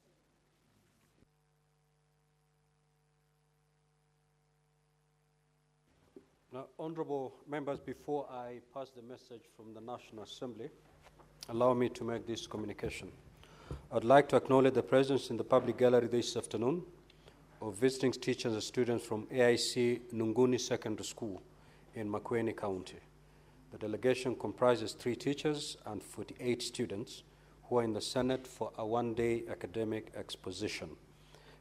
Now, honorable members, before I pass the message from the National Assembly, allow me to make this communication. I'd like to acknowledge the presence in the public gallery this afternoon of visiting teachers and students from AIC Nunguni Secondary School in Makueni County. The delegation comprises 3 teachers and 48 students who are in the Senate for a one-day academic exposition.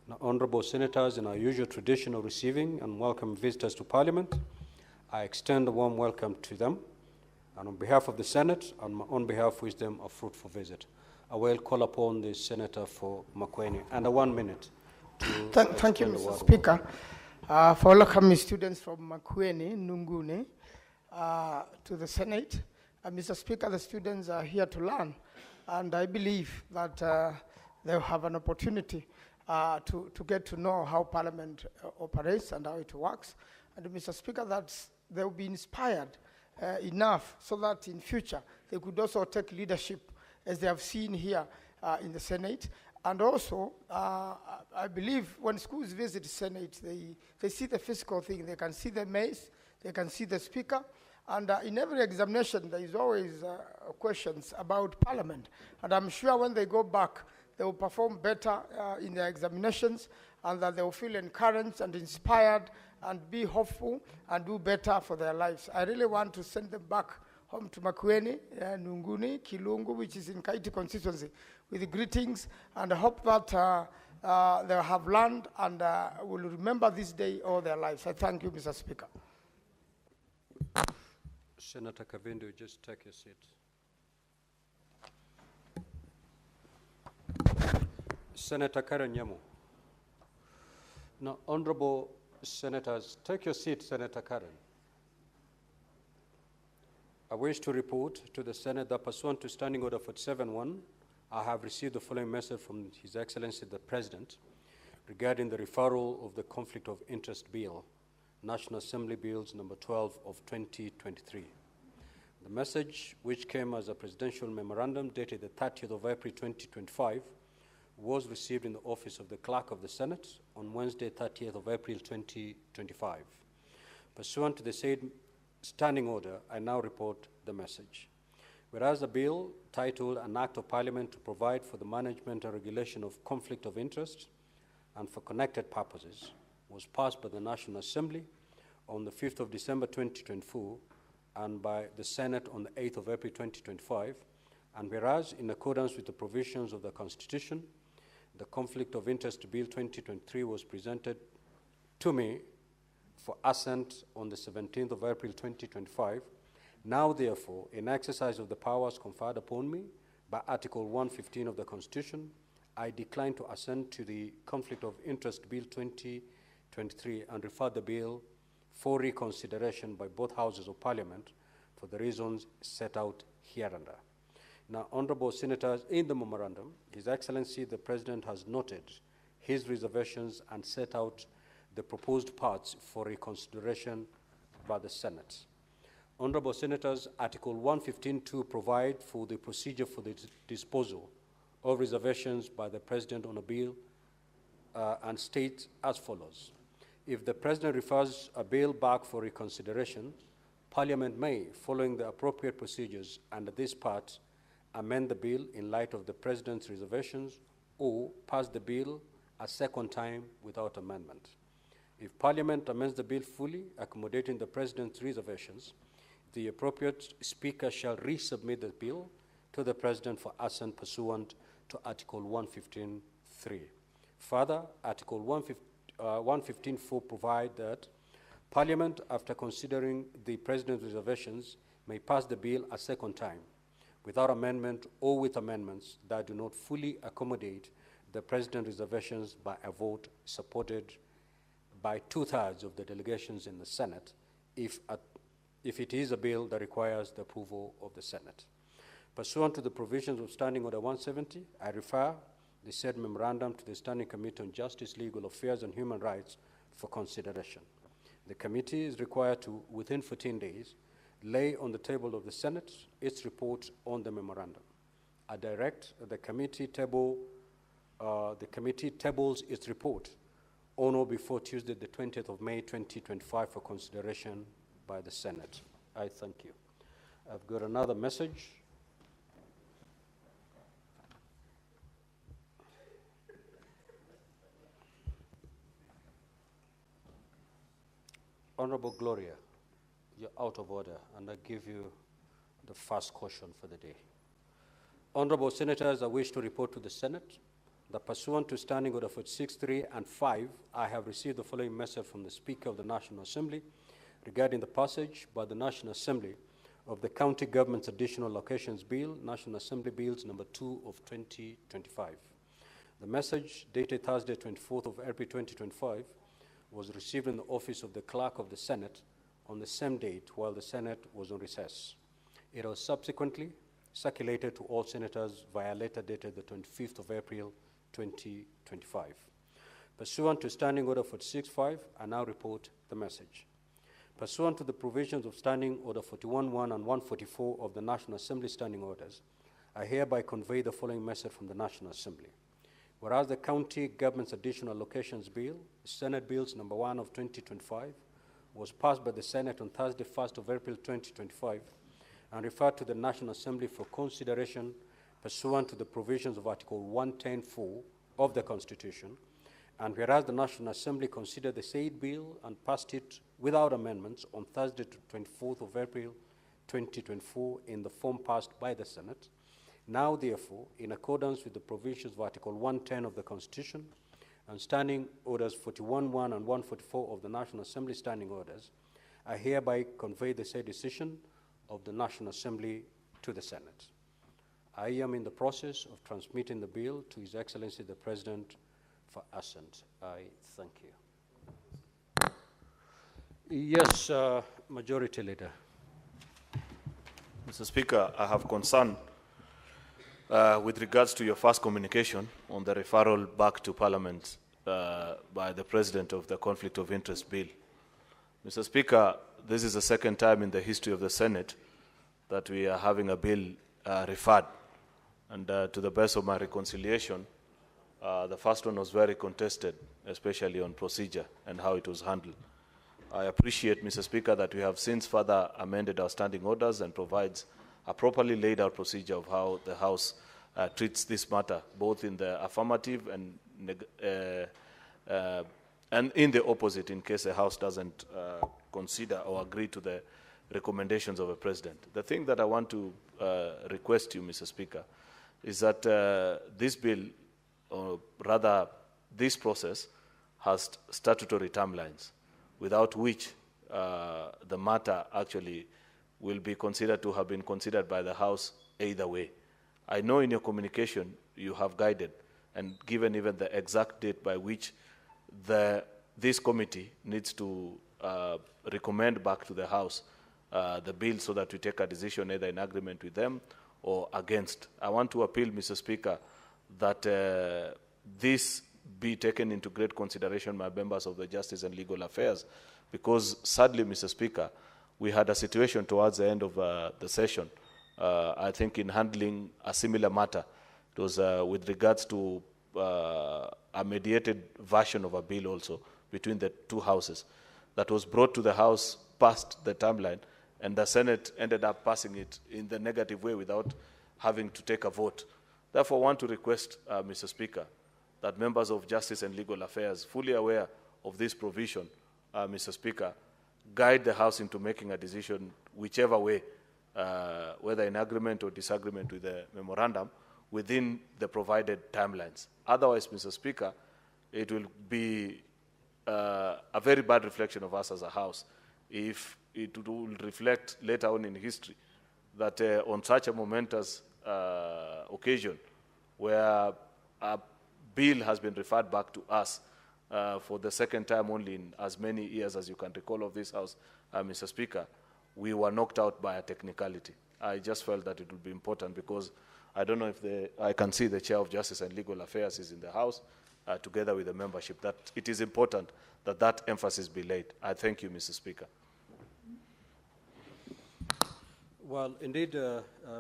Now, honorable senators, in our usual tradition of receiving and welcoming visitors to Parliament, I extend a warm welcome to them, and on behalf of the Senate, and on behalf, wish them a fruitful visit. I will call upon the Senator for Makueni, and 1 minute. Thank you, Mr. Speaker, for welcoming students from Makueni, Nunguni, to the Senate. Mr. Speaker, the students are here to learn, and I believe that they'll have an opportunity to get to know how Parliament operates and how it works. And Mr. Speaker, that they'll be inspired enough so that in future they could also take leadership as they have seen here in the Senate. And also, I believe when schools visit the Senate, they see the physical thing. They can see the maze, they can see the speaker, and in every examination, there is always questions about Parliament. And I'm sure when they go back, they will perform better in their examinations, and that they will feel encouraged and inspired and be hopeful and do better for their lives. I really want to send them back home to Makueni, Nunguni, Kilungu, which is in Kaiti constituency, with greetings, and I hope that they have learned and will remember this day all their lives. I thank you, Mr. Speaker. Senator Kavindu, just take your seat. Senator Karen Nyamu. Now, honorable senators, take your seat, Senator Karen. I wish to report to the Senate that pursuant to Standing Order 47-1, I have received the following message from His Excellency the President regarding the referral of the Conflict of Interest Bill, National Assembly Bills number 12 of 2023. The message, which came as a presidential memorandum dated the 30th of April 2025, was received in the office of the Clerk of the Senate on Wednesday, 30th of April 2025. Pursuant to the said standing order, I now report the message. Whereas a bill titled An Act of Parliament to Provide for the Management and Regulation of Conflict of Interest and for Connected Purposes was passed by the National Assembly on the 5th of December 2024 and by the Senate on the 8th of April 2025, and whereas in accordance with the provisions of the Constitution, the Conflict of Interest Bill 2023 was presented to me for assent on the 17th of April 2025. Now, therefore, in exercise of the powers conferred upon me by Article 115 of the Constitution, I decline to assent to the Conflict of Interest Bill 2023 and refer the bill for reconsideration by both Houses of Parliament for the reasons set out hereunder. Now, honorable senators, in the memorandum, His Excellency the President has noted his reservations and set out the proposed parts for reconsideration by the Senate. Honorable senators, Article 115.2 provide for the procedure for the disposal of reservations by the President on a bill and states as follows. If the President refers a bill back for reconsideration, Parliament may, following the appropriate procedures under this part, amend the bill in light of the President's reservations or pass the bill a second time without amendment. If Parliament amends the bill fully, accommodating the President's reservations, the appropriate Speaker shall resubmit the bill to the President for assent pursuant to Article 115.3. Further, Article 115.4 provides that Parliament, after considering the President's reservations, may pass the bill a second time, without amendment or with amendments that do not fully accommodate the President's reservations by a vote supported by 2/3 of the delegations in the Senate, if it is a bill that requires the approval of the Senate. Pursuant to the provisions of Standing Order 170, I refer the said memorandum to the Standing Committee on Justice, Legal Affairs and Human Rights for consideration. The committee is required to, within 14 days, lay on the table of the Senate its report on the memorandum. I direct the committee tables its report on or before Tuesday, the 20th of May, 2025, for consideration by the Senate. I thank you. I've got another message. Honorable Gloria, you're out of order, and I give you the first caution for the day. Honorable Senators, I wish to report to the Senate that pursuant to Standing Order 46.3 and 5, I have received the following message from the Speaker of the National Assembly regarding the passage by the National Assembly of the County Government's Additional Locations Bill, National Assembly Bills number 2 of 2025. The message, dated Thursday, 24th of April 2025, was received in the office of the Clerk of the Senate on the same date while the Senate was on recess. It was subsequently circulated to all senators via letter dated the 25th of April 2025. Pursuant to Standing Order 46.5, I now report the message. Pursuant to the provisions of Standing Order 41.1 and 144 of the National Assembly Standing Orders, I hereby convey the following message from the National Assembly. Whereas the County Government's Additional Locations Bill, Senate Bills number 1 of 2025, was passed by the Senate on Thursday, 1st of April 2025, and referred to the National Assembly for consideration pursuant to the provisions of Article 110.4 of the Constitution, and whereas the National Assembly considered the said bill and passed it without amendments on Thursday, 24th of April 2024 in the form passed by the Senate, now therefore, in accordance with the provisions of Article 110 of the Constitution, and Standing Orders 41.1 and 144 of the National Assembly Standing Orders, I hereby convey the said decision of the National Assembly to the Senate. I am in the process of transmitting the bill to His Excellency the President for assent. I thank you. Yes, Majority Leader. Mr. Speaker, I have concern with regards to your first communication on the referral back to Parliament by the President of the Conflict of Interest Bill. Mr. Speaker, this is the second time in the history of the Senate that we are having a bill referred. And to the best of my reconciliation, the first one was very contested, especially on procedure and how it was handled. I appreciate, Mr. Speaker, that we have since further amended our standing orders and provides a properly laid out procedure of how the House treats this matter, both in the affirmative and in the opposite, in case the House doesn't consider or agree to the recommendations of a President. The thing that I want to request you, Mr. Speaker, is that this bill, or rather this process, has statutory timelines, without which the matter actually will be considered to have been considered by the House either way. I know in your communication you have guided and given even the exact date by which this committee needs to recommend back to the House the bill so that we take a decision either in agreement with them or against. I want to appeal, Mr. Speaker, that this be taken into great consideration by members of the Justice and Legal Affairs, because sadly, Mr. Speaker, we had a situation towards the end of the session, I think in handling a similar matter. It was with regards to a mediated version of a bill also between the two houses that was brought to the House past the timeline, and the Senate ended up passing it in the negative way without having to take a vote. Therefore, I want to request, Mr. Speaker, that members of Justice and Legal Affairs, fully aware of this provision, Mr. Speaker, guide the House into making a decision whichever way, whether in agreement or disagreement with the memorandum, within the provided timelines. Otherwise, Mr. Speaker, it will be a very bad reflection of us as a House if it will reflect later on in history that on such a momentous occasion where a bill has been referred back to us for the second time only in as many years as you can recall of this House, Mr. Speaker, we were knocked out by a technicality. I just felt that it would be important because I don't know if I can see the Chair of Justice and Legal Affairs is in the House, together with the membership, that it is important that that emphasis be laid. I thank you, Mr. Speaker. Well, indeed,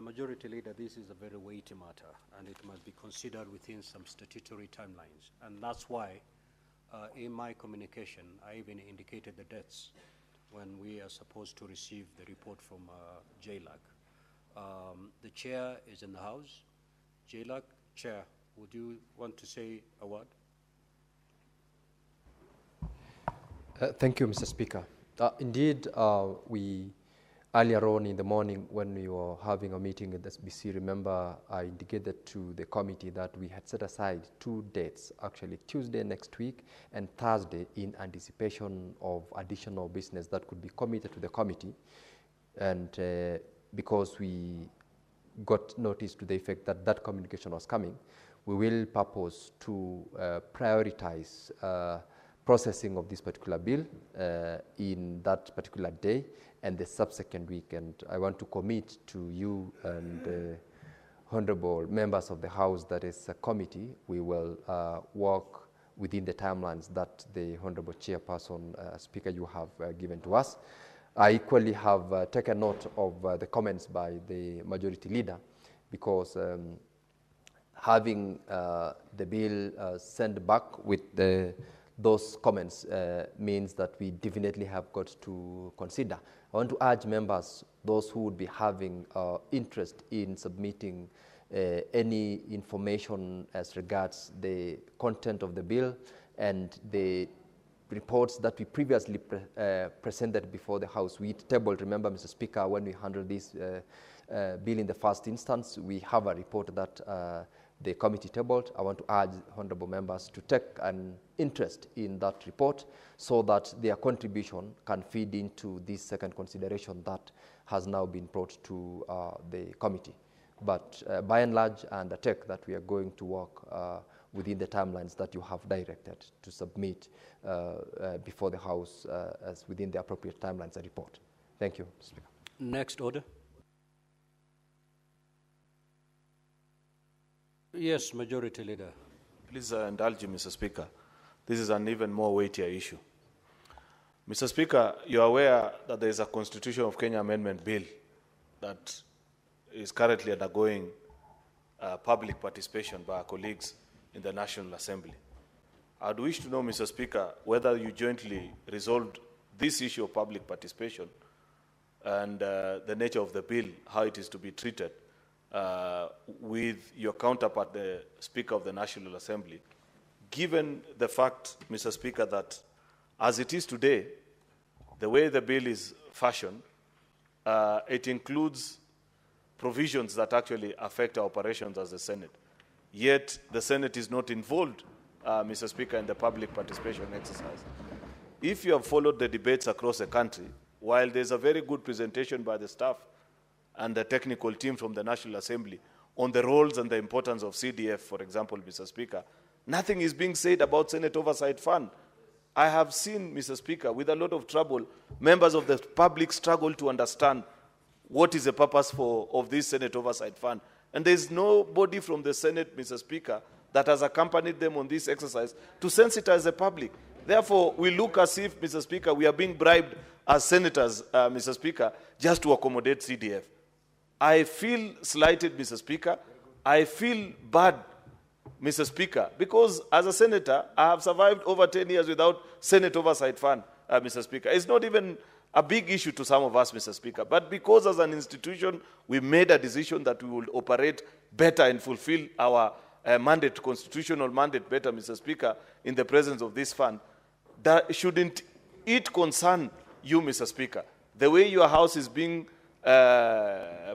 Majority Leader, this is a very weighty matter, and it must be considered within some statutory timelines. And that's why, in my communication, I even indicated the dates when we are supposed to receive the report from JLAC. The Chair is in the House. JLAC, Chair, would you want to say a word? Thank you, Mr. Speaker. Indeed, we earlier on in the morning when we were having a meeting at the SBC, remember I indicated to the committee that we had set aside 2 dates, actually Tuesday next week and Thursday, in anticipation of additional business that could be committed to the committee. And because we got notice to the effect that that communication was coming, we will purpose to prioritize processing of this particular bill in that particular day and the subsequent week. And I want to commit to you and honorable members of the House that is a committee, we will work within the timelines that the honorable chairperson, Speaker, you have given to us. I equally have taken note of the comments by the majority leader, because having the bill sent back with those comments means that we definitely have got to consider. I want to urge members, those who would be having interest in submitting any information as regards the content of the bill and the reports that we previously presented before the House. We tabled, remember, Mr. Speaker, when we handled this bill in the first instance, we have a report that the committee tabled. I want to urge honorable members to take an interest in that report so that their contribution can feed into this second consideration that has now been brought to the committee. But by and large, I undertake that we are going to work within the timelines that you have directed to submit before the House as within the appropriate timelines a report. Thank you, Mr. Speaker. Next order. Yes, Majority Leader. Please indulge me, Mr. Speaker. This is an even more weightier issue. Mr. Speaker, you are aware that there is a Constitution of Kenya Amendment Bill that is currently undergoing public participation by our colleagues in the National Assembly. I would wish to know, Mr. Speaker, whether you jointly resolved this issue of public participation and the nature of the bill, how it is to be treated, with your counterpart, the Speaker of the National Assembly, given the fact, Mr. Speaker, that as it is today, the way the bill is fashioned, it includes provisions that actually affect our operations as the Senate. Yet the Senate is not involved, Mr. Speaker, in the public participation exercise. If you have followed the debates across the country, while there's a very good presentation by the staff and the technical team from the National Assembly on the roles and the importance of CDF, for example, Mr. Speaker, nothing is being said about Senate Oversight Fund. I have seen, Mr. Speaker, with a lot of trouble, members of the public struggle to understand what is the purpose of this Senate Oversight Fund. And there's nobody from the Senate, Mr. Speaker, that has accompanied them on this exercise to sensitize the public. Therefore, we look as if, Mr. Speaker, we are being bribed as senators, Mr. Speaker, just to accommodate CDF. I feel slighted, Mr. Speaker. I feel bad, Mr. Speaker, because as a senator, I have survived over 10 years without Senate Oversight Fund, Mr. Speaker. It's not even a big issue to some of us, Mr. Speaker, but because as an institution, we made a decision that we will operate better and fulfill our mandate, constitutional mandate better, Mr. Speaker, in the presence of this fund, that shouldn't it concern you, Mr. Speaker? The way your house is being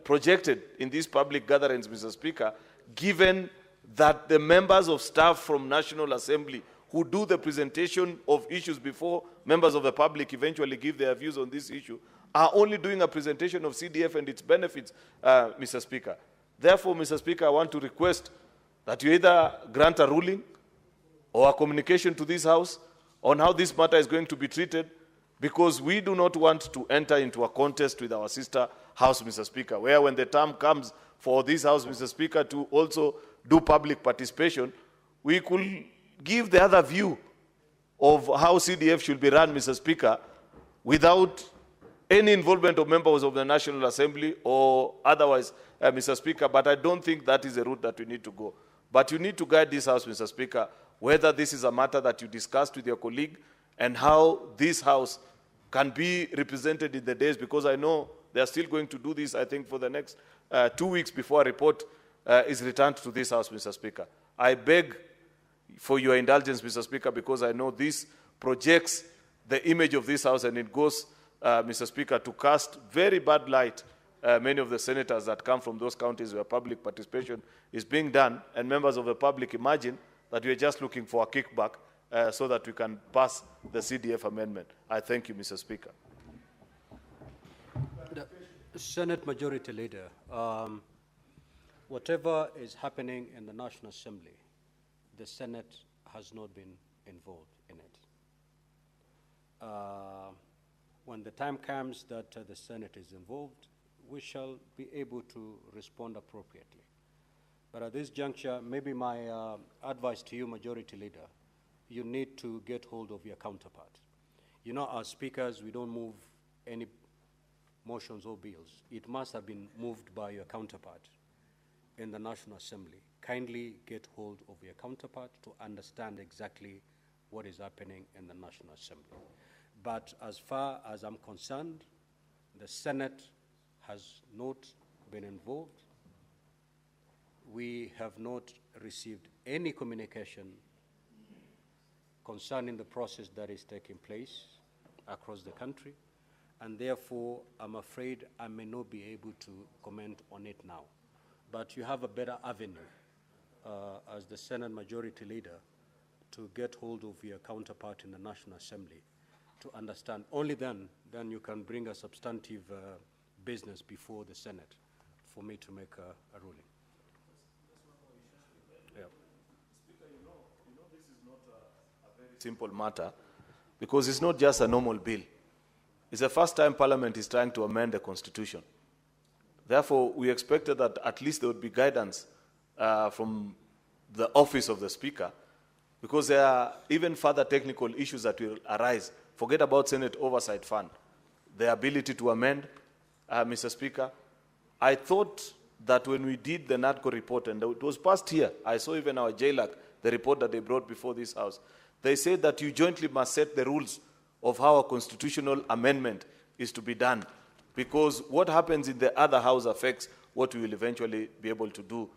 projected in these public gatherings, Mr. Speaker, given that the members of staff from National Assembly who do the presentation of issues before members of the public eventually give their views on this issue, are only doing a presentation of CDF and its benefits, Mr. Speaker. Therefore, Mr. Speaker, I want to request that you either grant a ruling or a communication to this House on how this matter is going to be treated, because we do not want to enter into a contest with our sister House, Mr. Speaker, where when the time comes for this House, Mr. Speaker, to also do public participation, we could give the other view of how CDF should be run, Mr. Speaker, without any involvement of members of the National Assembly or otherwise, Mr. Speaker, but I don't think that is the route that we need to go. But you need to guide this House, Mr. Speaker, whether this is a matter that you discussed with your colleague and how this House can be represented in the days, because I know they are still going to do this, I think, for the next 2 weeks before a report is returned to this House, Mr. Speaker. I beg for your indulgence, Mr. Speaker, because I know this projects the image of this House and it goes, Mr. Speaker, to cast very bad light many of the senators that come from those counties where public participation is being done, and members of the public imagine that we are just looking for a kickback so that we can pass the CDF amendment. I thank you, Mr. Speaker. The Senate Majority Leader, whatever is happening in the National Assembly, the Senate has not been involved in it. When the time comes that the Senate is involved, we shall be able to respond appropriately. But at this juncture, maybe my advice to you, Majority Leader, you need to get hold of your counterpart. You know, as speakers, we don't move any motions or bills. It must have been moved by your counterpart in the National Assembly. Kindly get hold of your counterpart to understand exactly what is happening in the National Assembly. But as far as I'm concerned, the Senate has not been involved. We have not received any communication concerning the process that is taking place across the country, and therefore I'm afraid I may not be able to comment on it now. But you have a better avenue as the Senate Majority Leader, to get hold of your counterpart in the National Assembly to understand. Only then you can bring a substantive business before the Senate for me to make a ruling. Yeah. Speaker, you know this is not a very simple matter, because it's not just a normal bill. It's the first time Parliament is trying to amend the Constitution. Therefore, we expected that at least there would be guidance from the office of the Speaker, because there are even further technical issues that will arise. Forget about Senate Oversight Fund, the ability to amend, Mr. Speaker. I thought that when we did the NATCO report, and it was passed here, I saw even our JLAC, the report that they brought before this House, they said that you jointly must set the rules of how a constitutional amendment is to be done, because what happens in the other House affects what we will eventually be able to do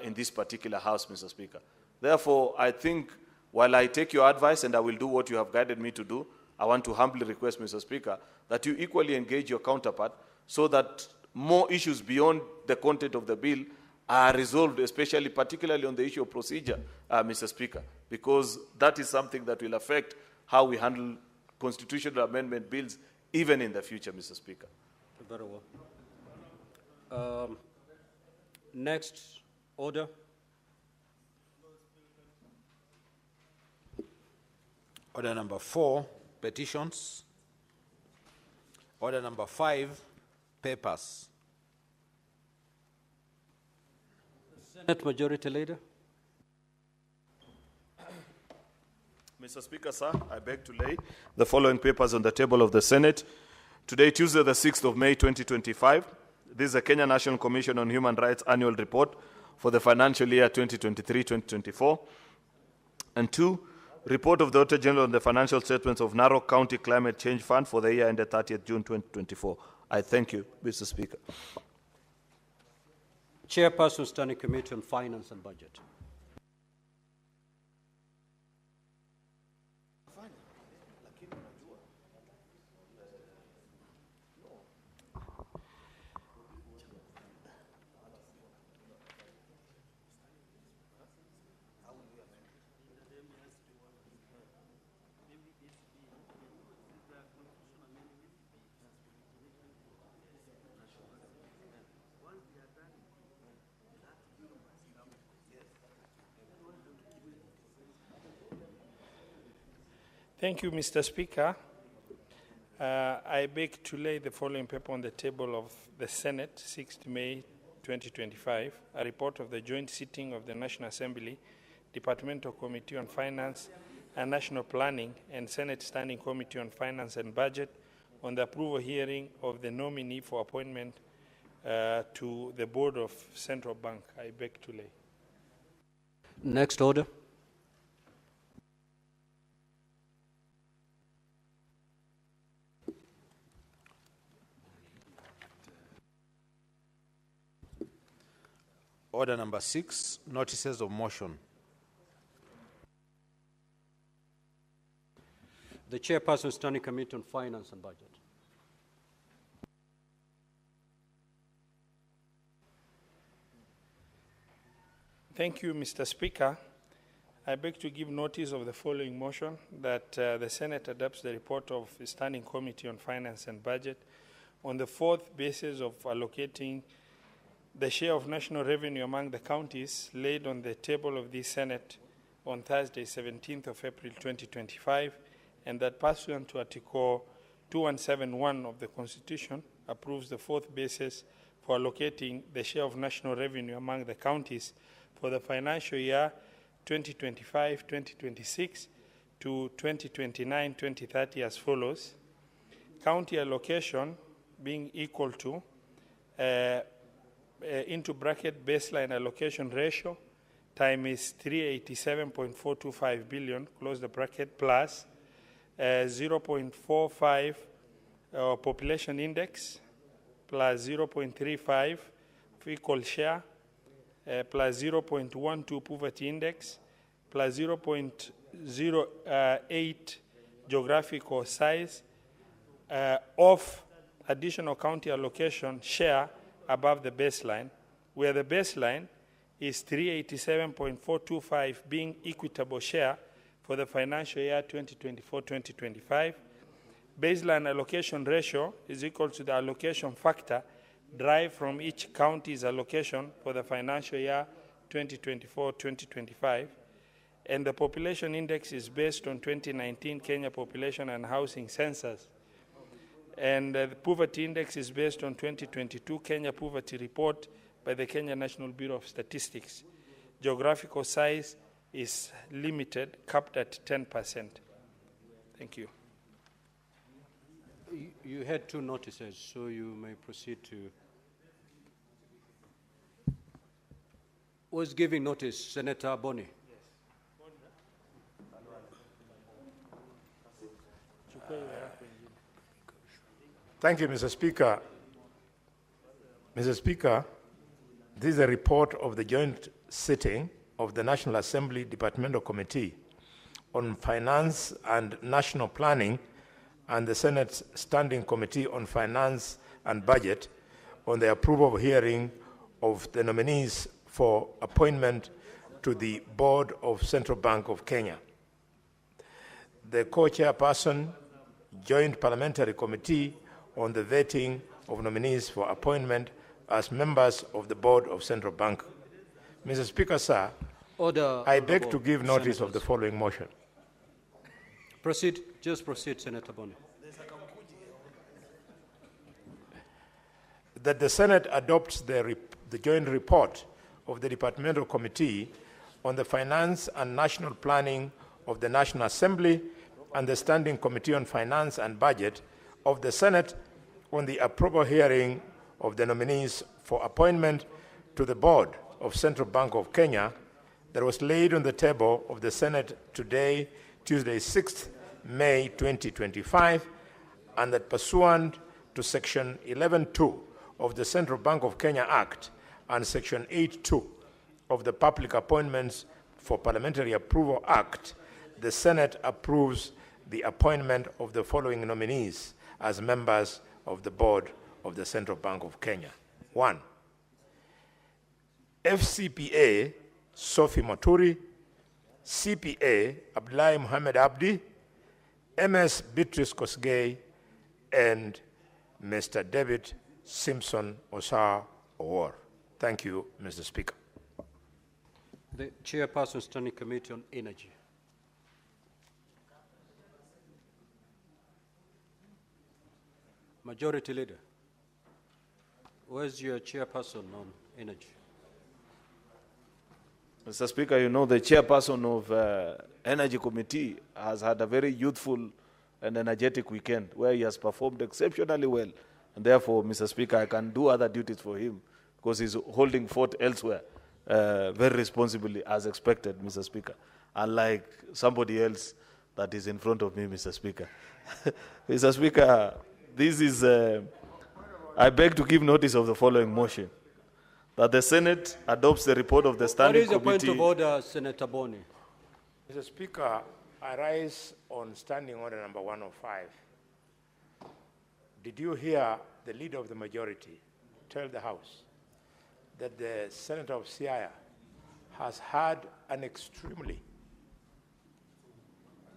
in this particular House, Mr. Speaker. Therefore, I think, while I take your advice and I will do what you have guided me to do, I want to humbly request, Mr. Speaker, that you equally engage your counterpart so that more issues beyond the content of the bill are resolved, especially particularly on the issue of procedure, Mr. Speaker, because that is something that will affect how we handle constitutional amendment bills even in the future, Mr. Speaker. Very well. Next order. Order number 4, petitions. Order number 5, papers. Senate Majority Leader. Mr. Speaker, sir, I beg to lay the following papers on the table of the Senate. Today, Tuesday, the 6th of May, 2025. This is the Kenya National Commission on Human Rights Annual Report for the financial year 2023-2024. And 2, report of the Auditor General on the financial statements of Narok County Climate Change Fund for the year ended 30th June 2024. I thank you, Mr. Speaker. Chairperson, Standing Committee on Finance and Budget. Thank you, Mr. Speaker. I beg to lay the following paper on the table of the Senate, 6th May 2025, a report of the joint sitting of the National Assembly, Departmental Committee on Finance and National Planning, and Senate Standing Committee on Finance and Budget on the approval hearing of the nominee for appointment to the Board of Central Bank. I beg to lay. Next order. Order number 6, notices of motion. The Chairperson, Standing Committee on Finance and Budget. Thank you, Mr. Speaker. I beg to give notice of the following motion, that the Senate adopts the report of the Standing Committee on Finance and Budget on the fourth basis of allocating the share of national revenue among the counties laid on the table of the Senate on Thursday, 17th of April 2025, and that pursuant to Article 2171 of the Constitution, approves the fourth basis for allocating the share of national revenue among the counties for the financial year 2025-2026 to 2029-2030 as follows. County allocation being equal to into bracket baseline allocation ratio time is 387.425 billion, close the bracket, plus 0.45 population index, plus 0.35 of equal share, plus 0.12 poverty index, plus 0.08 geographical size of additional county allocation share above the baseline, where the baseline is 387.425, being equitable share for the financial year 2024-2025. Baseline allocation ratio is equal to the allocation factor derived from each county's allocation for the financial year 2024-2025. And the population index is based on 2019 Kenya Population and Housing Census. And the poverty index is based on 2022 Kenya Poverty Report by the Kenya National Bureau of Statistics. Geographical size is limited, capped at 10%. Thank you. You had two notices, so you may proceed to. Who is giving notice? Senator Boni. Thank you, Mr. Speaker. Mr. Speaker, this is a report of the joint sitting of the National Assembly Departmental Committee on Finance and National Planning and the Senate's Standing Committee on Finance and Budget on the approval hearing of the nominees for appointment to the Board of Central Bank of Kenya. The co-chairperson, Joint Parliamentary Committee on the vetting of nominees for appointment as members of the Board of Central Bank. Mr. Speaker, sir, I beg to give notice of the following motion. Proceed. Just proceed, Senator Boni. That the Senate adopts the joint report of the Departmental Committee on the Finance and National Planning of the National Assembly and the Standing Committee on Finance and Budget of the Senate on the approval hearing of the nominees for appointment to the Board of Central Bank of Kenya that was laid on the table of the Senate today, Tuesday, 6th May 2025, and that pursuant to Section 11.2 of the Central Bank of Kenya Act and Section 8.2 of the Public Appointments for Parliamentary Approval Act, the Senate approves the appointment of the following nominees as members of the Board of the Central Bank of Kenya. 1. FCPA Sophie Moturi, CPA Abdullahi Muhammad Abdi, MS Beatrice Kosgei, and Mr. David Simpson Osar Owor. Thank you, Mr. Speaker. The Chairperson, Standing Committee on Energy. Majority Leader, where's your chairperson on energy? Mr. Speaker, you know the chairperson of Energy Committee has had a very youthful and energetic weekend where he has performed exceptionally well. And therefore, Mr. Speaker, I can do other duties for him because he's holding fort elsewhere very responsibly as expected, Mr. Speaker, unlike somebody else that is in front of me, Mr. Speaker. Mr. Speaker, this is, I beg to give notice of the following motion. That the Senate adopts the report of the Standing Committee. What is the point of order, Senator Boni? Mr. Speaker, I rise on Standing Order number 105. Did you hear the leader of the majority tell the House that the Senator of Siaya has had an extremely,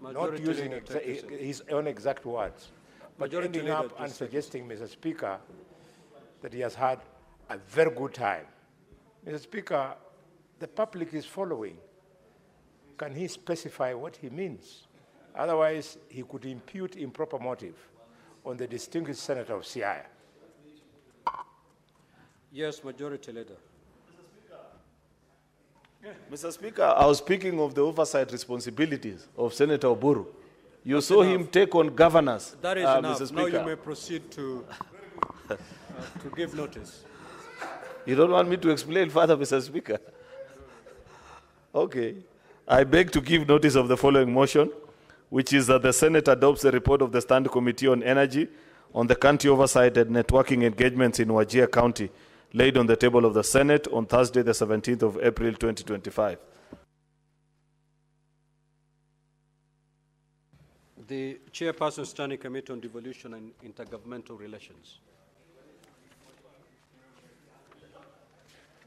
not using his own exact words, but ending up and suggesting, Mr. Speaker, that he has had a very good time. Mr. Speaker, the public is following. Can he specify what he means? Otherwise, he could impute improper motive on the distinguished Senator of Siaya. Yes, Majority Leader. Mr. Speaker, I was speaking of the oversight responsibilities of Senator Oburu. You saw him take on governance. That is enough. Mr. Now Speaker. you may proceed to give notice. You don't want me to explain further, Mr. Speaker? Okay. I beg to give notice of the following motion, which is that the Senate adopts the report of the Standing Committee on Energy on the county oversight and networking engagements in Wajir County, laid on the table of the Senate on Thursday, the 17th of April, 2025. The Chairperson, Standing Committee on Devolution and Intergovernmental Relations.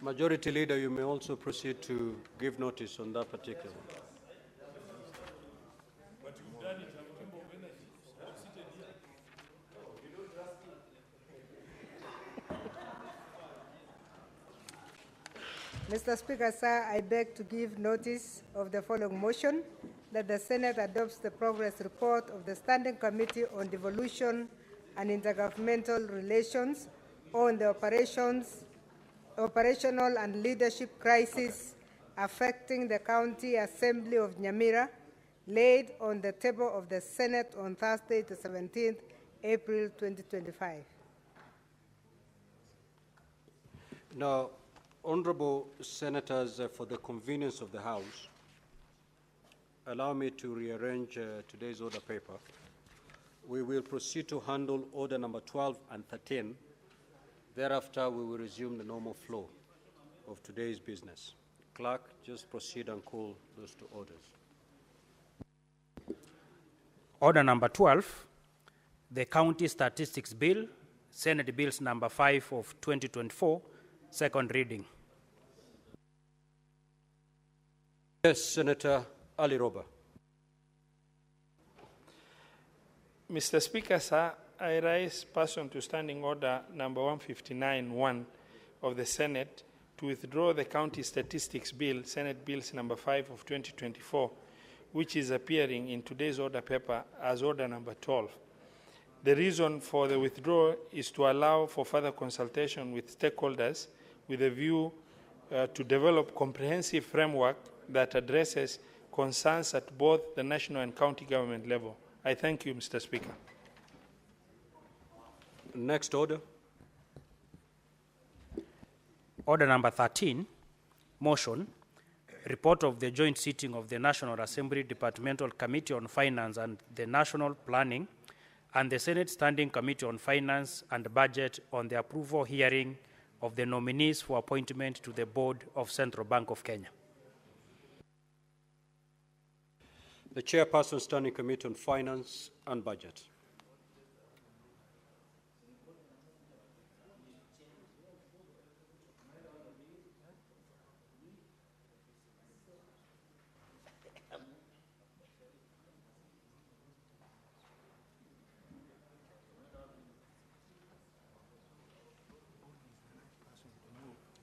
Majority Leader, you may also proceed to give notice on that particular. Mr. Speaker, sir, I beg to give notice of the following motion, that the Senate adopts the progress report of the Standing Committee on Devolution and Intergovernmental Relations on the operational and leadership crisis affecting the County Assembly of Nyamira, laid on the table of the Senate on Thursday, the 17th April 2025. Now, honorable senators, for the convenience of the House, allow me to rearrange today's order paper. We will proceed to handle order number 12 and 13. Thereafter, we will resume the normal flow of today's business. Clerk, just proceed and call those two orders. Order number 12, the County Statistics Bill, Senate Bills number 5 of 2024, second reading. Yes, Senator Ali Roba. Mr. Speaker, sir, I rise pursuant to Standing Order number 159-1 of the Senate to withdraw the County Statistics Bill, Senate Bills number 5 of 2024, which is appearing in today's order paper as order number 12. The reason for the withdrawal is to allow for further consultation with stakeholders with a view to develop comprehensive framework that addresses concerns at both the national and county government level. I thank you, Mr. Speaker. Next order. Order number 13, motion, report of the joint sitting of the National Assembly Departmental Committee on Finance and the National Planning and the Senate Standing Committee on Finance and Budget on the approval hearing of the nominees for appointment to the Board of Central Bank of Kenya. The Chairperson, Standing Committee on Finance and Budget.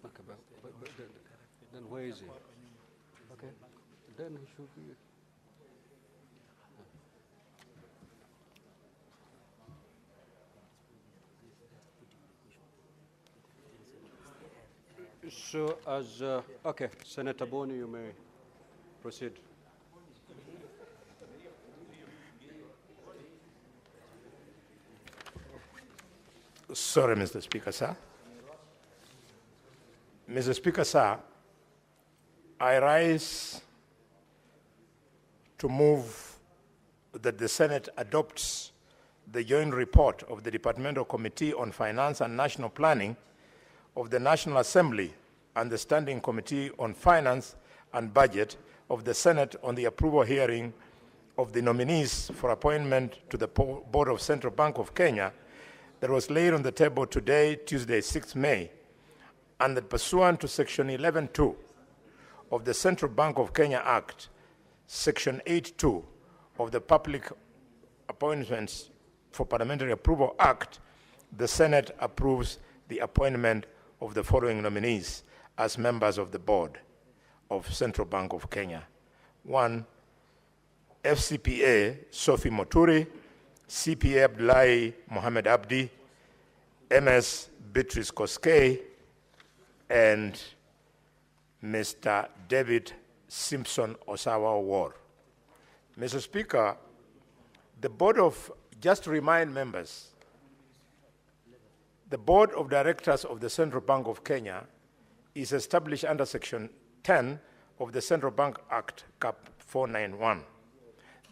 Okay, but then where is he? Okay, then he should be. So, as okay, Senator Boni, you may proceed. Sorry, Mr. Speaker, sir. Mr. Speaker, sir, I rise to move that the Senate adopts the joint report of the Departmental Committee on Finance and National Planning of the National Assembly and the Standing Committee on Finance and Budget of the Senate on the approval hearing of the nominees for appointment to the Board of Central Bank of Kenya that was laid on the table today, Tuesday, 6 May, and that pursuant to Section 11.2 of the Central Bank of Kenya Act, Section 8.2 of the Public Appointments for Parliamentary Approval Act, the Senate approves the appointment of the following nominees as members of the Board of Central Bank of Kenya. 1, FCPA Sophie Moturi, CPA Abdullahi Mohamed Abdi, MS Beatrice Koskei, and Mr. David Simpson Osawa War. Mr. Speaker, the Board of, just to remind members, the Board of Directors of the Central Bank of Kenya is established under Section 10 of the Central Bank Act, Cap 491.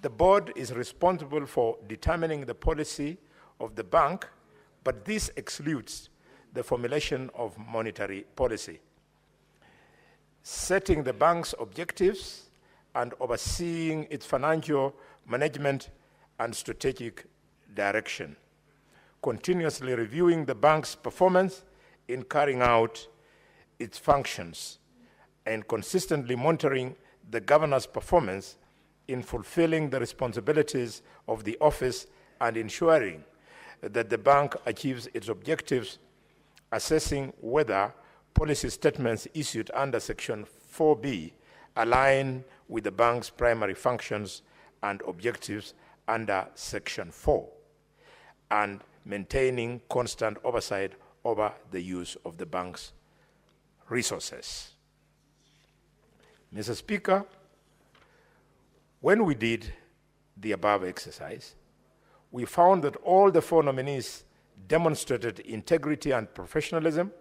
The board is responsible for determining the policy of the bank, but this excludes the formulation of monetary policy, setting the bank's objectives, and overseeing its financial management and strategic direction, continuously reviewing the bank's performance in carrying out its functions and consistently monitoring the governor's performance in fulfilling the responsibilities of the office and ensuring that the bank achieves its objectives, assessing whether policy statements issued under Section 4B align with the bank's primary functions and objectives under Section 4, and maintaining constant oversight over the use of the bank's resources. Mr. Speaker, when we did the above exercise, we found that all the 4 nominees demonstrated integrity and professionalism.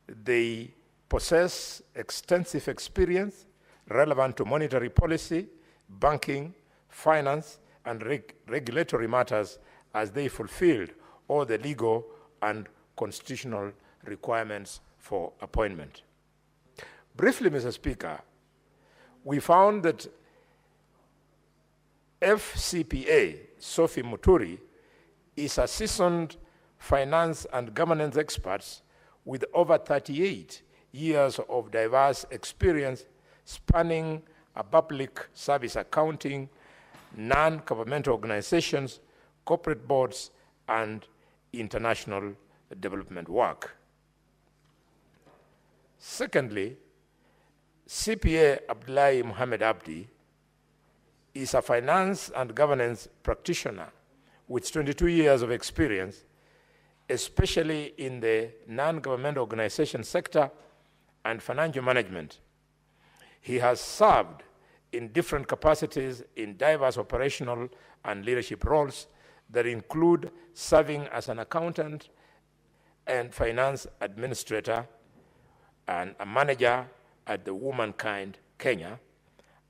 They possess extensive experience relevant to monetary policy, banking, finance, and regulatory matters as they fulfilled all the legal and constitutional requirements for appointment. Briefly, Mr. Speaker, we found that FCPA Sophie Muturi is a seasoned finance and governance expert with over 38 years of diverse experience spanning a public service accounting, non-governmental organizations, corporate boards, and international development work. Secondly, CPA Abdullahi Muhammad Abdi is a finance and governance practitioner with 22 years of experience, especially in the non-governmental organization sector and financial management. He has served in different capacities in diverse operational and leadership roles that include serving as an accountant and finance administrator and a manager at the Womankind Kenya,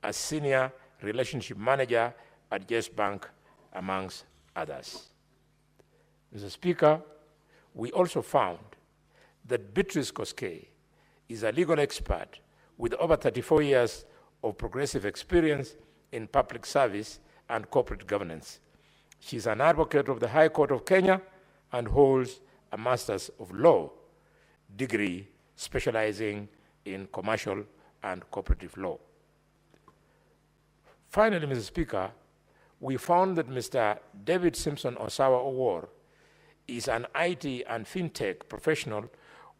a senior relationship manager at Yes Bank, amongst others. Mr. Speaker, we also found that Beatrice Koskei is a legal expert with over 34 years of progressive experience in public service and corporate governance. She is an advocate of the High Court of Kenya and holds a Master's of Law degree specializing in commercial and cooperative law. Finally, Mr. Speaker, we found that Mr. David Simpson Osawa Owor is an IT and fintech professional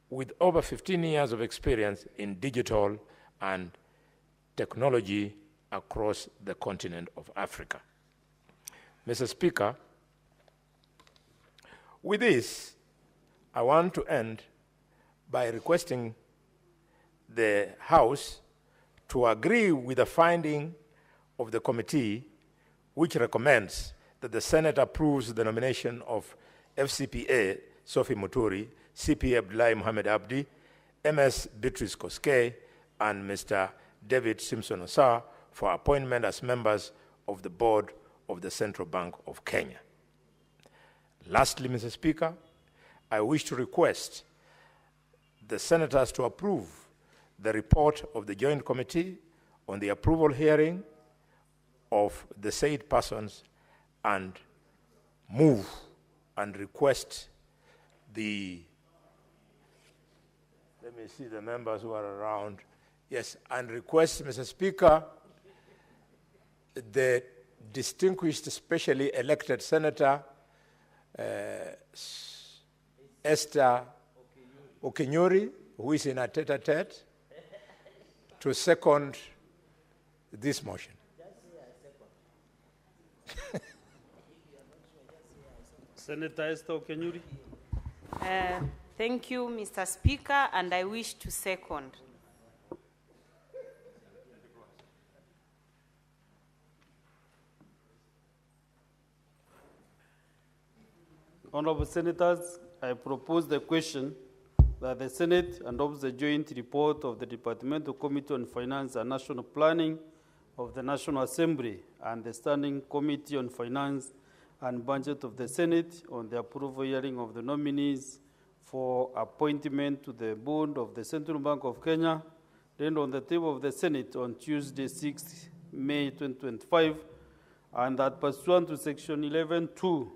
with over 15 years of experience in digital and technology across the continent of Africa. Mr. Speaker, with this, I want to end by requesting the House to agree with the finding of the committee, which recommends that the Senate approves the nomination of FCPA Sophie Muturi, CPA Abdullahi Muhammad Abdi, MS Beatrice Koskei, and Mr. David Simpson Osawa for appointment as members of the board of the Central Bank of Kenya. Lastly, Mr. Speaker, I wish to request the senators to approve the report of the Joint Committee on the approval hearing of the said persons and move and request the, let me see the members who are around. Yes, and request, Mr. Speaker, the distinguished specially elected Senator Esther Okenyori, who is in a tete-a-tete, to second this motion. Senator Esther Okenyori. Thank you, Mr. Speaker, and I wish to second. Honorable Senators, I propose the question that the Senate adopts the joint report of the Departmental Committee on Finance and National Planning of the National Assembly and the Standing Committee on Finance and Budget of the Senate on the approval hearing of the nominees for appointment to the board of the Central Bank of Kenya, then on the table of the Senate on Tuesday, 6 May 2025, and that pursuant to Section 11(2)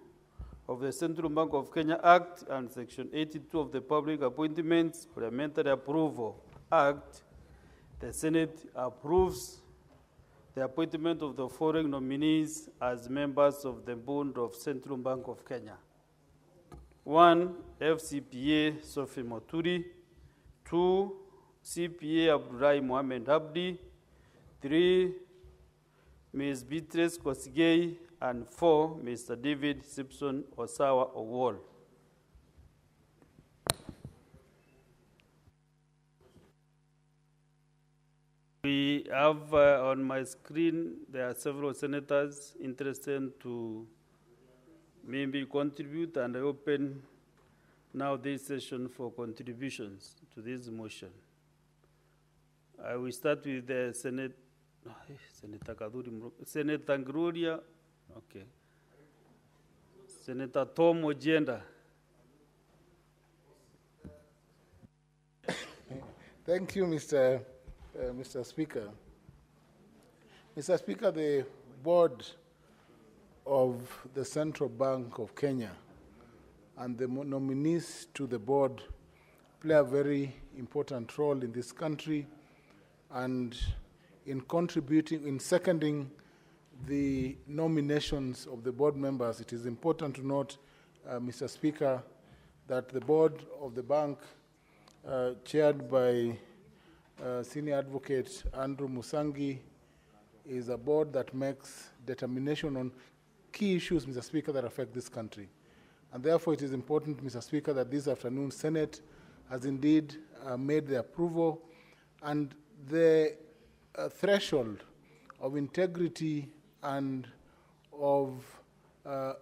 of the Central Bank of Kenya Act and Section 82 of the Public Appointments Parliamentary Approval Act, the Senate approves the appointment of the following nominees as members of the Board of Central Bank of Kenya. 1, FCPA Sophie Moturi. 2, CPA Abdullahi Mohamed Abdi. 3, Ms. Beatrice Kosigei. And 4, Mr. David Simpson Osawa Owol. We have on my screen, there are several senators interested to maybe contribute, and I open now this session for contributions to this motion. I will start with the Senator Gloria, okay. Senator Tom Ojenda. Thank you, Mr. Speaker. Mr. Speaker, the board of the Central Bank of Kenya and the nominees to the board play a very important role in this country, and in contributing, in seconding the nominations of the board members, it is important to note, Mr. Speaker, that the board of the bank, chaired by Senior Advocate Andrew Musangi, is a board that makes determination on key issues, Mr. Speaker, that affect this country. And therefore, it is important, Mr. Speaker, that this afternoon Senate has indeed made the approval, and the threshold of integrity and of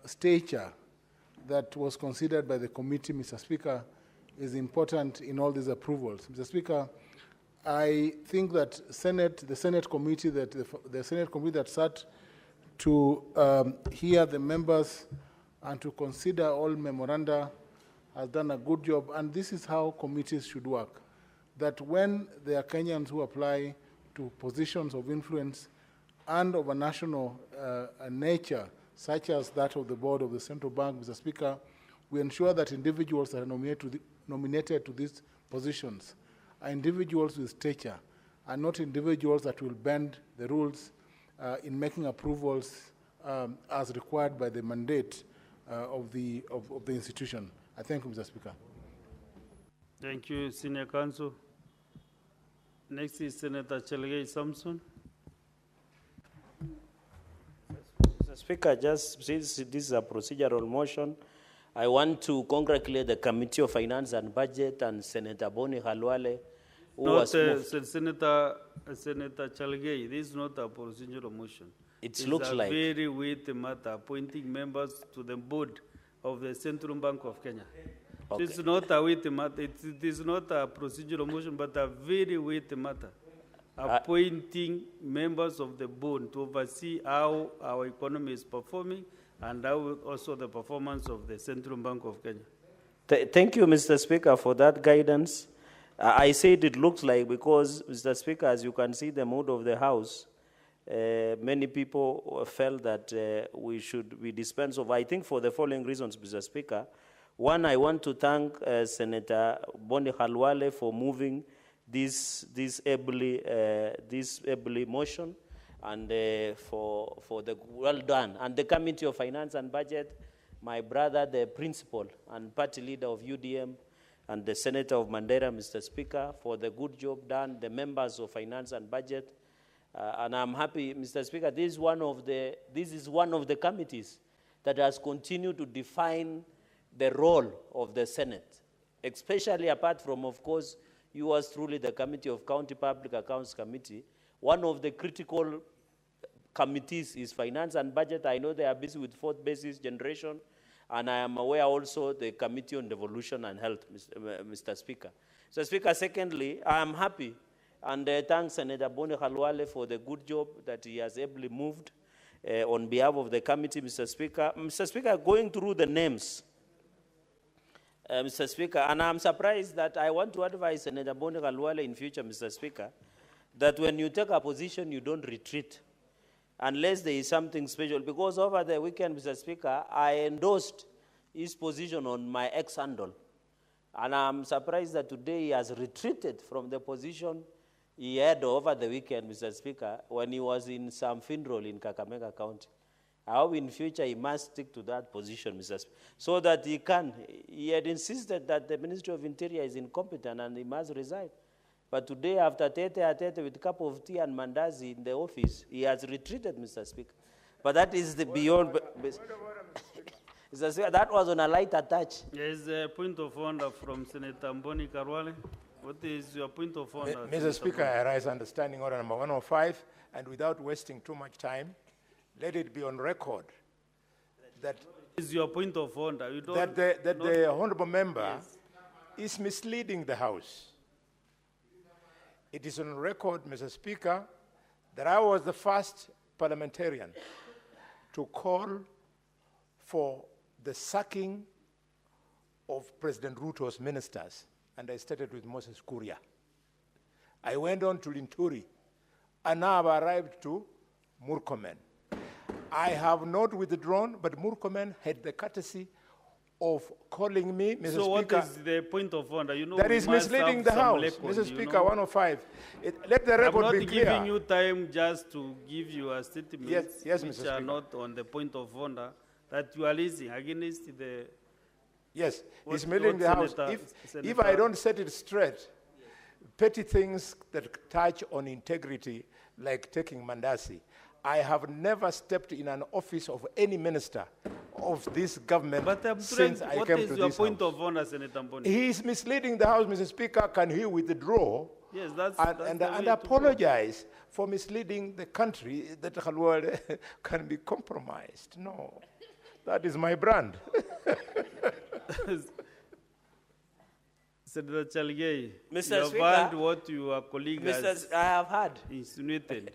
stature that was considered by the committee, Mr. Speaker, is important in all these approvals. Mr. Speaker, I think that the Senate committee that sat to hear the members and to consider all memoranda has done a good job, and this is how committees should work. That when there are Kenyans who apply to positions of influence and of a national nature, such as that of the board of the Central Bank, Mr. Speaker, we ensure that individuals that are nominated to these positions are individuals with stature, and not individuals that will bend the rules in making approvals as required by the mandate of the institution. I thank you, Mr. Speaker. Thank you, Senior Counsel. Next is Senator Chelgei Samson. Mr. Speaker, just since this is a procedural motion, I want to congratulate the Committee of Finance and Budget and Senator Boni Khalwale, who was Senator Chelgei, this is not a procedural motion. It looks like. It's a very weighty matter, appointing members to the board of the Central Bank of Kenya. Okay. It's not a weighty matter. It is not a procedural motion, but a very weighty matter. Appointing members of the board to oversee how our economy is performing and how also the performance of the Central Bank of Kenya. Thank you, Mr. Speaker, for that guidance. I said it looks like because, Mr. Speaker, as you can see the mood of the House, many people felt that we dispense of, I think, for the following reasons, Mr. Speaker. One, I want to thank Senator Boni Khalwale for moving this ably motion, and for the well done. And the Committee of Finance and Budget, my brother, the principal and party leader of UDM, and the Senator of Mandera, Mr. Speaker, for the good job done, the members of Finance and Budget. And I'm happy, Mr. Speaker, this is one of the committees that has continued to define the role of the Senate, especially apart from, of course, yours truly, the Committee of County Public Accounts Committee. One of the critical committees is Finance and Budget. I know they are busy with fourth basis generation, and I am aware also the Committee on Devolution and Health, Mr. Speaker. Mr. Speaker, secondly, I am happy and thank Senator Boni Khalwale for the good job that he has ably moved on behalf of the committee, Mr. Speaker. Mr. Speaker, going through the names, Mr. Speaker, and I'm surprised that I want to advise Senator Boni Khalwale in future, Mr. Speaker, that when you take a position, you don't retreat unless there is something special. Because over the weekend, Mr. Speaker, I endorsed his position on my ex-handle. And I'm surprised that today he has retreated from the position he had over the weekend, Mr. Speaker, when he was in some funeral in Kakamega County. I hope in future he must stick to that position, Mr. Speaker, so that he can. He had insisted that the Ministry of Interior is incompetent and he must resign. But today, after tete-a-tete with a cup of tea and mandazi in the office, he has retreated, Mr. Speaker. But that is the beyond. Mr. Speaker, that was on a lighter touch. There is a point of order from Senator Mboni Karwale. What is your point of order? Mr. Speaker, I rise under standing order number 105, and without wasting too much time, let it be on record that is your point of order. You don't that the honourable member is misleading the House. It is on record, Mr. Speaker, that I was the first parliamentarian to call for the sacking of President Ruto's ministers, and I started with Moses Kuria. I went on to Linturi, and now I've arrived to Murkomen. I have not withdrawn, but Murkomen had the courtesy of calling me, Mr. So Speaker. what is the point of order? You know, That is misleading the House, Mr. Speaker, 105. Let the record be clear. I'm not giving you time just to give you a statement yes, which Mr. are Speaker. not on the point of order that you are raising against the... Yes, it's misleading the House. If I don't set it straight, petty things that touch on integrity, like taking mandasi, I have never stepped in an office of any minister of this government since I came to this House. What is your point of order, Senator Mboni? He is misleading the House, Mr. Speaker. Can he withdraw Yes, that's and apologize for misleading the country that Khalwale can be compromised? No, that is my brand. Senator Chalgei, Mr. you have Speaker, heard what your colleague has I have heard. insinuated.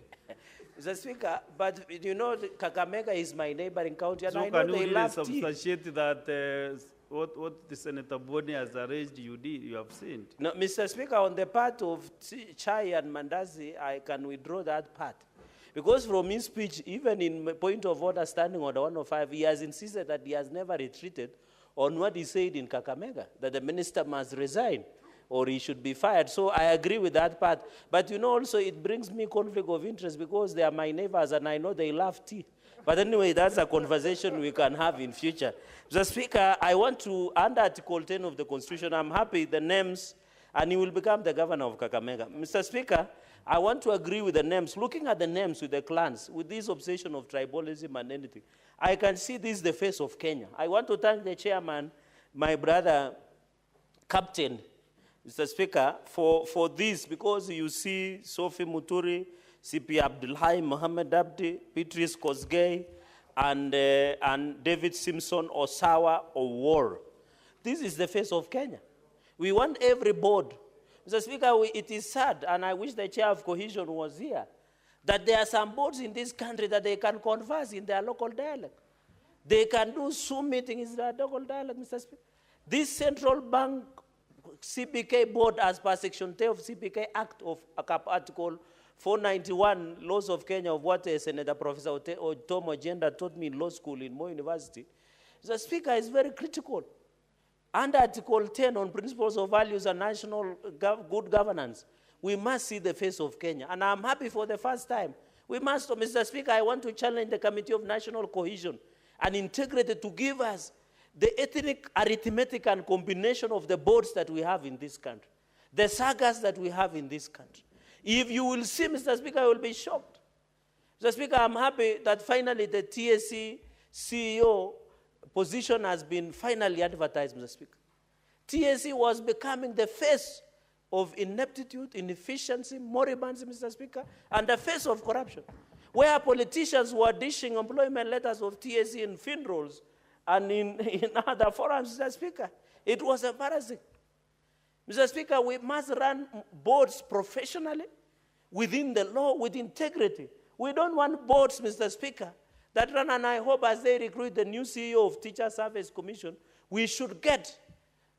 Mr. Speaker, but you know, Kakamega is my neighboring county, and So I know can you they really love tea. substantiate that what the Senator Boni has arranged you did, you have seen? No, Mr. Speaker, on the part of chai and mandazi, I can withdraw that part. Because from his speech, even in point of order standing order 105, he has insisted that he has never retreated on what he said in Kakamega, that the minister must resign or he should be fired. So I agree with that part. But you know, also it brings me conflict of interest because they are my neighbors and I know they love tea. But anyway, that's a conversation we can have in future. Mr. Speaker, I want to, under Article 10 of the Constitution, I'm happy the names, and he will become the governor of Kakamega. Mr. Speaker, I want to agree with the names. Looking at the names with the clans, with this obsession of tribalism and anything, I can see this is the face of Kenya. I want to thank the chairman, my brother, Captain, Mr. Speaker, for this, because you see Sophie Muturi, CP Abdulhai Mohammed Abdi, Beatrice Kosgei, and David Simpson Osawa Owor. This is the face of Kenya. We want every board. Mr. Speaker, it is sad, and I wish the chair of cohesion was here, that there are some boards in this country that they can converse in their local dialect. They can do Zoom meetings in their local dialect, Mr. Speaker. This central bank CBK board, as per Section 10 of CBK Act of Article 491, Laws of Kenya, of what Senator Professor Tom Ojenda taught me in law school in Moi University, the Speaker is very critical. Under Article 10 on Principles of Values and National Good Governance, we must see the face of Kenya. And I'm happy for the first time. We must, Mr. Speaker, I want to challenge the Committee of National Cohesion and Integrity to give us the ethnic arithmetic and combination of the boards that we have in this country, the sagas that we have in this country. If you will see, Mr. Speaker, I will be shocked. Mr. Speaker, I'm happy that finally the TSC CEO position has been finally advertised, Mr. Speaker. TSC was becoming the face of ineptitude, inefficiency, moribunds, Mr. Speaker, and the face of corruption, where politicians were dishing employment letters of TSC in funerals and in other forums, Mr. Speaker. It was embarrassing. Mr. Speaker, we must run boards professionally, within the law, with integrity. We don't want boards, Mr. Speaker, that run, and I hope as they recruit the new CEO of Teacher Service Commission, we should get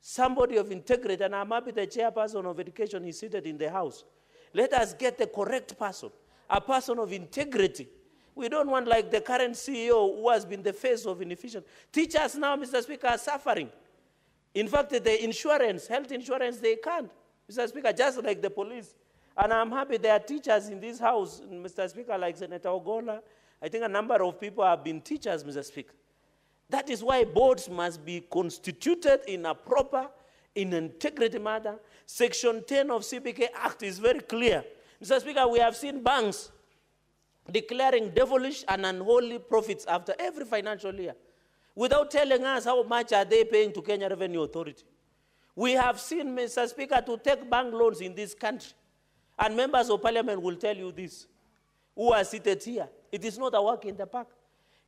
somebody of integrity, and I'm happy the chairperson of education is seated in the House. Let us get the correct person, a person of integrity. We don't want like the current CEO who has been the face of inefficient. Teachers now, Mr. Speaker, are suffering. In fact, the insurance, health insurance, they can't. Mr. Speaker, just like the police. And I'm happy there are teachers in this house, Mr. Speaker, like Senator Ogola. I think a number of people have been teachers, Mr. Speaker. That is why boards must be constituted in a proper, in integrity manner. Section 10 of CBK Act is very clear. Mr. Speaker, we have seen banks declaring devilish and unholy profits after every financial year without telling us how much are they paying to Kenya Revenue Authority. We have seen, Mr. Speaker, to take bank loans in this country. And members of parliament will tell you this, who are seated here. It is not a walk in the park.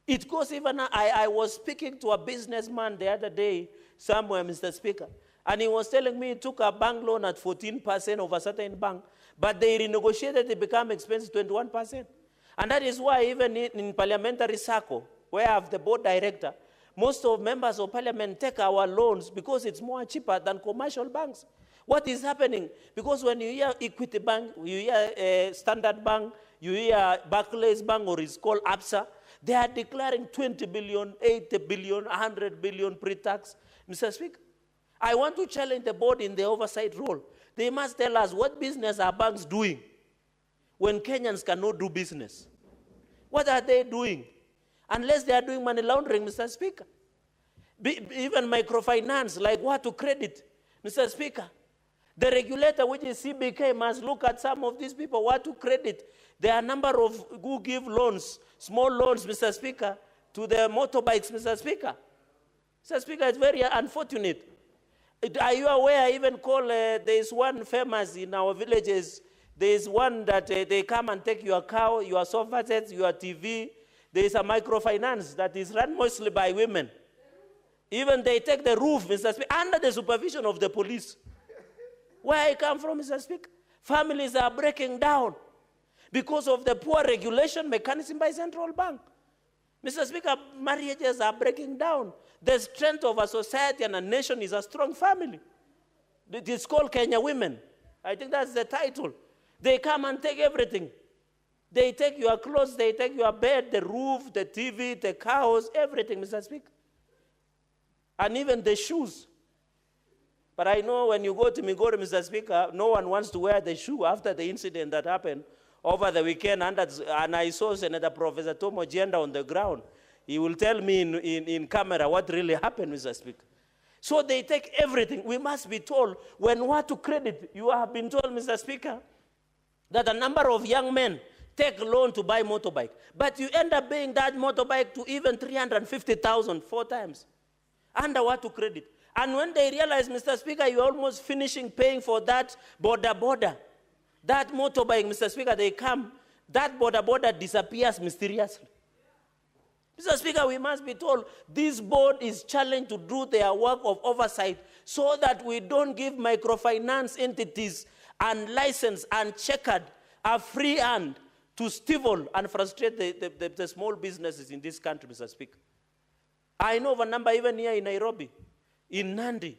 It goes even, I was speaking to a businessman the other day somewhere, Mr. Speaker, and he was telling me he took a bank loan at 14% of a certain bank, but they renegotiated it became expensive 21%. And that is why even in parliamentary circle, where I have the board director, most of members of parliament take our loans because it's more cheaper than commercial banks. What is happening? Because when you hear Equity Bank, you hear Standard Bank, you hear Barclays Bank, or it's called ABSA, they are declaring 20 billion, 80 billion, 100 billion pre-tax. Mr. Speaker, I want to challenge the board in the oversight role. They must tell us what business are banks doing when Kenyans cannot do business. What are they doing? Unless they are doing money laundering, Mr. Speaker. Even microfinance, like what to credit, Mr. Speaker. The regulator, which is CBK, must look at some of these people, what to credit. There are a number of who give loans, small loans, Mr. Speaker, to the motorbikes, Mr. Speaker. Mr. Speaker, it's very unfortunate. Are you aware, I even call, there is one famous in our villages, there is one that they come and take your cow, your sofa sets, your TV. There is a microfinance that is run mostly by women. Even they take the roof, Mr. Speaker, under the supervision of the police. Where I come from, Mr. Speaker, families are breaking down because of the poor regulation mechanism by central bank. Mr. Speaker, marriages are breaking down. The strength of a society and a nation is a strong family. It is called Kenya Women. I think that's the title. They come and take everything. They take your clothes, they take your bed, the roof, the TV, the cows, everything, Mr. Speaker. And even the shoes. But I know when you go to Migori, Mr. Speaker, no one wants to wear the shoe after the incident that happened over the weekend. And I saw Senator Professor Tomo Jenda on the ground. He will tell me in camera what really happened, Mr. Speaker. So they take everything. We must be told when what to credit. You have been told, Mr. Speaker, that a number of young men take loan to buy motorbike. But you end up paying that motorbike to even 350,000 4 times. Under what to credit? And when they realize, Mr. Speaker, you're almost finishing paying for that border, that motorbike, Mr. Speaker, they come, that border disappears mysteriously. Mr. Speaker, we must be told this board is challenged to do their work of oversight so that we don't give microfinance entities unlicensed and checkered a free hand to stifle and frustrate the small businesses in this country, Mr. Speaker. I know of a number even here in Nairobi, in Nandi.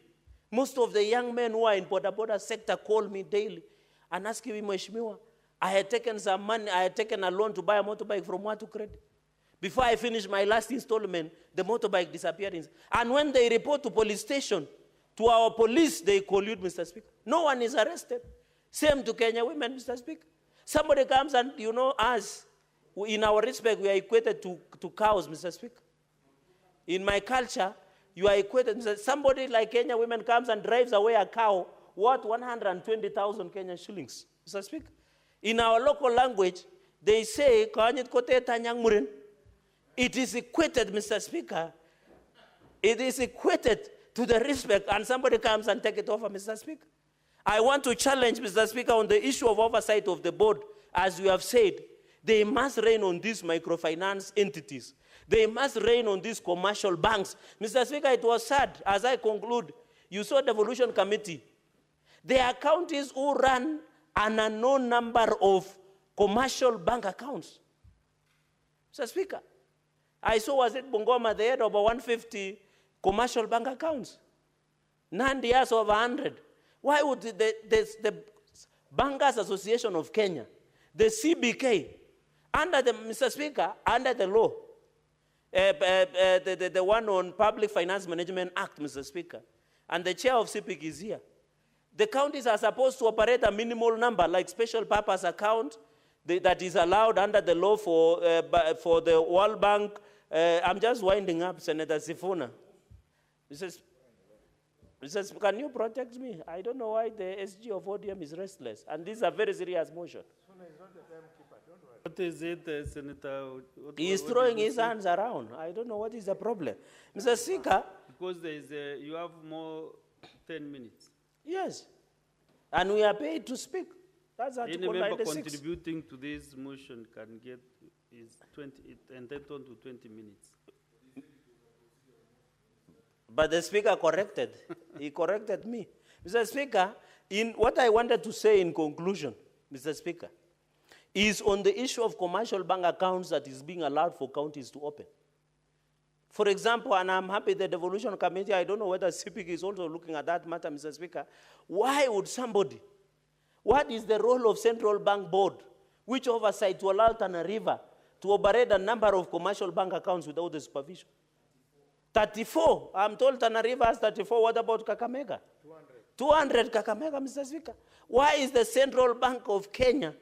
Most of the young men who are in border sector call me daily and ask me, Mheshimiwa, I had taken some money, I had taken a loan to buy a motorbike from what to credit. Before I finish my last installment, the motorbike disappeared. And when they report to police station, to our police, they collude, Mr. Speaker. No one is arrested. Same to Kenya Women, Mr. Speaker. Somebody comes and, you know, us, in our respect, we are equated to cows, Mr. Speaker. In my culture, you are equated. Somebody like Kenya Women comes and drives away a cow worth 120,000 Kenyan shillings, Mr. Speaker. In our local language, they say, it is equated, Mr. Speaker. It is equated to the respect, and somebody comes and take it over, Mr. Speaker. I want to challenge, Mr. Speaker, on the issue of oversight of the board. As you have said, they must reign on these microfinance entities. They must reign on these commercial banks. Mr. Speaker, it was sad, as I conclude, you saw the devolution committee. There are counties who run an unknown number of commercial bank accounts. Mr. Speaker, I saw, was it Bungoma, they had over 150 commercial bank accounts. Nandi has over 100. Why would the Bankers Association of Kenya, the CBK, Under the, Mr. Speaker, under the law, the one on Public Finance Management Act, Mr. Speaker, and the chair of CBK is here. The counties are supposed to operate a minimal number, like special purpose account, that is allowed under the law for the World Bank. I'm just winding up, Senator Sifuna. Mrs. Can you protect me? I don't know why the SG of ODM is restless, and this is a very serious motion. What is it, Senator? He is throwing his hands around. I don't know what is the problem. Mr. Speaker. Because there is you have more 10 minutes. Yes. And we are paid to speak. That's Any Article member 96. contributing to this motion can get is entitled to 20 minutes. But the Speaker corrected. He corrected me. Mr. Speaker, in what I wanted to say in conclusion, Mr. Speaker, is on the issue of commercial bank accounts that is being allowed for counties to open. For example, and I'm happy the Devolution Committee, I don't know whether CBK is also looking at that matter, Mr. Speaker. Why would somebody, what is the role of Central Bank Board, which oversight to allow Tana River to operate a number of commercial bank accounts without the supervision? 34. I'm told Tana River has 34. What about Kakamega? 200 Kakamega, Mr. Speaker. Why is the Central Bank of Kenya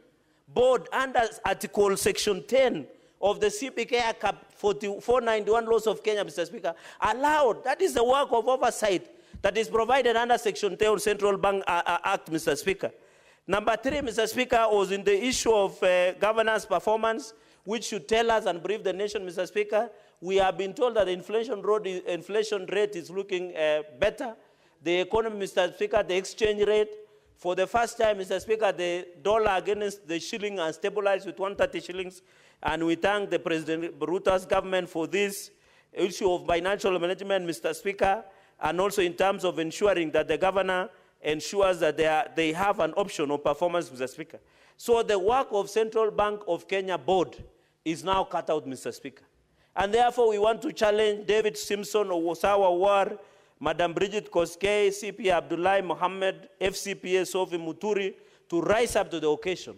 Board under Article Section 10 of the CBK 491 laws of Kenya, Mr. Speaker, allowed? That is the work of oversight that is provided under Section 10 of Central Bank Act, Mr. Speaker. Number 3, Mr. Speaker, was in the issue of governance performance, which should tell us and brief the nation, Mr. Speaker. We have been told that the inflation rate is looking better. The economy, Mr. Speaker, the exchange rate, for the first time, Mr. Speaker, the dollar against the shilling has stabilized with 130 shillings. And we thank the President Ruto's government for this issue of financial management, Mr. Speaker, and also in terms of ensuring that the governor ensures that they have an option of performance, Mr. Speaker. So the work of Central Bank of Kenya Board is now cut out, Mr. Speaker. And therefore, we want to challenge David Simpson, Owosawa War, Madam Bridget Koskei, CP Abdullahi Mohammed, FCPA Sophie Muturi, to rise up to the occasion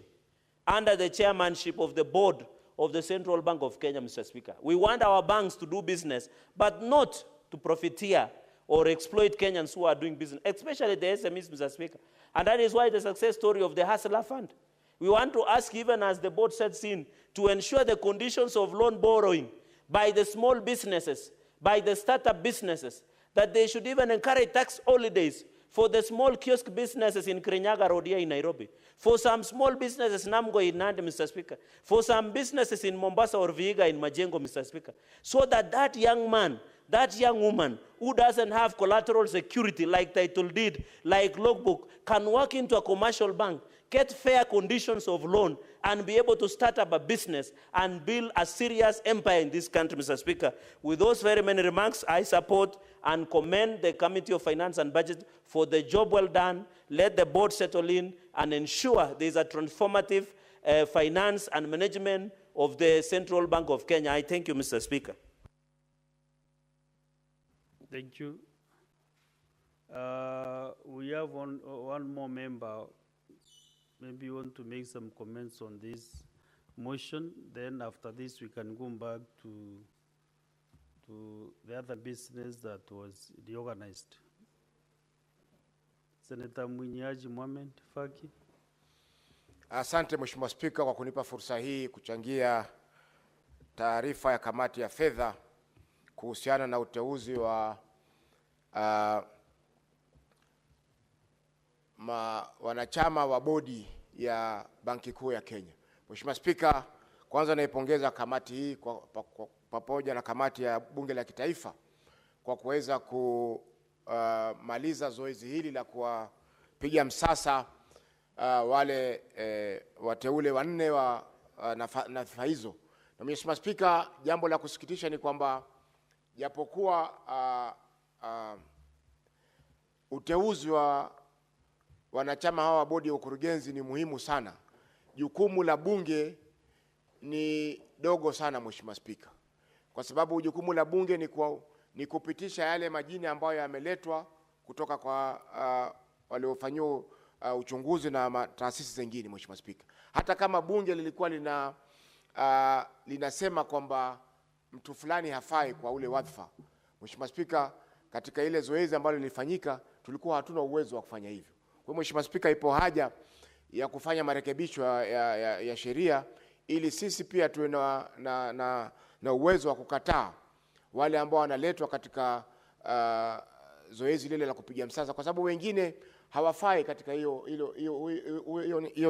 under the chairmanship of the board of the Central Bank of Kenya, Mr. Speaker. We want our banks to do business, but not to profiteer or exploit Kenyans who are doing business, especially the SMEs, Mr. Speaker. And that is why the success story of the Hustler Fund. We want to ask, even as the board sets in, to ensure the conditions of loan borrowing by the small businesses, by the startup businesses, that they should even encourage tax holidays for the small kiosk businesses in Kirinyaga Road here in Nairobi, for some small businesses in Namgo in Nandi, Mr. Speaker, for some businesses in Mombasa or Vihiga in Majengo, Mr. Speaker, so that that young man, that young woman who doesn't have collateral security like title deed, like logbook, can walk into a commercial bank, get fair conditions of loan, and be able to start up a business and build a serious empire in this country, Mr. Speaker. With those very many remarks, I support and commend the Committee of Finance and Budget for the job well done. Let the board settle in and ensure there is a transformative finance and management of the Central Bank of Kenya. I thank you, Mr. Speaker. Thank you. We have one more member. Maybe you want to make some comments on this motion. Then after this, we can go back to the other business that was reorganized. Senator Mwinyaji Mohamed Faki. Asante Mheshimiwa Spika kwa kunipa fursa hii kuchangia taarifa ya kamati ya fedha kuhusiana na uteuzi wa wanachama wa bodi ya Banki Kuu ya Kenya. Mheshimiwa Spika, kwanza naipongeza kamati hii pamoja na kamati ya Bunge la Kitaifa kwa kuweza kumaliza zoezi hili la kuwapiga msasa wale wateule wanne wa nafasi hizo. Na Mheshimiwa Spika, jambo la kusikitisha ni kwamba japokuwa uteuzi wa wanachama hawa wa bodi ya ukurugenzi ni muhimu sana, jukumu la bunge ni dogo sana, Mheshimiwa Spika. Kwa sababu jukumu la bunge ni kupitisha yale majina ambayo yameletwa kutoka kwa waliofanywa uchunguzi na taasisi zingine, Mheshimiwa Spika. Hata kama bunge lilikuwa linasema kwamba mtu fulani hafai kwa ule wadhifa. Mheshimiwa Spika, katika ile zoezi ambalo lilifanyika tulikuwa hatuna uwezo wa kufanya hivyo. Kwa hiyo Mheshimiwa Spika, ipo haja ya kufanya marekebisho ya sheria ili sisi pia tuwe na uwezo wa kukataa wale ambao wanaletwa katika zoezi lile la kupiga msasa, kwa sababu wengine hawafai katika hiyo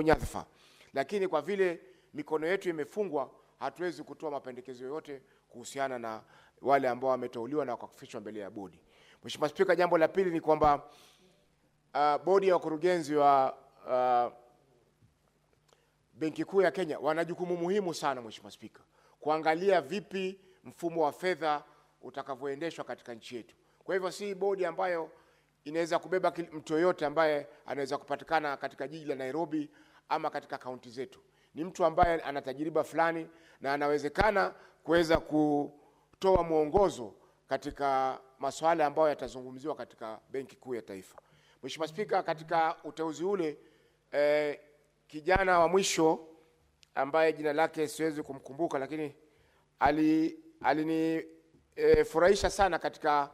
nyadhifa. Lakini kwa vile mikono yetu imefungwa, hatuwezi kutoa mapendekezo yoyote kuhusiana na wale ambao wameteuliwa na kufikishwa mbele ya bodi. Mheshimiwa Spika, jambo la pili ni kwamba bodi ya wakurugenzi wa Benki Kuu ya Kenya wana jukumu muhimu sana, Mheshimiwa Spika, kuangalia vipi mfumo wa fedha utakavyoendeshwa katika nchi yetu. Kwa hivyo si bodi ambayo inaweza kubeba mtu yoyote ambaye anaweza kupatikana katika jiji la Nairobi ama katika kaunti zetu. Ni mtu ambaye ana tajiriba fulani na anawezekana kuweza kutoa mwongozo katika masuala ambayo yatazungumziwa katika Benki Kuu ya Taifa. Mheshimiwa Spika, katika uteuzi ule kijana wa mwisho ambaye jina lake siwezi kumkumbuka, lakini alinifurahisha sana katika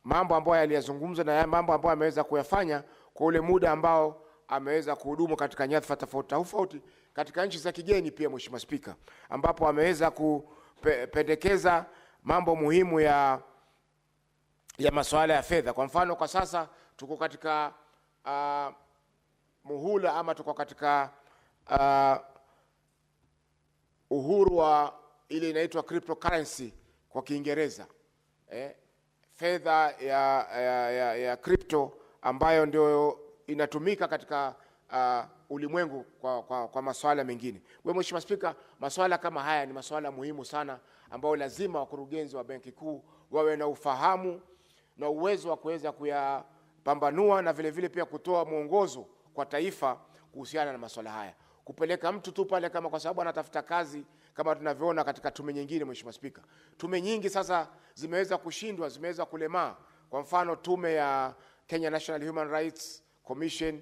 mambo ambayo aliyazungumza na mambo ambayo ameweza kuyafanya kwa ule muda ambao ameweza kuhudumu katika nyadhifa tofauti katika nchi za kigeni pia, Mheshimiwa Spika, ambapo ameweza kupendekeza mambo muhimu ya masuala ya fedha. Kwa mfano, kwa sasa tuko katika muhula ama tuko katika uhuru wa ile inaitwa cryptocurrency kwa Kiingereza, fedha ya crypto ambayo ndio inatumika katika ulimwengu kwa masuala mengine. Kwa Mheshimiwa Spika, masuala kama haya ni masuala muhimu sana ambayo lazima wakurugenzi wa Benki Kuu wawe na ufahamu na uwezo wa kuweza kuyapambanua na vile vile pia kutoa mwongozo kwa taifa kuhusiana na masuala haya. Kupeleka mtu tu pale kama kwa sababu anatafuta kazi, kama tunavyoona katika tume nyingine, Mheshimiwa Spika. Tume nyingi sasa zimeweza kushindwa, zimeweza kulemaa. Kwa mfano tume ya Kenya National Human Rights Commission,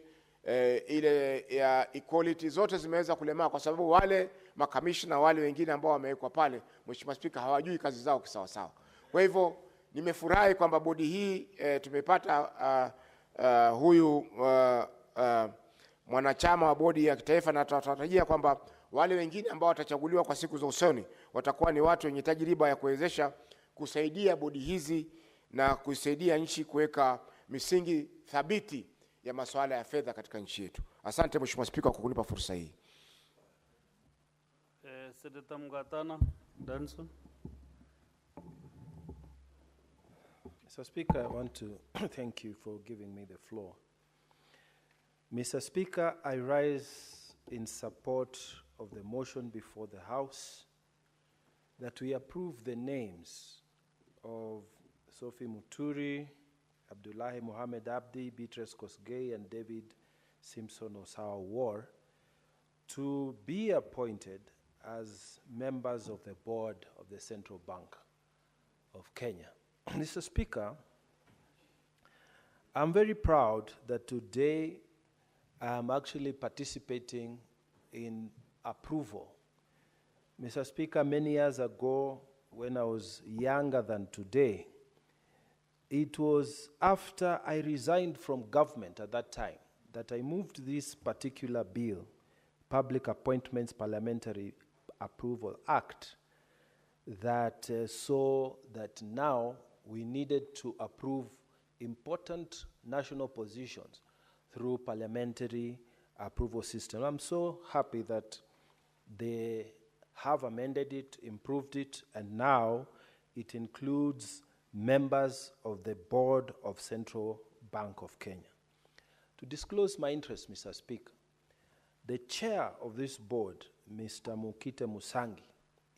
ile ya equality, zote zimeweza kulemaa kwa sababu wale makamishna wale wengine ambao wamewekwa pale, Mheshimiwa Spika, hawajui kazi zao kisawa sawa. Kwa hivyo nimefurahi kwamba bodi hii tumepata huyu mwanachama wa bodi ya kitaifa, na tunatarajia kwamba wale wengine ambao watachaguliwa kwa siku za usoni watakuwa ni watu wenye tajriba ya kuwezesha kusaidia bodi hizi na kusaidia nchi kuweka misingi thabiti ya masuala ya fedha katika nchi yetu. Asante Mheshimiwa Spika kwa kunipa fursa hii. Senator Mgatana Danson. Mr. Speaker, I want to thank you for giving me the floor. Mr. Speaker, I rise in support of the motion before the House that we approve the names of Sophie Muturi, Abdullahi Mohamed Abdi, Beatrice Kosgei, and David Simpson Osawa War to be appointed as members of the board of the Central Bank of Kenya. Mr. Speaker, I'm very proud that today I'm actually participating in approval. Mr. Speaker, many years ago, when I was younger than today, it was after I resigned from government at that time that I moved this particular bill, Public Appointments Parliamentary Approval Act, that saw that now we needed to approve important national positions through parliamentary approval system. I'm so happy that they have amended it, improved it, and now it includes members of the board of Central Bank of Kenya. To disclose my interest, Mr. Speaker, the chair of this board, Mr. Mukite Musangi,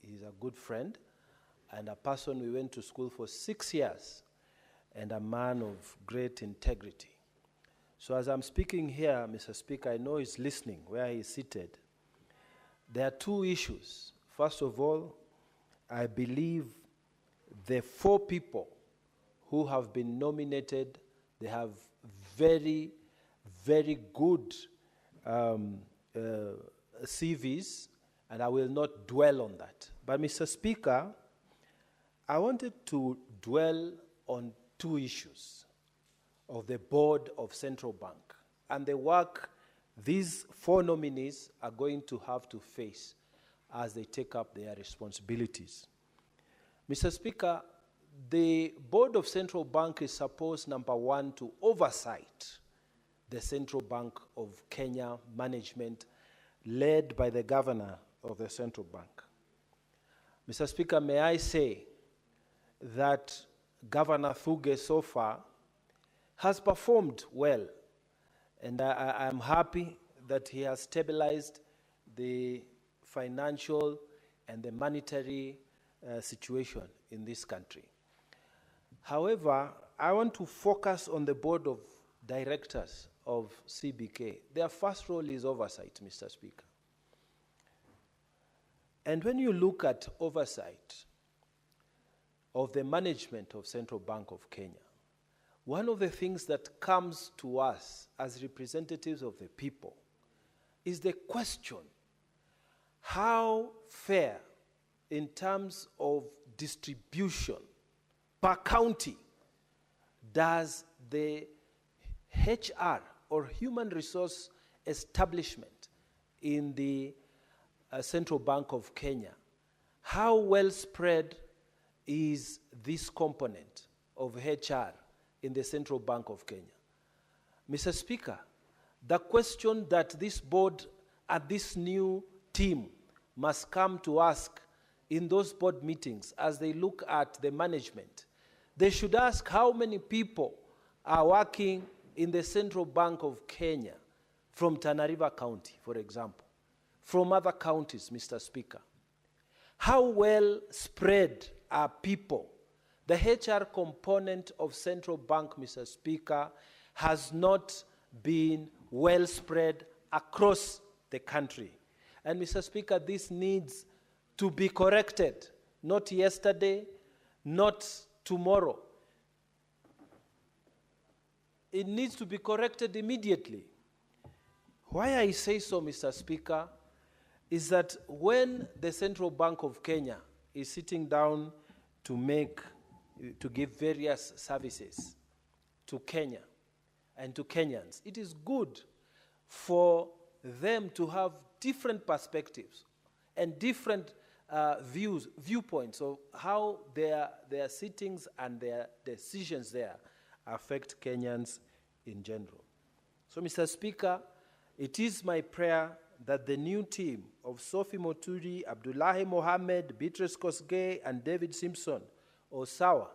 is a good friend and a person we went to school for 6 years, and a man of great integrity. So as I'm speaking here, Mr. Speaker, I know he's listening where he's seated. There are two issues. First of all, I believe the 4 people who have been nominated, they have very, very good CVs, and I will not dwell on that. But, Mr. Speaker, I wanted to dwell on two issues of the board of Central Bank and the work these 4 nominees are going to have to face as they take up their responsibilities. Mr. Speaker, the board of Central Bank is supposed, number one, to oversight the Central Bank of Kenya management led by the governor of the Central Bank. Mr. Speaker, may I say that Governor Thuge so far has performed well, and I'm happy that he has stabilized the financial and the monetary situation in this country. However, I want to focus on the board of directors of CBK. Their first role is oversight, Mr. Speaker. And when you look at oversight of the management of Central Bank of Kenya, one of the things that comes to us as representatives of the people is the question, how fair in terms of distribution per county does the HR or human resource establishment in the Central Bank of Kenya, how well spread is this component of HR in the Central Bank of Kenya? Mr. Speaker, the question that this board and this new team must come to ask in those board meetings as they look at the management, they should ask how many people are working in the Central Bank of Kenya from Tana River County, for example, from other counties, Mr. Speaker. How well spread are people? The HR component of Central Bank, Mr. Speaker, has not been well spread across the country. And Mr. Speaker, this needs to be corrected, not yesterday, not tomorrow. It needs to be corrected immediately. Why I say so, Mr. Speaker, is that when the Central Bank of Kenya is sitting down to give various services to Kenya and to Kenyans, it is good for them to have different perspectives and different viewpoints of how their sittings and their decisions there affect Kenyans in general. So, Mr. Speaker, it is my prayer that the new team of Sophie Moturi, Abdullahi Mohammed, Beatrice Kosgei, and David Simpson Osawa,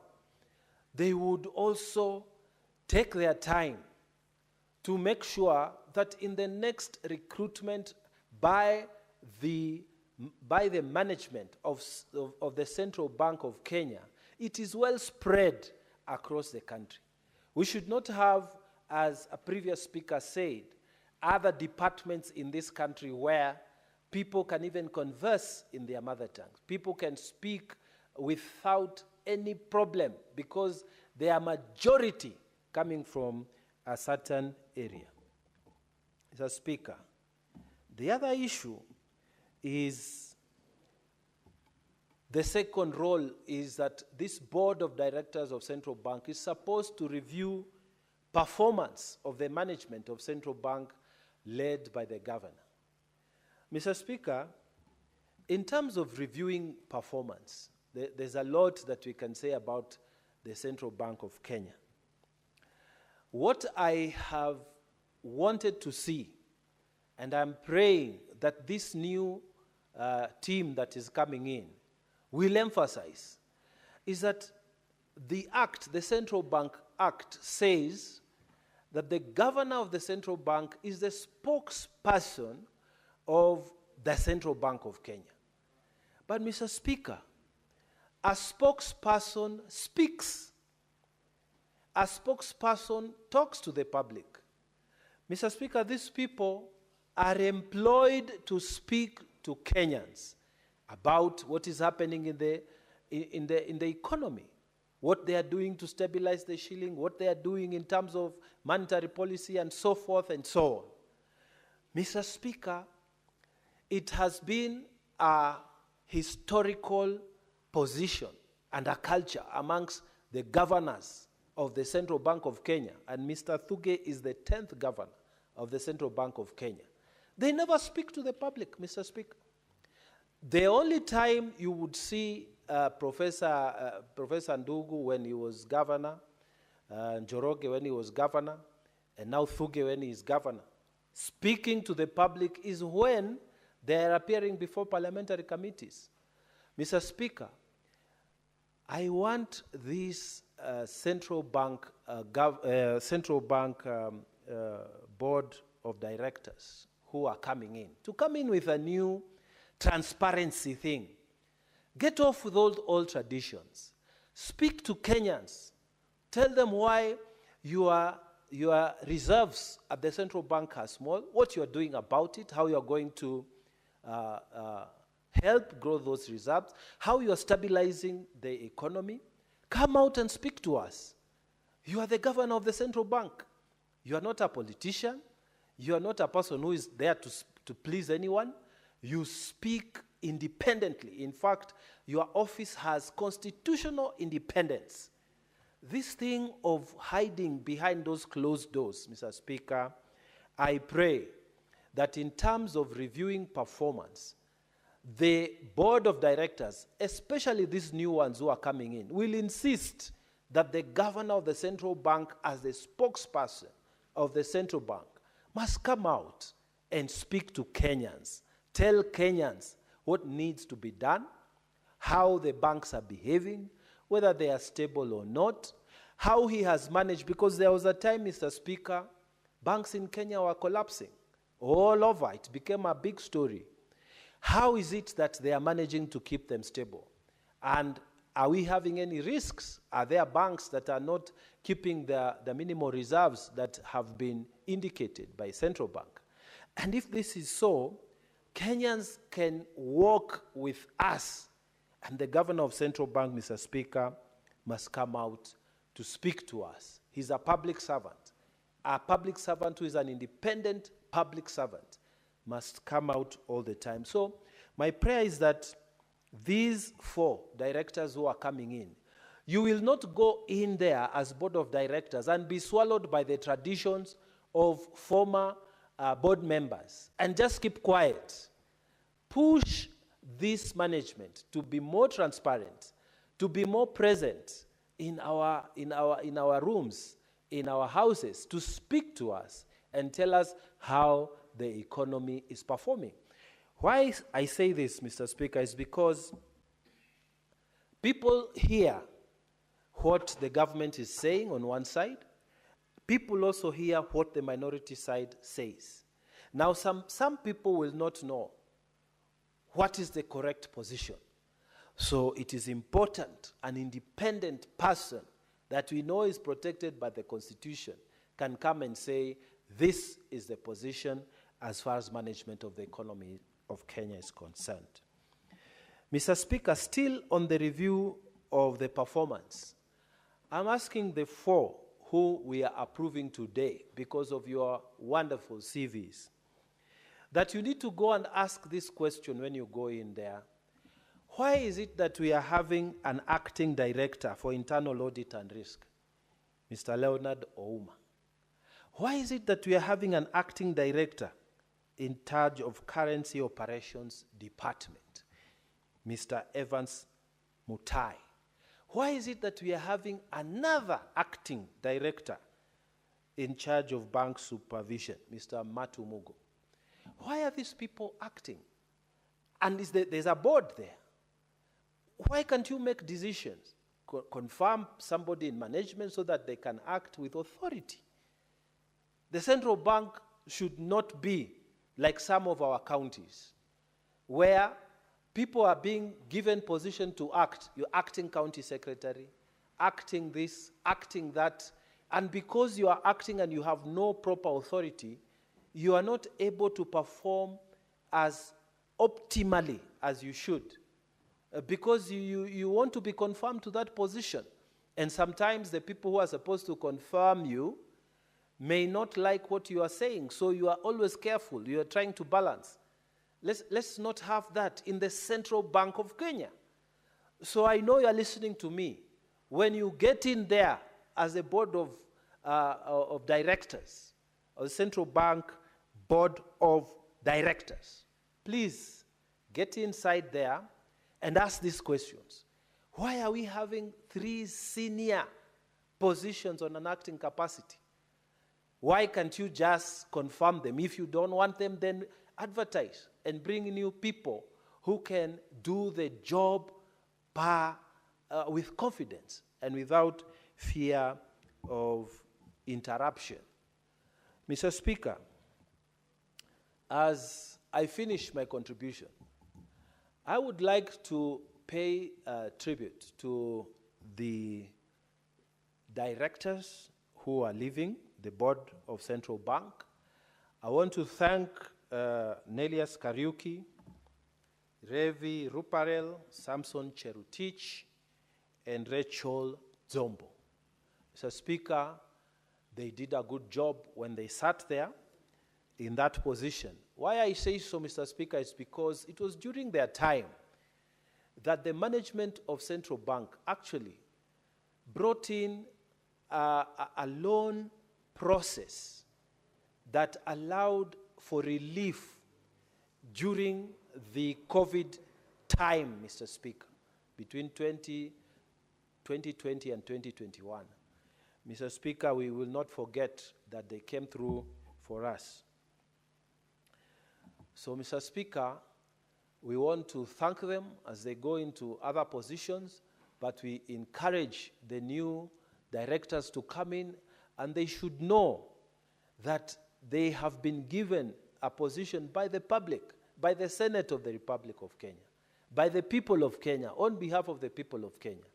they would also take their time to make sure that in the next recruitment by the management of the Central Bank of Kenya, it is well spread across the country. We should not have, as a previous speaker said, other departments in this country where people can even converse in their mother tongue. People can speak without any problem because they are majority coming from a certain area. Mr. Speaker, the other issue is the second role is that this board of directors of Central Bank is supposed to review performance of the management of Central Bank led by the governor. Mr. Speaker, in terms of reviewing performance, there's a lot that we can say about the Central Bank of Kenya. What I have wanted to see, and I'm praying that this new team that is coming in will emphasize, is that the Act, the Central Bank Act, says that the governor of the Central Bank is the spokesperson of the Central Bank of Kenya. But, Mr. Speaker, a spokesperson speaks. A spokesperson talks to the public. Mr. Speaker, these people are employed to speak to Kenyans about what is happening in the economy, what they are doing to stabilize the shilling, what they are doing in terms of monetary policy, and so forth and so on. Mr. Speaker, it has been a historical position and a culture amongst the governors of the Central Bank of Kenya, and Mr. Thuge is the 10th governor of the Central Bank of Kenya. They never speak to the public, Mr. Speaker. The only time you would see Professor Ndugu when he was governor, Njoroge when he was governor, and now Thuge when he is governor, speaking to the public is when they are appearing before parliamentary committees. Mr. Speaker, I want this central bank board of directors who are coming in to come in with a new transparency thing. Get off with all old traditions. Speak to Kenyans. Tell them why your reserves at the central bank are small, what you are doing about it, how you are going to help grow those reserves, how you are stabilizing the economy. Come out and speak to us. You are the governor of the central bank. You are not a politician. You are not a person who is there to please anyone. You speak independently. In fact, your office has constitutional independence. This thing of hiding behind those closed doors, Mr. Speaker, I pray that in terms of reviewing performance, the board of directors, especially these new ones who are coming in, will insist that the governor of the central bank, as the spokesperson of the central bank, must come out and speak to Kenyans, tell Kenyans what needs to be done, how the banks are behaving, whether they are stable or not, how he has managed, because there was a time, Mr. Speaker, banks in Kenya were collapsing all over. It became a big story. How is it that they are managing to keep them stable? And are we having any risks? Are there banks that are not keeping the minimal reserves that have been indicated by central bank? And if this is so, Kenyans can walk with us, and the governor of central bank, Mr. Speaker, must come out to speak to us. He's a public servant who is an independent public servant, must come out all the time. So my prayer is that these 4 directors who are coming in, you will not go in there as board of directors and be swallowed by the traditions of former board members and just keep quiet. Push this management to be more transparent, to be more present in our rooms, in our houses, to speak to us and tell us how the economy is performing. Why I say this, Mr. Speaker, is because people hear what the government is saying on one side. People also hear what the minority side says. Now, some people will not know what is the correct position. So it is important an independent person that we know is protected by the Constitution can come and say, this is the position as far as management of the economy of Kenya is concerned. Mr. Speaker, still on the review of the performance, I'm asking the 4 who we are approving today because of your wonderful CVs, that you need to go and ask this question when you go in there. Why is it that we are having an acting director for internal audit and risk, Mr. Leonard Ouma? Why is it that we are having an acting director in charge of currency operations department, Mr. Evans Mutai? Why is it that we are having another acting director in charge of bank supervision, Mr. Matumugo? Why are these people acting? And there's a board there. Why can't you make decisions? Confirm somebody in management so that they can act with authority. The central bank should not be like some of our counties, where people are being given position to act. You're acting county secretary, acting this, acting that, and because you are acting and you have no proper authority, you are not able to perform as optimally as you should, because you want to be confirmed to that position. And sometimes the people who are supposed to confirm you may not like what you are saying, so you are always careful. You are trying to balance. Let's not have that in the Central Bank of Kenya. So I know you are listening to me. When you get in there as a board of directors, or the Central Bank Board of Directors, please get inside there and ask these questions. Why are we having 3 senior positions on an acting capacity? Why can't you just confirm them? If you don't want them, then advertise and bring new people who can do the job with confidence and without fear of interruption. Mr. Speaker, as I finish my contribution, I would like to pay tribute to the directors who are leaving the board of Central Bank. I want to thank Nelias Kariuki, Revi Ruparel, Samson Cherutich, and Rachel Zombo. Mr. Speaker, they did a good job when they sat there in that position. Why I say so, Mr. Speaker, is because it was during their time that the management of Central Bank actually brought in a loan process that allowed for relief during the COVID time, Mr. Speaker, between 2020 and 2021. Mr. Speaker, we will not forget that they came through for us. So, Mr. Speaker, we want to thank them as they go into other positions, but we encourage the new directors to come in, and they should know that they have been given a position by the public, by the Senate of the Republic of Kenya, by the people of Kenya, on behalf of the people of Kenya.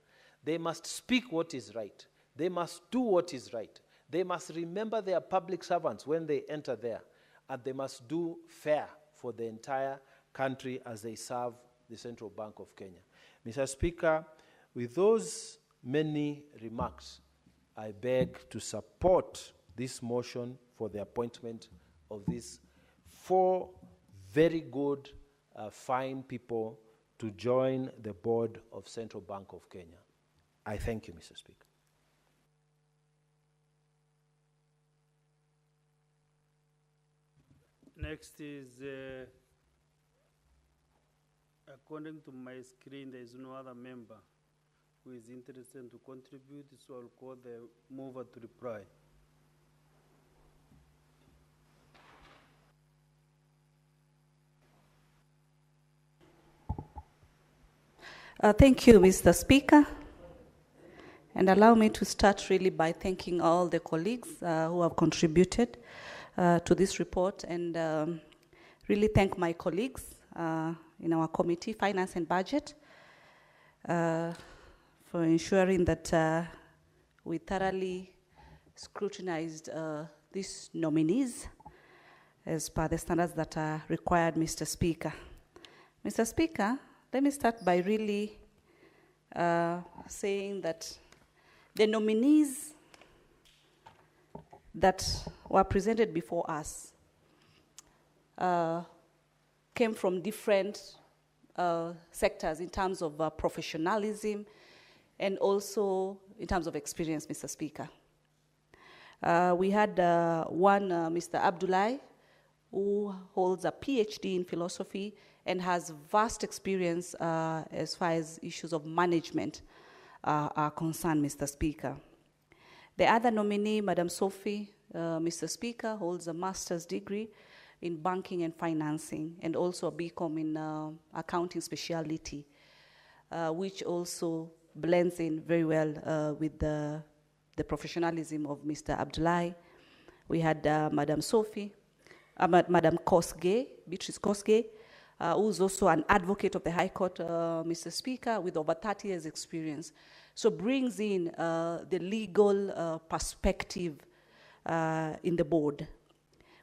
They must speak what is right. They must do what is right. They must remember their public servants when they enter there, and they must do fair for the entire country as they serve the Central Bank of Kenya. Mr. Speaker, with those many remarks, I beg to support this motion for the appointment of these 4 very good, fine people to join the board of Central Bank of Kenya. I thank you, Mr. Speaker. Next is, according to my screen, there is no other member who is interested to contribute, so I'll call the mover to reply. Thank you, Mr. Speaker. And allow me to start really by thanking all the colleagues who have contributed to this report, and really thank my colleagues in our committee, Finance and Budget, for ensuring that we thoroughly scrutinized these nominees as per the standards that are required, Mr. Speaker. Mr. Speaker, let me start by really saying that the nominees that were presented before us came from different sectors in terms of professionalism and also in terms of experience, Mr. Speaker. We had one, Mr. Abdullahi, who holds a PhD in philosophy and has vast experience as far as issues of management are concerned, Mr. Speaker. The other nominee, Madam Sophie, Mr. Speaker, holds a master's degree in banking and financing and also a BCom in accounting speciality, which also blends in very well with the professionalism of Mr. Abdullahi. We had Madam Sophie, Madam Kosgei, Beatrice Kosgei, who's also an advocate of the High Court, Mr. Speaker, with over 30 years experience. So brings in the legal perspective in the board.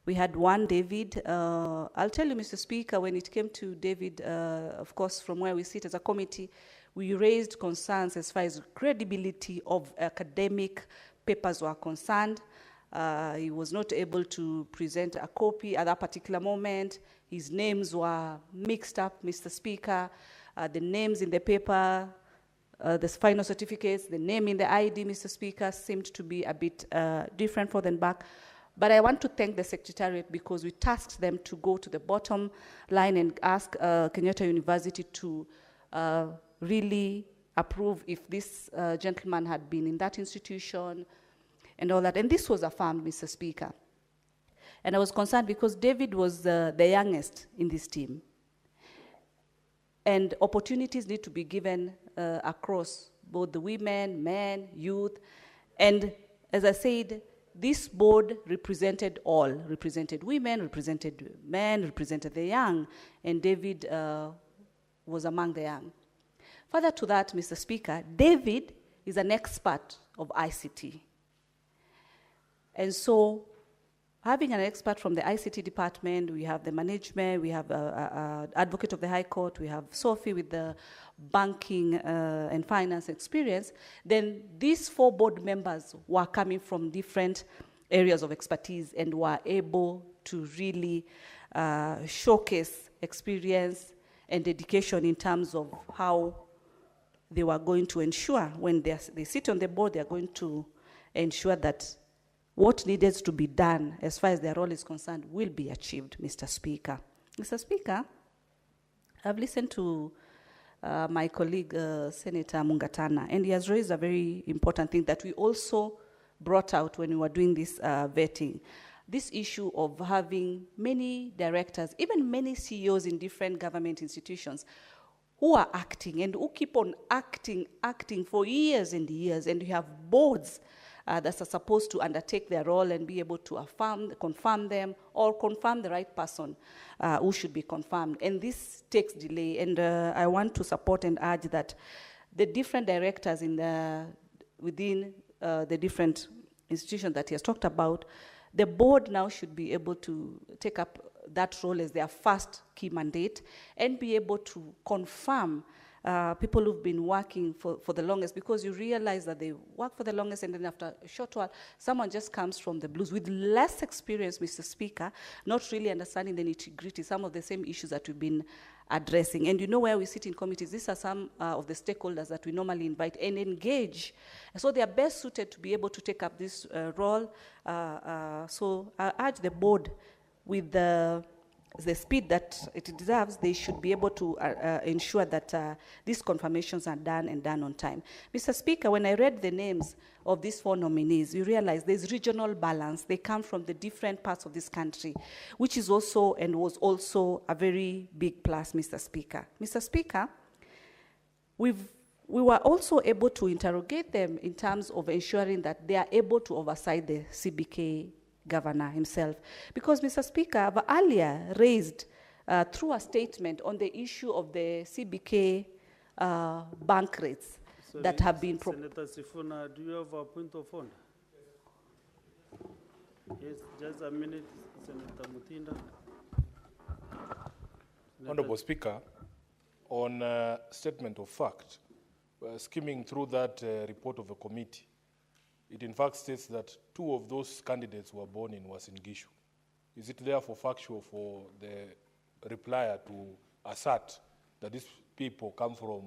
We had one, David. I'll tell you, Mr. Speaker, when it came to David, of course, from where we sit as a committee, we raised concerns as far as credibility of academic papers were concerned. He was not able to present a copy at that particular moment. His names were mixed up, Mr. Speaker. The names in the paper, the final certificates, the name in the ID, Mr. Speaker, seemed to be a bit different for them back. But I want to thank the Secretariat because we tasked them to go to the bottom line and ask Kenyatta University to really approve if this gentleman had been in that institution and all that. And this was affirmed, Mr. Speaker. And I was concerned because David was the youngest in this team. And opportunities need to be given across both the women, men, youth. And as I said, this board represented all, represented women, represented men, represented the young, and David was among the young. Further to that, Mr. Speaker, David is an expert of ICT. And so having an expert from the ICT department, we have the management, we have an advocate of the High Court, we have Sophie with the banking and finance experience, then these 4 board members were coming from different areas of expertise and were able to really showcase experience and dedication in terms of how they were going to ensure when they sit on the board, they are going to ensure that what needed to be done as far as their role is concerned will be achieved, Mr. Speaker. Mr. Speaker, I've listened to my colleague, Senator Mungatana, and he has raised a very important thing that we also brought out when we were doing this vetting. This issue of having many directors, even many CEOs in different government institutions who are acting and who keep on acting for years and years, and you have boards that are supposed to undertake their role and be able to confirm them, or confirm the right person who should be confirmed. And this takes delay, and I want to support and urge that the different directors within the different institutions that he has talked about, the board now should be able to take up that role as their first key mandate and be able to confirm people who've been working for the longest, because you realize that they work for the longest and then after a short while, someone just comes from the blues with less experience, Mr. Speaker, not really understanding the nitty-gritty, some of the same issues that we've been addressing. And you know where we sit in committees, these are some of the stakeholders that we normally invite and engage. So they are best suited to be able to take up this role. So I urge the board with the speed that it deserves, they should be able to ensure that these confirmations are done and done on time. Mr. Speaker, when I read the names of these 4 nominees, you realize there's regional balance. They come from the different parts of this country, which is also and was also a very big plus, Mr. Speaker. Mr. Speaker, we were also able to interrogate them in terms of ensuring that they are able to oversight the CBK governor himself. Because, Mr. Speaker, I've earlier raised through a statement on the issue of the CBK bank rates that have been Senator Sifuna, do you have a point of order? Yes, just a minute, Senator Mutinda. Honorable Speaker, on statement of fact, skimming through that report of the committee, it in fact states that 2 of those candidates were born in Uasin Gishu. Is it therefore factual for the replier to assert that these people come from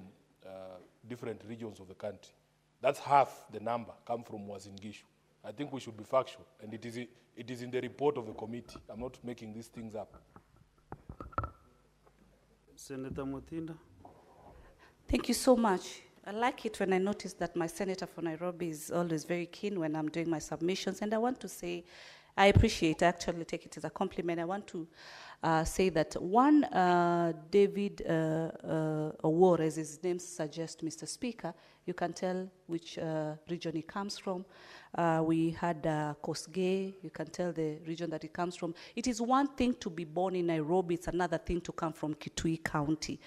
different regions of the country? That's half the number come from Uasin Gishu. I think we should be factual, and it is in the report of the committee. I'm not making these things up. Senator Mutinda. Thank you so much. I like it when I notice that my senator for Nairobi is always very keen when I'm doing my submissions. And I want to say, I appreciate, I actually take it as a compliment. I want to say that one, David Awar, as his name suggests, Mr. Speaker, you can tell which region he comes from. We had Kosgei, you can tell the region that he comes from. It is one thing to be born in Nairobi, it's another thing to come from Kitui County.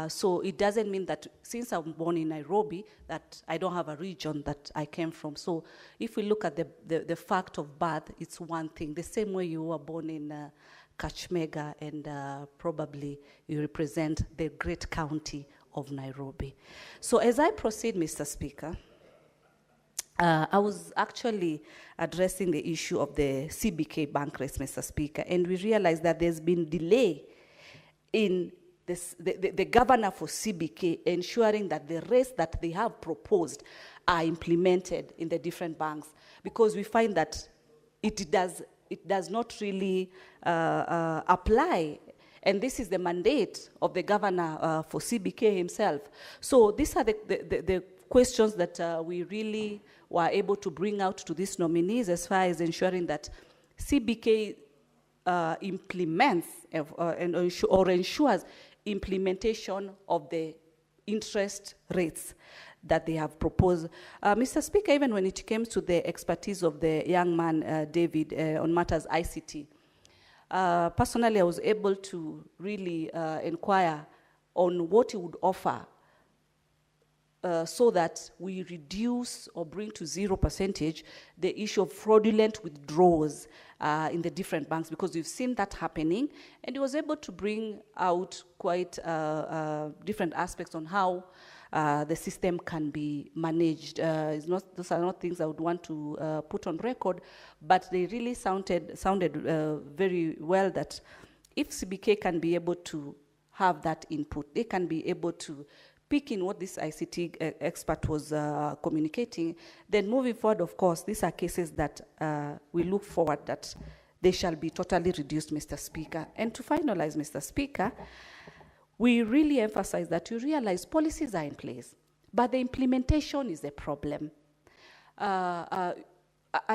So it doesn't mean that since I'm born in Nairobi, that I don't have a region that I came from. So if we look at the fact of birth, it's one thing. The same way you were born in Kakamega and probably you represent the great county of Nairobi. So as I proceed, Mr. Speaker, I was actually addressing the issue of the CBK bank rates, Mr. Speaker, and we realized that there's been delay in this, the governor for CBK ensuring that the rates that they have proposed are implemented in the different banks, because we find that it does not really apply. And this is the mandate of the governor for CBK himself. So these are the questions that we really were able to bring out to these nominees as far as ensuring that CBK implements or ensures implementation of the interest rates that they have proposed. Mr. Speaker, even when it came to the expertise of the young man, David, on matters ICT, personally, I was able to really inquire on what he would offer so that we reduce or bring to 0% the issue of fraudulent withdrawals in the different banks, because we've seen that happening, and he was able to bring out quite different aspects on how the system can be managed. Those are not things I would want to put on record, but they really sounded very well, that if CBK can be able to have that input, they can be able to pick in what this ICT expert was communicating, then moving forward, of course, these are cases that we look forward that they shall be totally reduced, Mr. Speaker. And to finalize, Mr. Speaker, we really emphasize that you realize policies are in place, but the implementation is a problem. An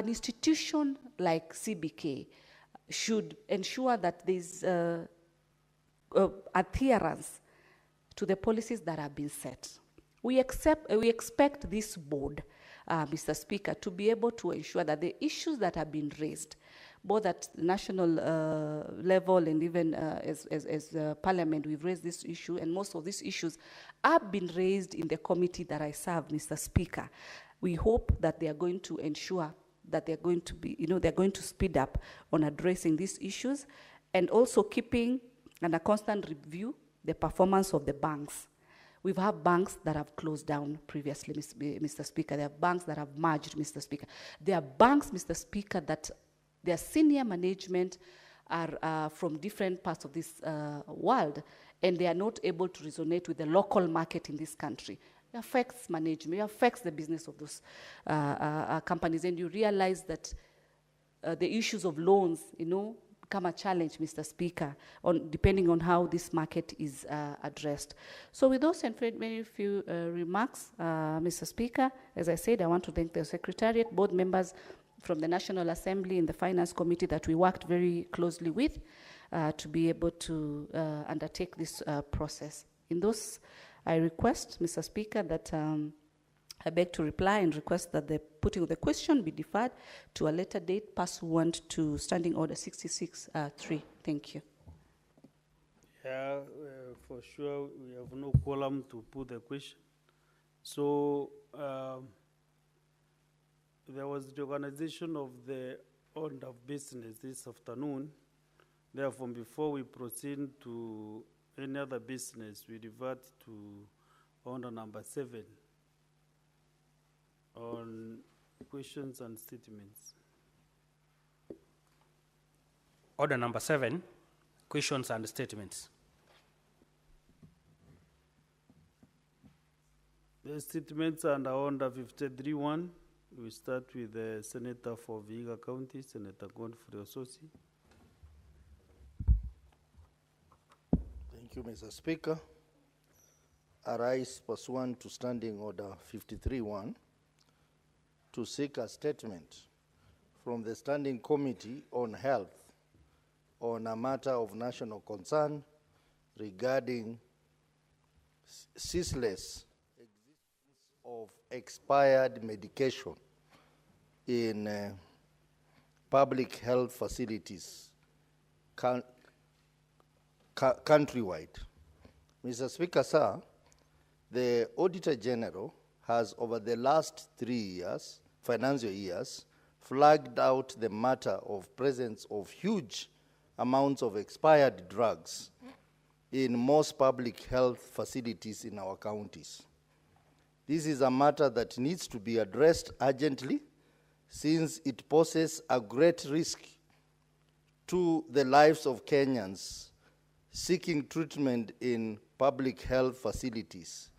institution like CBK should ensure that there's adherence to the policies that have been set. We expect this board, Mr. Speaker, to be able to ensure that the issues that have been raised, both at the national level and even as Parliament, we've raised this issue, and most of these issues have been raised in the committee that I serve, Mr. Speaker. We hope that they are going to ensure that they're going to be, they're going to speed up on addressing these issues, and also keeping under constant review the performance of the banks. We've had banks that have closed down previously, Mr. Speaker. There are banks that have merged, Mr. Speaker. There are banks, Mr. Speaker, that their senior management are from different parts of this world, and they are not able to resonate with the local market in this country. It affects management, it affects the business of those companies, and you realize that the issues of loans, become a challenge, Mr. Speaker, depending on how this market is addressed. So with those and very few remarks, Mr. Speaker, as I said, I want to thank the Secretariat, board members from the National Assembly and the Finance Committee that we worked very closely with to be able to undertake this process. In those, I request, Mr. Speaker, that I beg to reply and request that the putting of the question be deferred to a later date pursuant to Standing Order 66-3. Thank you. Yeah, for sure, we have no quorum to put the question. So there was the organization of the order of business this afternoon. Therefore, before we proceed to any other business, we revert to order number 7 on questions and statements. Order number 7, questions and statements. The statements under order 53-1. We start with the Senator for Vihiga County, Senator Godfrey Ososi. Thank you, Mr. Speaker. I rise pursuant to Standing Order 53-1 to seek a statement from the Standing Committee on Health on a matter of national concern regarding ceaseless existence of expired medication in public health facilities countrywide. Mr. Speaker, sir, the Auditor General has, over the last 3 years, financial years, flagged out the matter of presence of huge amounts of expired drugs in most public health facilities in our counties. This is a matter that needs to be addressed urgently, since it poses a great risk to the lives of Kenyans seeking treatment in public health facilities,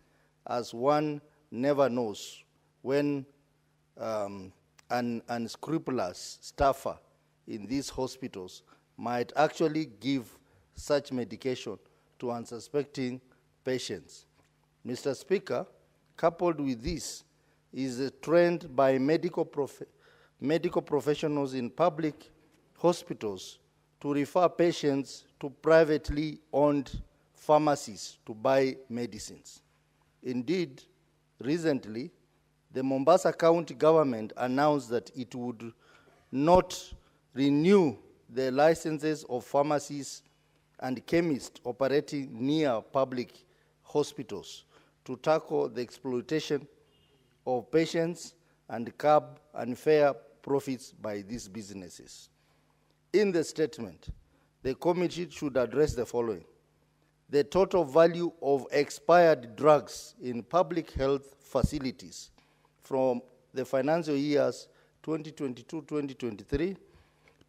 as one never knows when an unscrupulous staffer in these hospitals might actually give such medication to unsuspecting patients. Mr. Speaker, coupled with this is a trend by medical professionals in public hospitals to refer patients to privately owned pharmacies to buy medicines. Indeed, recently, the Mombasa County government announced that it would not renew the licenses of pharmacies and chemists operating near public hospitals to tackle the exploitation of patients and curb unfair profits by these businesses. In the statement, the committee should address the following: the total value of expired drugs in public health facilities from the financial years 2022-2023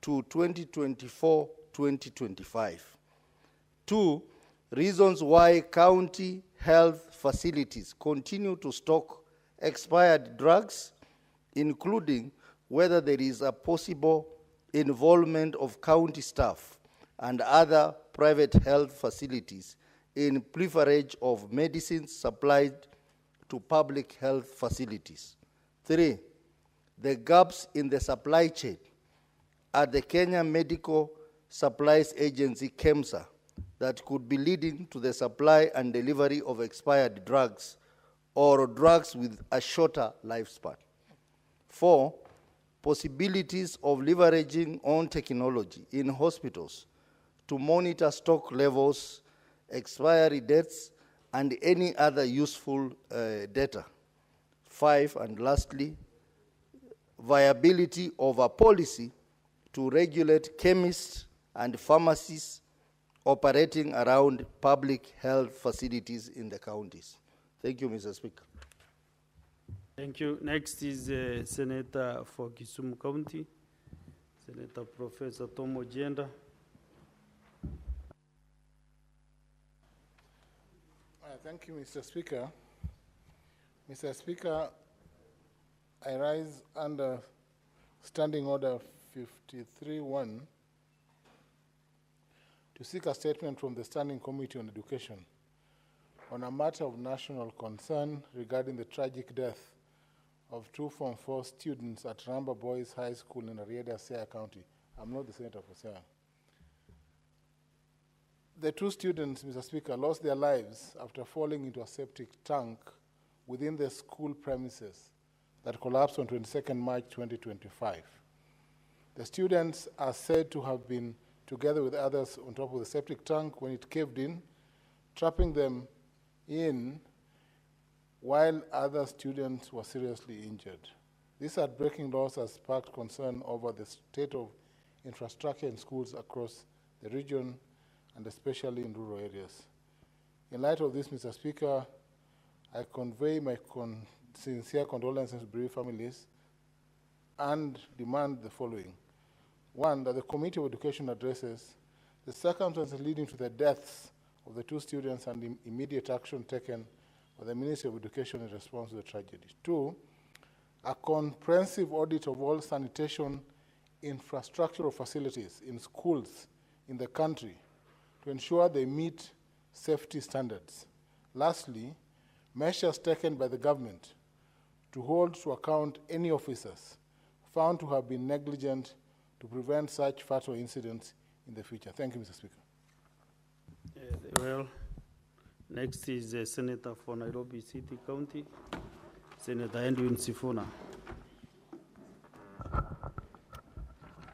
to 2024-2025. 2, reasons why county health facilities continue to stock expired drugs, including whether there is a possible involvement of county staff and other private health facilities in preference of medicines supplied to public health facilities. 3, the gaps in the supply chain at the Kenya Medical Supplies Agency, KEMSA, that could be leading to the supply and delivery of expired drugs or drugs with a shorter lifespan. 4, possibilities of leveraging on technology in hospitals to monitor stock levels, expiry dates, and any other useful data. 5, and lastly, viability of a policy to regulate chemists and pharmacies operating around public health facilities in the counties. Thank you, Mr. Speaker. Thank you. Next is Senator for Kisumu County, Senator Professor Tom Ojienda. Thank you, Mr. Speaker. Mr. Speaker, I rise under Standing Order 53-1 to seek a statement from the Standing Committee on Education on a matter of national concern regarding the tragic death of 2 Form 4 students at Ramba Boys High School in Ariada, Siaya County. I'm not the senator for Siaya. The 2 students, Mr. Speaker, lost their lives after falling into a septic tank within the school premises that collapsed on 22nd March 2025. The students are said to have been together with others on top of the septic tank when it caved in, trapping them in while other students were seriously injured. This heartbreaking loss has sparked concern over the state of infrastructure in schools across the region and especially in rural areas. In light of this, Mr. Speaker, I convey my sincere condolences to bereaved families and demand the following. 1, that the Committee of Education addresses the circumstances leading to the deaths of the 2 students and immediate action taken by the Ministry of Education in response to the tragedy. 2, a comprehensive audit of all sanitation infrastructural facilities in schools in the country to ensure they meet safety standards. Lastly, measures taken by the government to hold to account any officers found to have been negligent to prevent such fatal incidents in the future. Thank you, Mr. Speaker. Well, next is the Senator for Nairobi City County, Senator Edwin Sifuna.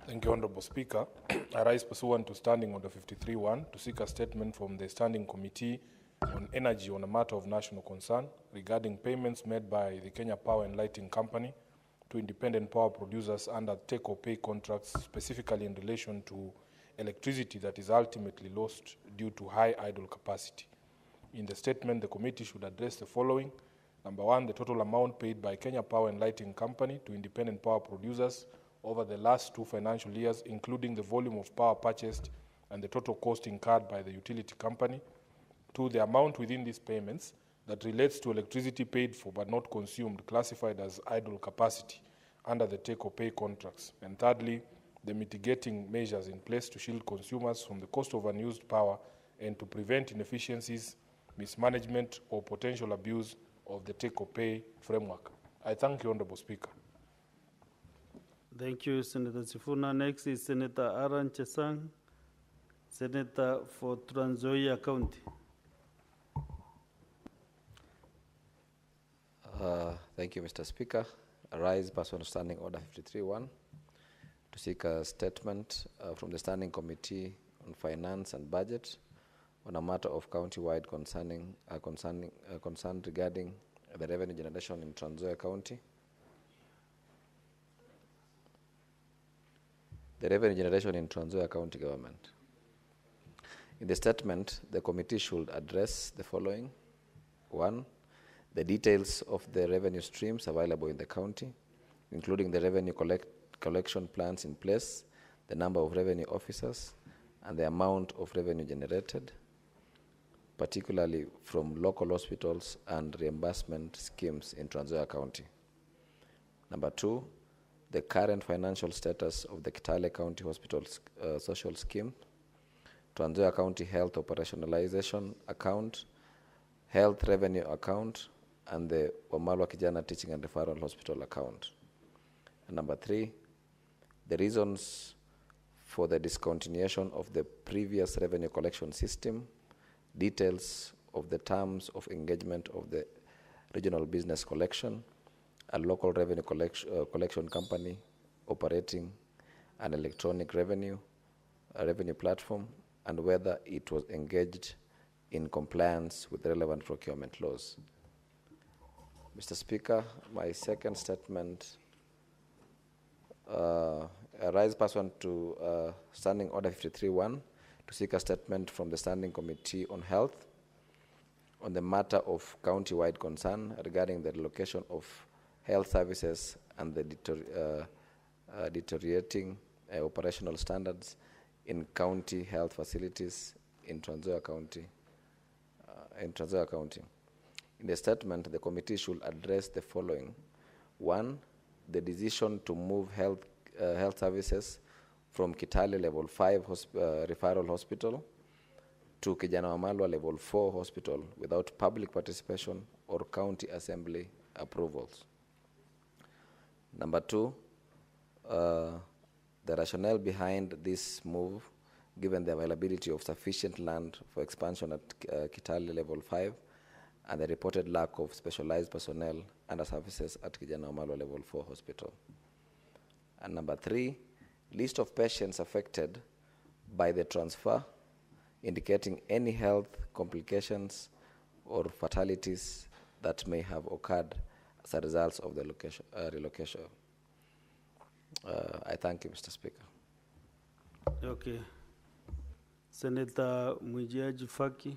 Thank you, Honorable Speaker. I rise pursuant to Standing Order 53-1 to seek a statement from the Standing Committee on Energy on a matter of national concern regarding payments made by the Kenya Power and Lighting Company to independent power producers under take-or-pay contracts, specifically in relation to electricity that is ultimately lost due to high idle capacity. In the statement, the committee should address the following: Number one, the total amount paid by Kenya Power and Lighting Company to independent power producers over the last 2 financial years, including the volume of power purchased and the total cost incurred by the utility company. 2, the amount within these payments that relates to electricity paid for but not consumed, classified as idle capacity under the take-or-pay contracts. And thirdly, the mitigating measures in place to shield consumers from the cost of unused power and to prevent inefficiencies, mismanagement, or potential abuse of the take-or-pay framework. I thank you, Honorable Speaker. Thank you, Senator Sifuna. Next is Senator Aaron Chesang, Senator for Trans Nzoia County. Thank you, Mr. Speaker. I rise pursuant to Standing Order 53-1 to seek a statement from the Standing Committee on Finance and Budget on a matter of county-wide concern regarding the revenue generation in Trans Nzoia County. The revenue generation in Trans Nzoia County government. In the statement, the committee should address the following. 1, the details of the revenue streams available in the county, including the revenue collection plans in place, the number of revenue officers, and the amount of revenue generated, particularly from local hospitals and reimbursement schemes in Trans Nzoia County. Number 2, the current financial status of the Kitale County Hospital Social Scheme, Trans Nzoia County Health Operationalization Account, Health Revenue Account, and the Wamalwa Kijana Teaching and Referral Hospital account. And number 3, the reasons for the discontinuation of the previous revenue collection system, details of the terms of engagement of the regional business collection, a local revenue collection company operating an electronic revenue platform, and whether it was engaged in compliance with relevant procurement laws. Mr. Speaker, my second statement arises pursuant to Standing Order 53-1 to seek a statement from the Standing Committee on Health on the matter of county-wide concern regarding the relocation of health services and the deteriorating operational standards in county health facilities in Trans Nzoia County. In the statement, the committee should address the following. 1, the decision to move health services from Kitale Level 5 Referral Hospital to Kijana Wamalwa Level 4 Hospital without public participation or county assembly approvals. Number 2, the rationale behind this move, given the availability of sufficient land for expansion at Kitale Level 5 and the reported lack of specialized personnel and services at Kijana Wamalwa Level 4 Hospital. And number 3, list of patients affected by the transfer, indicating any health complications or fatalities that may have occurred as a result of the relocation. I thank you, Mr. Speaker. Okay. Senator Mwijaji Faki.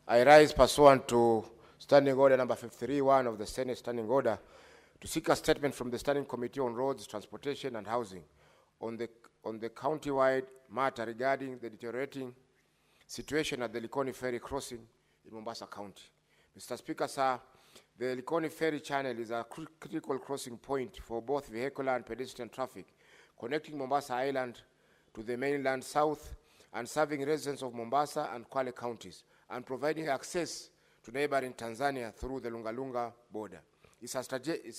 I rise pursuant to Standing Order number 53-1 of the Senate Standing Order to seek a statement from the Standing Committee on Roads, Transportation and Housing on the county-wide matter regarding the deteriorating situation at the Likoni Ferry crossing in Mombasa County. Mr. Speaker, sir, the Likoni Ferry channel is a critical crossing point for both vehicular and pedestrian traffic, connecting Mombasa Island to the mainland south and serving residents of Mombasa and Kwale counties, and providing access to neighboring Tanzania through the Lunga border. It's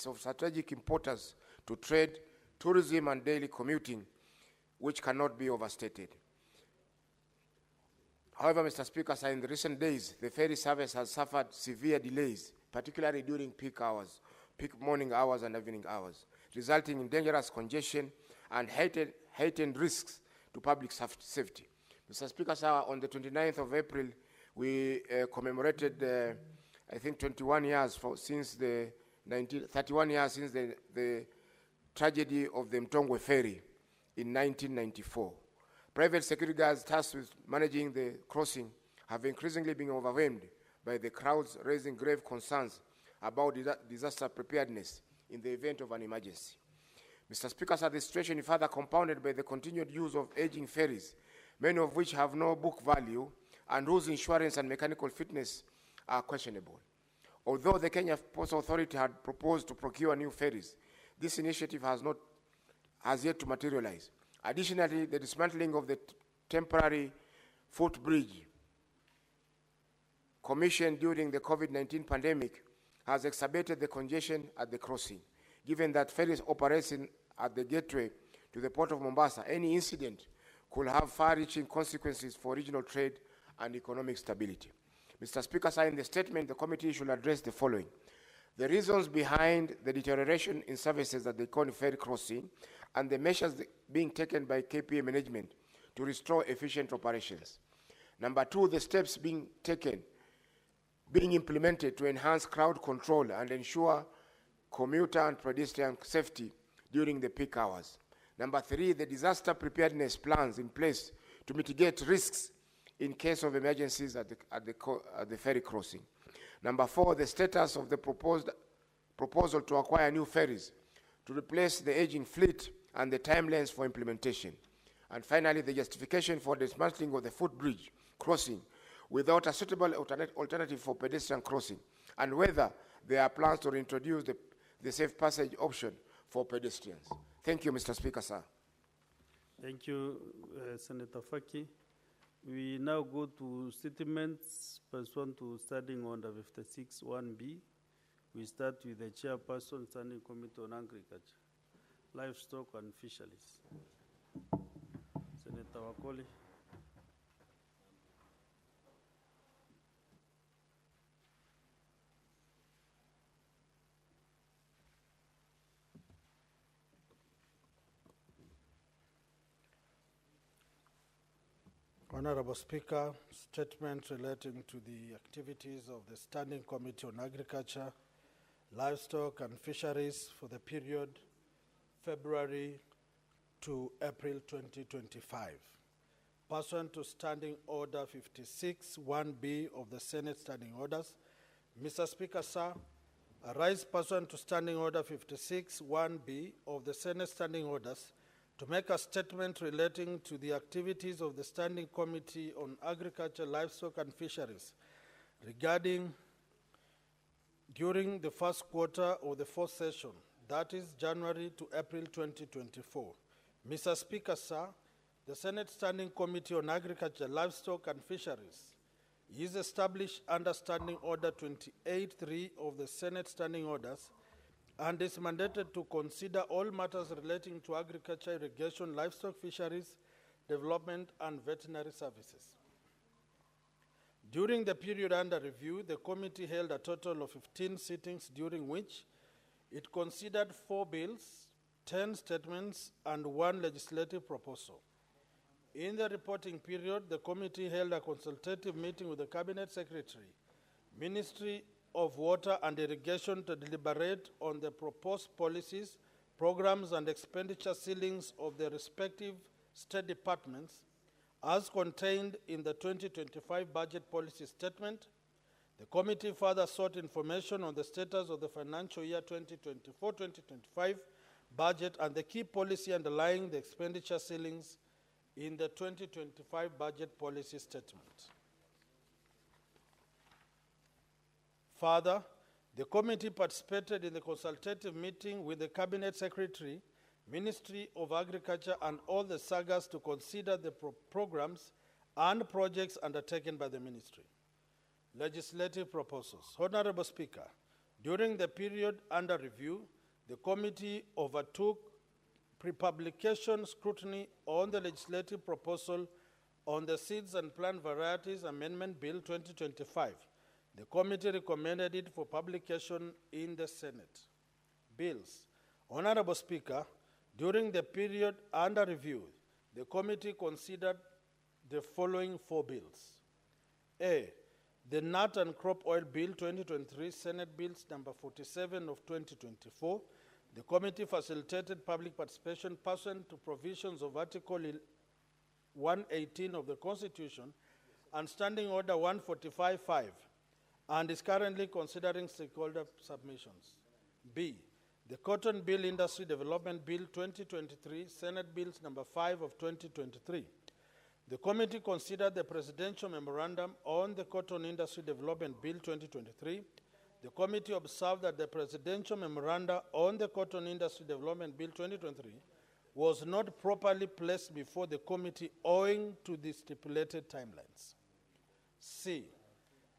of strategic importance to trade, tourism, and daily commuting, which cannot be overstated. However, Mr. Speaker, sir, in the recent days, the ferry service has suffered severe delays, particularly during peak morning hours and evening hours, resulting in dangerous congestion and heightened risks to public safety. Mr. Speaker, sir, on the 29th of April, we commemorated, I think, 31 years since the 31 years since the tragedy of the Mtongwe Ferry in 1994. Private security guards tasked with managing the crossing have increasingly been overwhelmed by the crowds, raising grave concerns about disaster preparedness in the event of an emergency. Mr. Speaker, sir, the situation is further compounded by the continued use of aging ferries, many of which have no book value and whose insurance and mechanical fitness are questionable. Although the Kenya Ports Authority had proposed to procure new ferries, this initiative has yet to materialize. Additionally, the dismantling of the temporary footbridge commissioned during the COVID-19 pandemic has exacerbated the congestion at the crossing. Given that ferries operating at the gateway to the port of Mombasa, any incident could have far-reaching consequences for regional trade and economic stability. Mr. Speaker, sir, in the statement, the committee should address the following: the reasons behind the deterioration in services at the Ikoni ferry crossing and the measures being taken by KPA management to restore efficient operations. Number two, the steps being implemented to enhance crowd control and ensure commuter and pedestrian safety during the peak hours. Number three, the disaster preparedness plans in place to mitigate risks in case of emergencies at the ferry crossing. Number four, the status of the proposal to acquire new ferries to replace the aging fleet and the timelines for implementation. And finally, the justification for dismantling of the footbridge crossing without a suitable alternative for pedestrian crossing, and whether there are plans to reintroduce the safe passage option for pedestrians. Thank you, Mr. Speaker, sir. Thank you, Senator Faki. We now go to statements pursuant to Standing Order 56(1)B. We start with the Chairperson, Standing Committee on Agriculture, Livestock and Fisheries. Senator Wakoli. Honorable Speaker, statement relating to the activities of the Standing Committee on Agriculture, Livestock and Fisheries for the period February to April 2025. Pursuant to Standing Order 56(1)B of the Senate Standing Orders, Mr. Speaker, sir, I rise pursuant to Standing Order 56(1)B of the Senate Standing Orders to make a statement relating to the activities of the Standing Committee on Agriculture, Livestock and Fisheries regarding during the first quarter of the fourth session, that is January to April 2024. Mr. Speaker, sir, the Senate Standing Committee on Agriculture, Livestock and Fisheries is established under Standing Order 28(3) of the Senate Standing Orders and is mandated to consider all matters relating to agriculture, irrigation, livestock, fisheries, development, and veterinary services. During the period under review, the committee held a total of 15 sittings, during which it considered 4 bills, 10 statements, and 1 legislative proposal. In the reporting period, the committee held a consultative meeting with the Cabinet Secretary, Ministry of Water and Irrigation to deliberate on the proposed policies, programs, and expenditure ceilings of the respective state departments as contained in the 2025 budget policy statement. The committee further sought information on the status of the financial year 2024-2025 budget and the key policy underlying the expenditure ceilings in the 2025 budget policy statement. Further, the committee participated in the consultative meeting with the Cabinet Secretary, Ministry of Agriculture, and all the SAGAs to consider the programs and projects undertaken by the ministry. Legislative proposals. Honorable Speaker, during the period under review, the committee overtook pre-publication scrutiny on the legislative proposal on the Seeds and Plant Varieties Amendment Bill 2025. The committee recommended it for publication in the Senate. Bills. Honorable Speaker, during the period under review, the committee considered the following 4 bills. A, the Nut and Crop Oil Bill 2023, Senate Bills number 47 of 2024. The committee facilitated public participation pursuant to provisions of Article 118 of the Constitution and Standing Order 145.5, and is currently considering stakeholder submissions. B, the Cotton Bill Industry Development Bill 2023, Senate Bills number 5 of 2023. The committee considered the Presidential Memorandum on the Cotton Industry Development Bill 2023. The committee observed that the Presidential Memorandum on the Cotton Industry Development Bill 2023 was not properly placed before the committee owing to the stipulated timelines. C,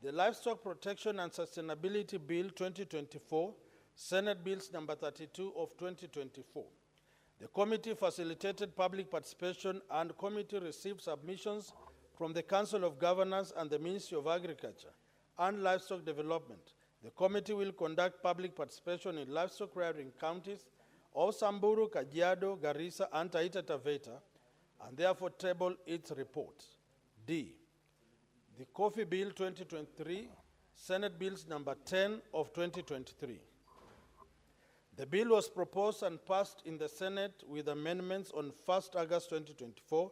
the Livestock Protection and Sustainability Bill 2024, Senate Bills number 32 of 2024. The committee facilitated public participation and committee received submissions from the Council of Governors and the Ministry of Agriculture and Livestock Development. The committee will conduct public participation in livestock rearing counties of Samburu, Kajiado, Garissa, and Taita Taveta, and therefore table its report. D, the Coffee Bill 2023, Senate Bills number 10 of 2023. The bill was proposed and passed in the Senate with amendments on 1st August 2024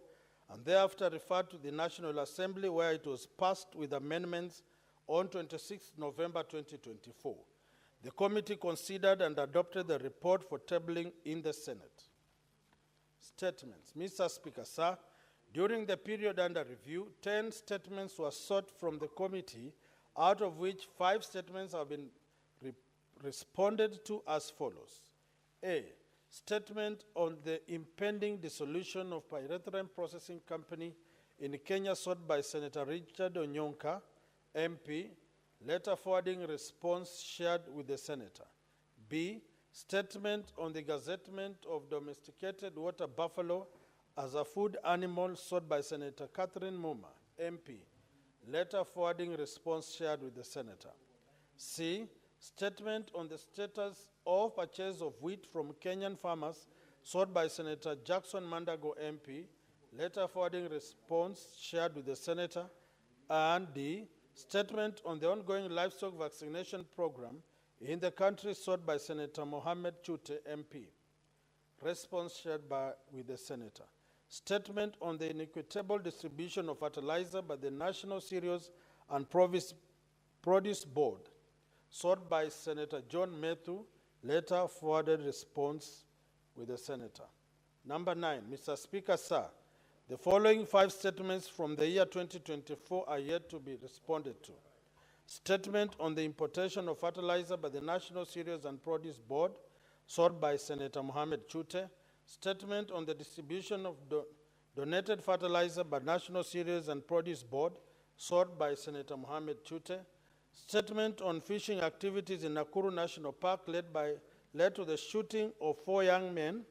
and thereafter referred to the National Assembly, where it was passed with amendments on 26 November 2024. The committee considered and adopted the report for tabling in the Senate. Statements. Mr. Speaker, sir, during the period under review, 10 statements were sought from the committee, out of which 5 statements have been responded to as follows. A, statement on the impending dissolution of Pyrethrum Processing Company in Kenya sought by Senator Richard Onyonka, MP, letter forwarding response shared with the Senator. B, statement on the gazettement of domesticated water buffalo as a food animal sought by Senator Catherine Muma, MP, letter forwarding response shared with the Senator. C, statement on the status of purchase of wheat from Kenyan farmers sought by Senator Jackson Mandago, MP, letter forwarding response shared with the Senator. And D, statement on the ongoing livestock vaccination program in the country sought by Senator Mohammed Chute, MP, response shared with the Senator. Statement on the inequitable distribution of fertilizer by the National Cereals and Produce Board, sought by Senator John Methu, later forwarded response with the Senator. Number 9, Mr. Speaker, sir, the following 5 statements from the year 2024 are yet to be responded to. Statement on the importation of fertilizer by the National Cereals and Produce Board, sought by Senator Mohammed Chute. Statement on the distribution of donated fertilizer by National Cereals and Produce Board, sought by Senator Mohammed Chute. Statement on fishing activities in Nakuru National Park led to the shooting of 4 young men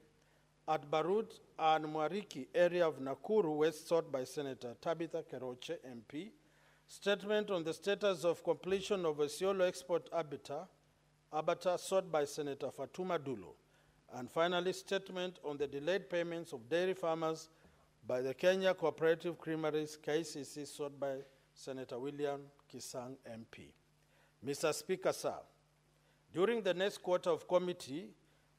at Barut and Mwariki area of Nakuru West, sought by Senator Tabitha Keroche, MP. Statement on the status of completion of Isiolo Export Abata, sought by Senator Fatuma Dulo. And finally, statement on the delayed payments of dairy farmers by the Kenya Cooperative Creameries, KCC, sought by Senator William Kisang, MP. Mr. Speaker, sir, during the next quarter of committee,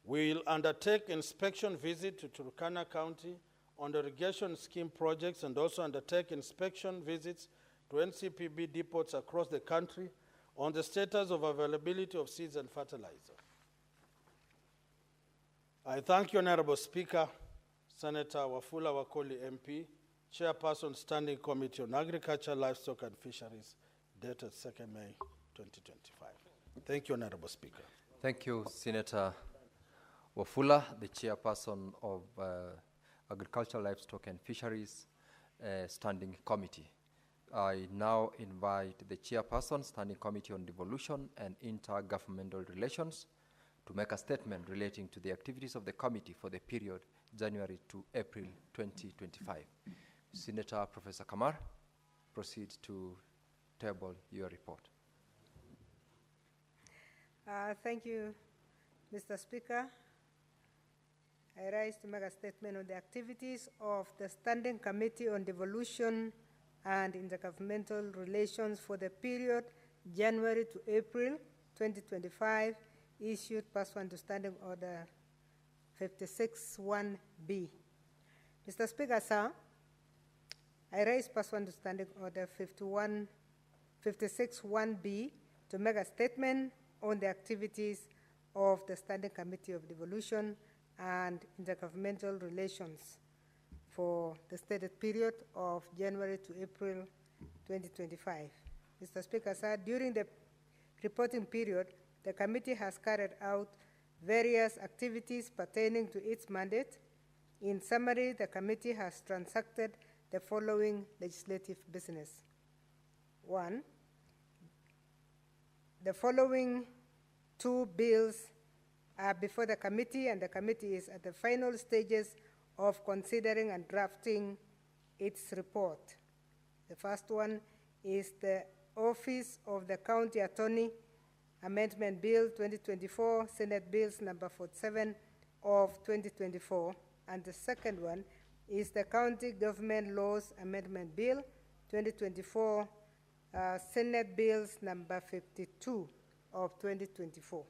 we will undertake inspection visit to Turkana County on the irrigation scheme projects and also undertake inspection visits to NCPB depots across the country on the status of availability of seeds and fertilizer. I thank you, Honorable Speaker, Senator Wafula Wakoli, MP, Chairperson, Standing Committee on Agriculture, Livestock and Fisheries, dated 2nd May 2025. Thank you, Honorable Speaker. Thank you, Senator Wafula, the Chairperson of Agriculture, Livestock and Fisheries Standing Committee. I now invite the Chairperson, Standing Committee on Devolution and Intergovernmental Relations, to make a statement relating to the activities of the committee for the period January to April 2025. Senator Professor Kamar, proceed to table your report. Thank you, Mr. Speaker. I rise to make a statement on the activities of the Standing Committee on Devolution and Intergovernmental Relations for the period January to April 2025, issued pursuant to Standing Order 56-1B. Mr. Speaker, sir, I raise pursuant to Standing Order 56-1B to make a statement on the activities of the Standing Committee of Devolution and Intergovernmental Relations for the stated period of January to April 2025. Mr. Speaker, sir, during the reporting period, the committee has carried out various activities pertaining to its mandate. In summary, the committee has transacted the following legislative business. 1, the following 2 bills are before the committee, and the committee is at the final stages of considering and drafting its report. The first one is the Office of the County Attorney Amendment Bill 2024, Senate Bills number 47 of 2024, and the second one is the County Government Laws Amendment Bill 2024, Senate Bills number 52 of 2024.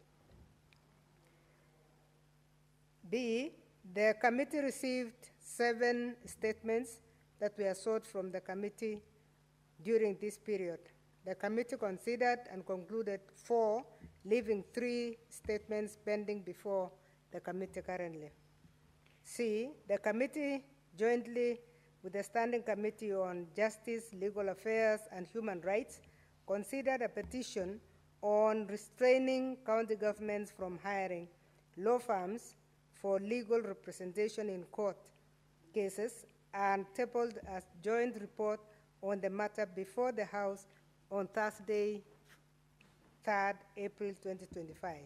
B, the committee received 7 statements that were sought from the committee during this period. The committee considered and concluded 4, leaving 3 statements pending before the committee currently. C, the committee jointly with the Standing Committee on Justice, Legal Affairs, and Human Rights considered a petition on restraining county governments from hiring law firms for legal representation in court cases and tabled a joint report on the matter before the House on Thursday, 3rd April 2025.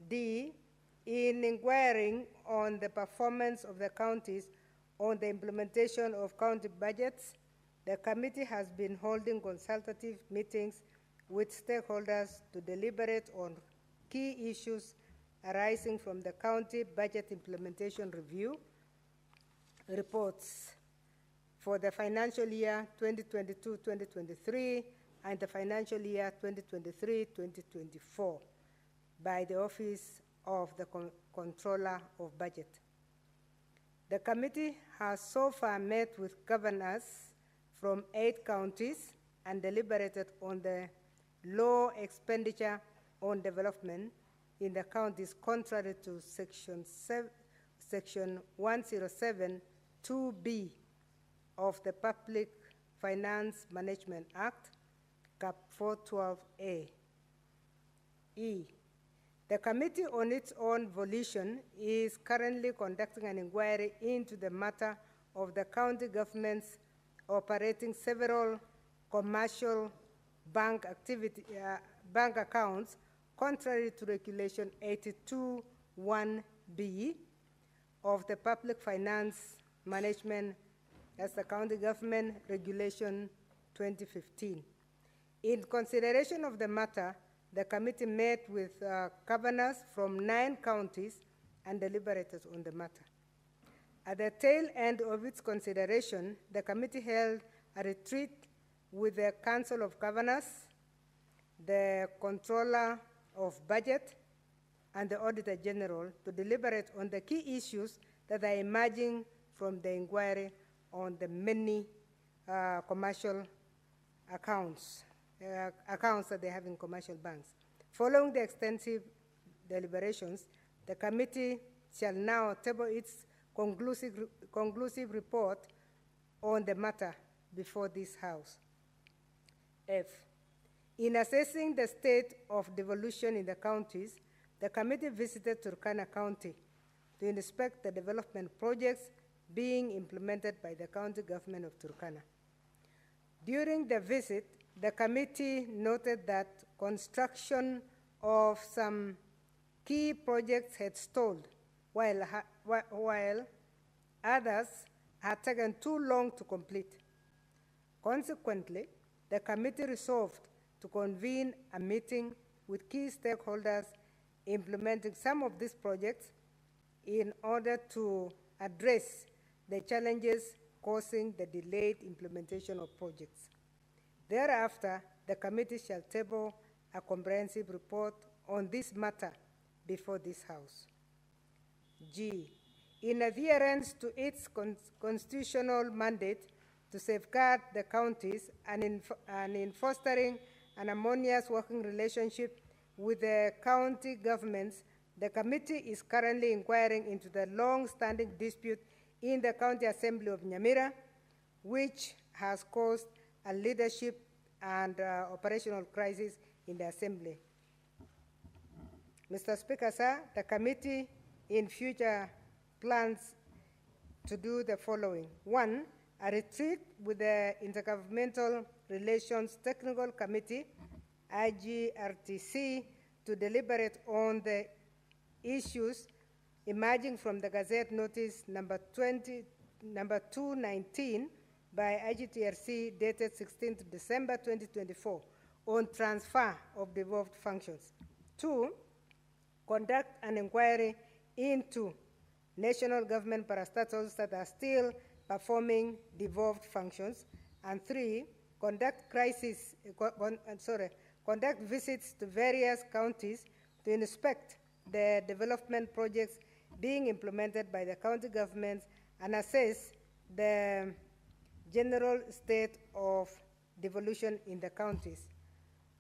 D, in inquiring on the performance of the counties on the implementation of county budgets, the committee has been holding consultative meetings with stakeholders to deliberate on key issues arising from the county budget implementation review reports for the financial year 2022-2023 and the financial year 2023-2024 by the Office of the Controller of Budget. The committee has so far met with governors from 8 counties and deliberated on the low expenditure on development in the counties contrary to Section 107(2)(b) of the Public Finance Management Act, Cap 412A. E, the committee on its own volition is currently conducting an inquiry into the matter of the county governments operating several commercial bank accounts contrary to Regulation 82(1)(b) of the Public Finance Management as the County Government Regulation 2015. In consideration of the matter, the committee met with governors from 9 counties and deliberated on the matter. At the tail end of its consideration, the committee held a retreat with the Council of Governors, the Controller of Budget, and the Auditor General to deliberate on the key issues that are emerging from the inquiry on the many commercial accounts that they have in commercial banks. Following the extensive deliberations, the committee shall now table its conclusive report on the matter before this House. F, in assessing the state of devolution in the counties, the committee visited Turkana County to inspect the development projects being implemented by the county government of Turkana. During the visit, the committee noted that construction of some key projects had stalled, while others had taken too long to complete. Consequently, the committee resolved to convene a meeting with key stakeholders implementing some of these projects in order to address the challenges causing the delayed implementation of projects. Thereafter, the committee shall table a comprehensive report on this matter before this House. G, in adherence to its constitutional mandate, to safeguard the counties and in fostering an harmonious working relationship with the county governments, the committee is currently inquiring into the long-standing dispute in the County Assembly of Nyamira, which has caused a leadership and operational crisis in the Assembly. Mr. Speaker, sir, the committee in future plans to do the following. 1, a retreat with the Intergovernmental Relations Technical Committee, IGRTC, to deliberate on the issues emerging from the Gazette Notice number 219 by IGTRC dated 16th December 2024 on transfer of devolved functions. 2, conduct an inquiry into national government parastatals that are still performing devolved functions. And 3, conduct conduct visits to various counties to inspect the development projects being implemented by the county governments and assess the general state of devolution in the counties.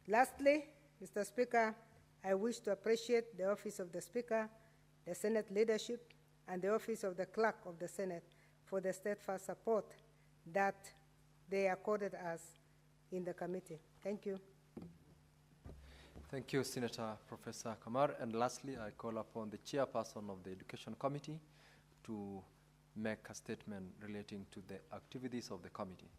Lastly, Mr. Speaker, I wish to appreciate the Office of the Speaker, the Senate leadership, and the Office of the Clerk of the Senate for the steadfast support that they accorded us in the committee. Thank you. Thank you, Senator Professor Kamar. And lastly, I call upon the chairperson of the Education Committee to make a statement relating to the activities of the committee.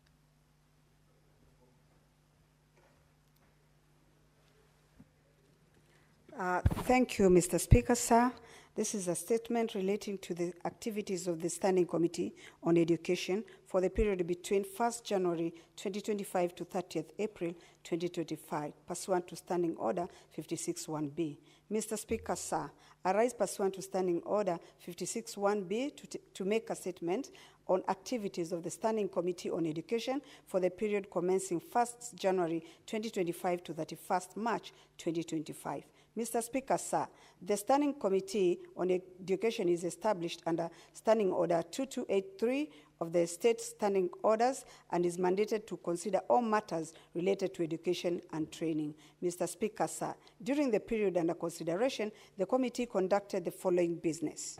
Thank you, Mr. Speaker, sir. This is a statement relating to the activities of the Standing Committee on Education for the period between 1st January 2025 to 30th April 2025, pursuant to Standing Order 56.1b. Mr. Speaker, sir, I rise pursuant to Standing Order 56.1b to make a statement on activities of the Standing Committee on Education for the period commencing 1st January 2025 to 31st March 2025. Mr. Speaker, sir, the Standing Committee on Education is established under Standing Order 2283 of the State Standing Orders and is mandated to consider all matters related to education and training. Mr. Speaker, sir, during the period under consideration, the committee conducted the following business.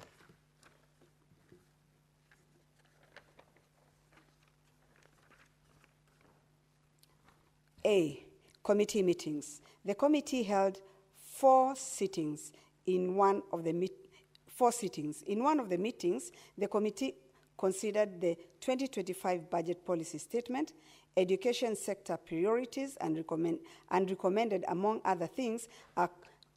A, committee meetings. The committee held 4 sittings. In one of the meetings, the committee considered the 2025 budget policy statement, education sector priorities, and recommended, among other things, a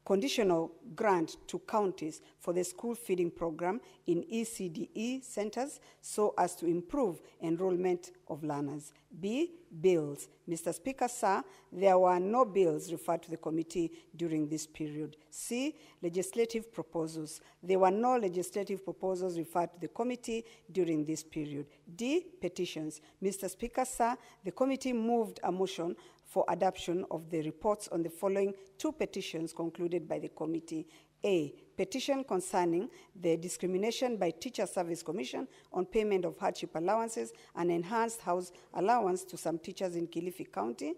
conditional grant to counties for the school feeding program in ECDE centers so as to improve enrollment of learners. B, bills. Mr. Speaker, sir, there were no bills referred to the committee during this period. C, legislative proposals. There were no legislative proposals referred to the committee during this period. D, petitions. Mr. Speaker, sir, the committee moved a motion for adoption of the reports on the following 2 petitions concluded by the committee. A, petition concerning the discrimination by Teacher Service Commission on payment of hardship allowances and enhanced house allowance to some teachers in Kilifi County.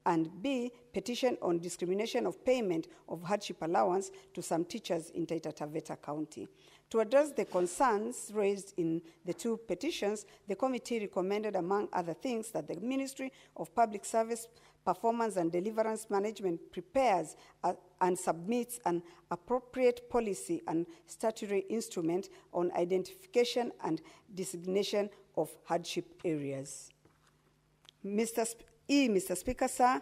And B, petition on discrimination of payment of hardship allowance to some teachers in Taita Taveta County. To address the concerns raised in the 2 petitions, the committee recommended, among other things, that the Ministry of Public Service Performance and Deliverance Management prepares and submits an appropriate policy and statutory instrument on identification and designation of hardship areas. Mr. Speaker, sir,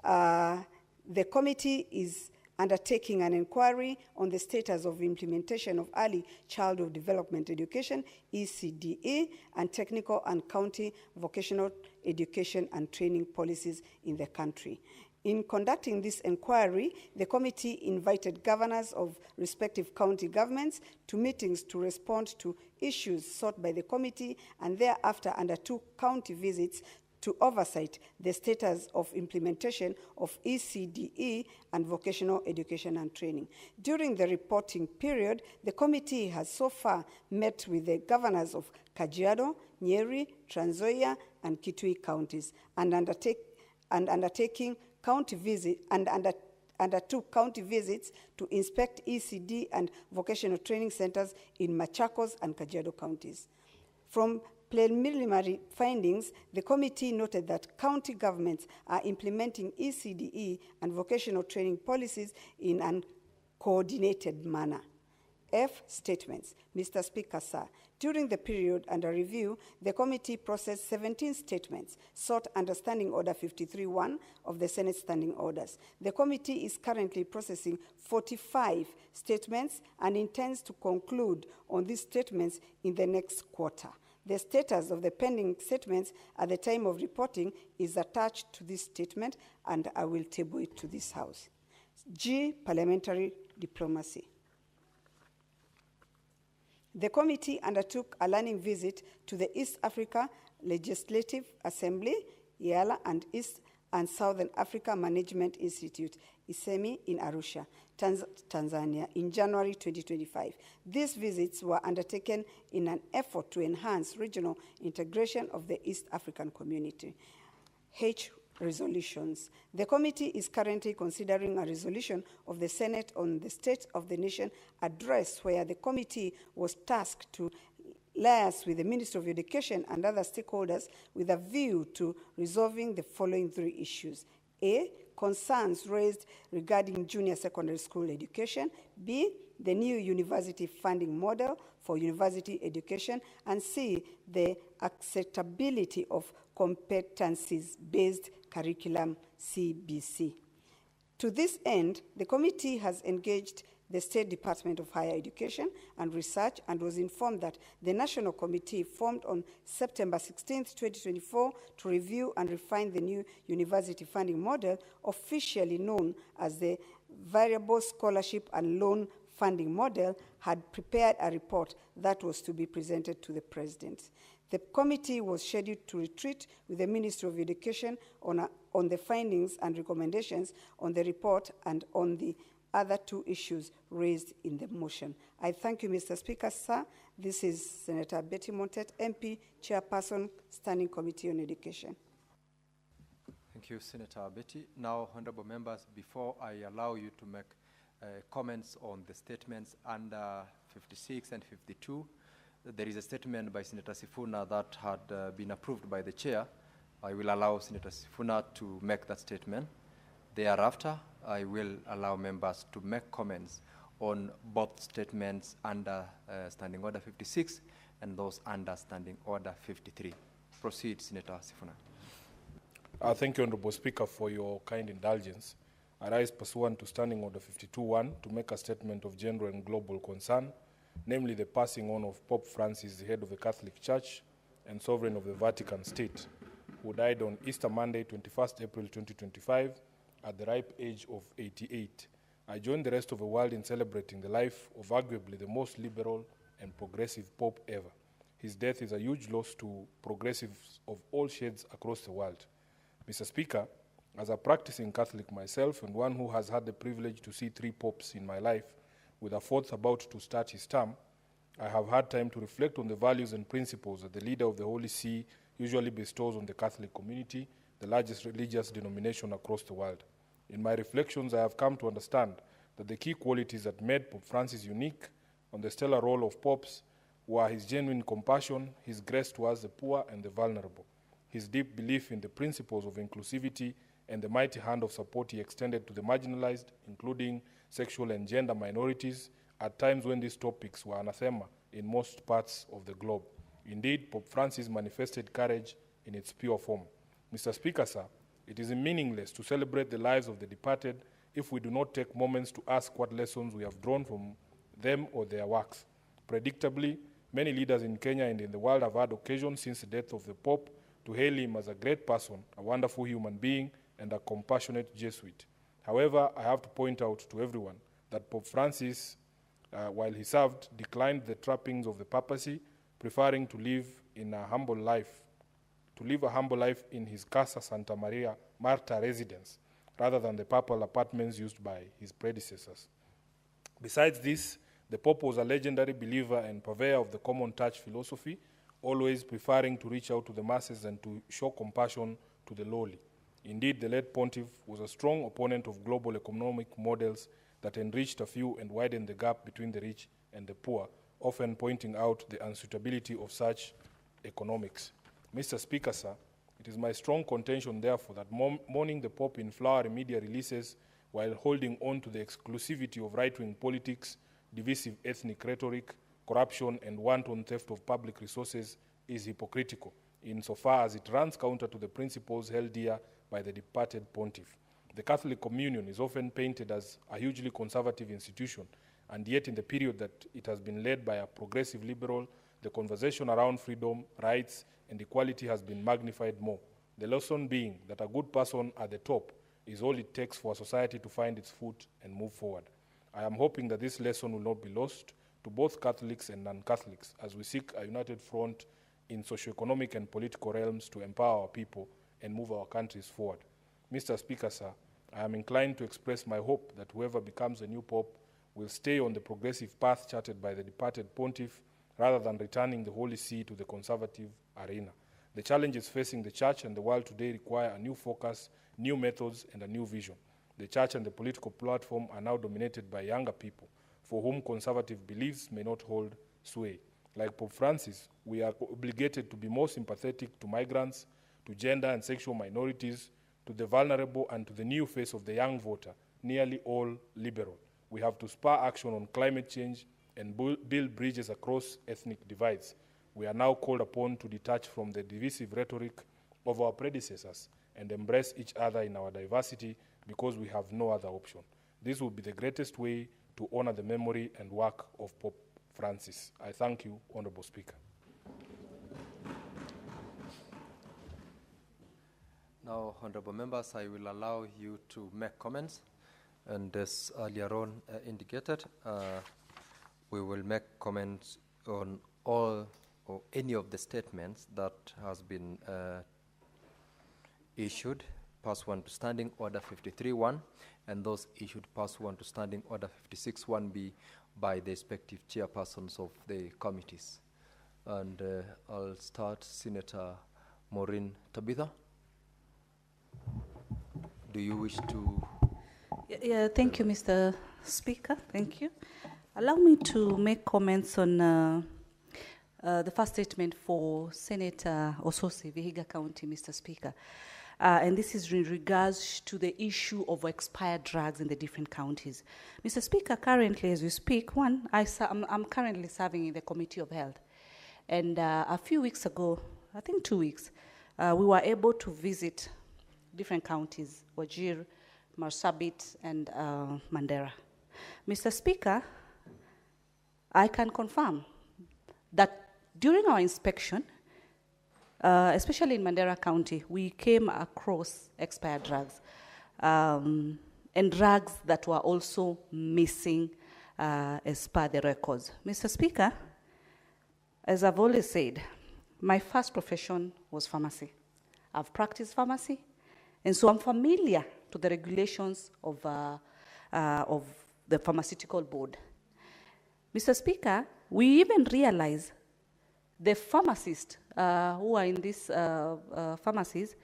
the committee is undertaking an inquiry on the status of implementation of early childhood development education, ECDE, and technical and county vocational education and training policies in the country. In conducting this inquiry, the committee invited governors of respective county governments to meetings to respond to issues sought by the committee, and thereafter undertook county visits to oversight the status of implementation of ECDE and vocational education and training. During the reporting period, the committee has so far met with the governors of Kajiado, Nyeri, Trans Nzoia, and Kitui counties, and undertook county visits to inspect ECD and vocational training centers in Machakos and Kajiado counties. From preliminary findings, the committee noted that county governments are implementing ECDE and vocational training policies in a coordinated manner. F. Statements. Mr. Speaker, sir, during the period under review, the committee processed 17 statements, sought under Standing Order 53-1 of the Senate Standing Orders. The committee is currently processing 45 statements and intends to conclude on these statements in the next quarter. The status of the pending statements at the time of reporting is attached to this statement, and I will table it to this House. G. Parliamentary diplomacy. The committee undertook a learning visit to the East Africa Legislative Assembly, EALA, and East and Southern Africa Management Institute, ISEMI, in Arusha, Tanzania, in January 2025. These visits were undertaken in an effort to enhance regional integration of the East African community. H. Resolutions. The committee is currently considering a resolution of the Senate on the State of the Nation address, where the committee was tasked to liaise with the Ministry of Education and other stakeholders with a view to resolving the following 3 issues. A. Concerns raised regarding junior secondary school education. B. The new university funding model for university education. And C. The acceptability of competencies-based curriculum, CBC. To this end, the committee has engaged the State Department of Higher Education and Research and was informed that the National Committee formed on September 16, 2024 to review and refine the new university funding model, officially known as the Variable Scholarship and Loan Funding Model, had prepared a report that was to be presented to the President. The committee was scheduled to retreat with the Ministry of Education on the findings and recommendations on the report and on the other 2 issues raised in the motion. I thank you, Mr. Speaker, sir. This is Senator Betty Montet, MP, Chairperson, Standing Committee on Education. Thank you, Senator Betty. Now, honorable members, before I allow you to make comments on the statements under 56 and 52, there is a statement by Senator Sifuna that had been approved by the chair. I will allow Senator Sifuna to make that statement. Thereafter, I will allow members to make comments on both statements under Standing Order 56 and those under Standing Order 53. Proceed, Senator Sifuna. Thank you, Honorable Speaker, for your kind indulgence. I rise pursuant to Standing Order 52-1 to make a statement of general and global concern, namely the passing on of Pope Francis, the head of the Catholic Church and sovereign of the Vatican State, who died on Easter Monday, 21st April 2025, at the ripe age of 88. I join the rest of the world in celebrating the life of arguably the most liberal and progressive Pope ever. His death is a huge loss to progressives of all shades across the world. Mr. Speaker, as a practicing Catholic myself and one who has had the privilege to see 3 popes in my life, with a 4th about to start his term, I have had time to reflect on the values and principles that the leader of the Holy See usually bestows on the Catholic community, the largest religious denomination across the world. In my reflections, I have come to understand that the key qualities that made Pope Francis unique on the stellar role of popes were his genuine compassion, his grace towards the poor and the vulnerable, his deep belief in the principles of inclusivity, and the mighty hand of support he extended to the marginalized, including sexual and gender minorities, at times when these topics were anathema in most parts of the globe. Indeed, Pope Francis manifested courage in its pure form. Mr. Speaker, sir, it is meaningless to celebrate the lives of the departed if we do not take moments to ask what lessons we have drawn from them or their works. Predictably, many leaders in Kenya and in the world have had occasion since the death of the Pope to hail him as a great person, a wonderful human being, and a compassionate Jesuit. However, I have to point out to everyone that Pope Francis, while he served, declined the trappings of the papacy, preferring to live in a humble life to live a humble life in his Casa Santa Maria Marta residence, rather than the papal apartments used by his predecessors. Besides this, the Pope was a legendary believer and purveyor of the common touch philosophy, always preferring to reach out to the masses and to show compassion to the lowly. Indeed, the late Pontiff was a strong opponent of global economic models that enriched a few and widened the gap between the rich and the poor, often pointing out the unsuitability of such economics. Mr. Speaker, sir, it is my strong contention, therefore, that mourning the Pope in flowery media releases while holding on to the exclusivity of right-wing politics, divisive ethnic rhetoric, corruption, and wanton theft of public resources is hypocritical, insofar as it runs counter to the principles held dear by the departed Pontiff. The Catholic Communion is often painted as a hugely conservative institution, and yet in the period that it has been led by a progressive liberal, the conversation around freedom, rights, and equality has been magnified more. The lesson being that a good person at the top is all it takes for a society to find its foot and move forward. I am hoping that this lesson will not be lost to both Catholics and non-Catholics as we seek a united front in socio-economic and political realms to empower our people and move our countries forward. Mr. Speaker, sir, I am inclined to express my hope that whoever becomes the new Pope will stay on the progressive path charted by the departed Pontiff rather than returning the Holy See to the conservative arena. The challenges facing the Church and the world today require a new focus, new methods, and a new vision. The Church and the political platform are now dominated by younger people, for whom conservative beliefs may not hold sway. Like Pope Francis, we are obligated to be more sympathetic to migrants, to gender and sexual minorities, to the vulnerable, and to the new face of the young voter, nearly all liberal. We have to spur action on climate change and build bridges across ethnic divides. We are now called upon to detach from the divisive rhetoric of our predecessors and embrace each other in our diversity because we have no other option. This will be the greatest way to honor the memory and work of Pope Francis. I thank you, Honorable Speaker. Now, honorable members, I will allow you to make comments. And as earlier on indicated, we will make comments on all or any of the statements that has been issued pursuant to Standing Order 53.1 and those issued pursuant to Standing Order 56.1b by the respective chairpersons of the committees. And I'll start, Senator Maureen Tabitha. Do you wish to? Yeah, thank you, Mr. Speaker. Thank you. Allow me to make comments on the first statement for Senator Osose, Vihiga County, Mr. Speaker. And this is in regards to the issue of expired drugs in the different counties. Mr. Speaker, currently as we speak, I'm currently serving in the Committee of Health. And a few weeks ago, I think 2 weeks, we were able to visit different counties, Wajir, Marsabit, and Mandera. Mr. Speaker, I can confirm that during our inspection, especially in Mandera County, we came across expired drugs and drugs that were also missing as per the records. Mr. Speaker, as I've always said, my first profession was pharmacy. I've practiced pharmacy, and so I'm familiar to the regulations of the Pharmaceutical Board. Mr. Speaker, we even realize the pharmacists who are in these pharmacies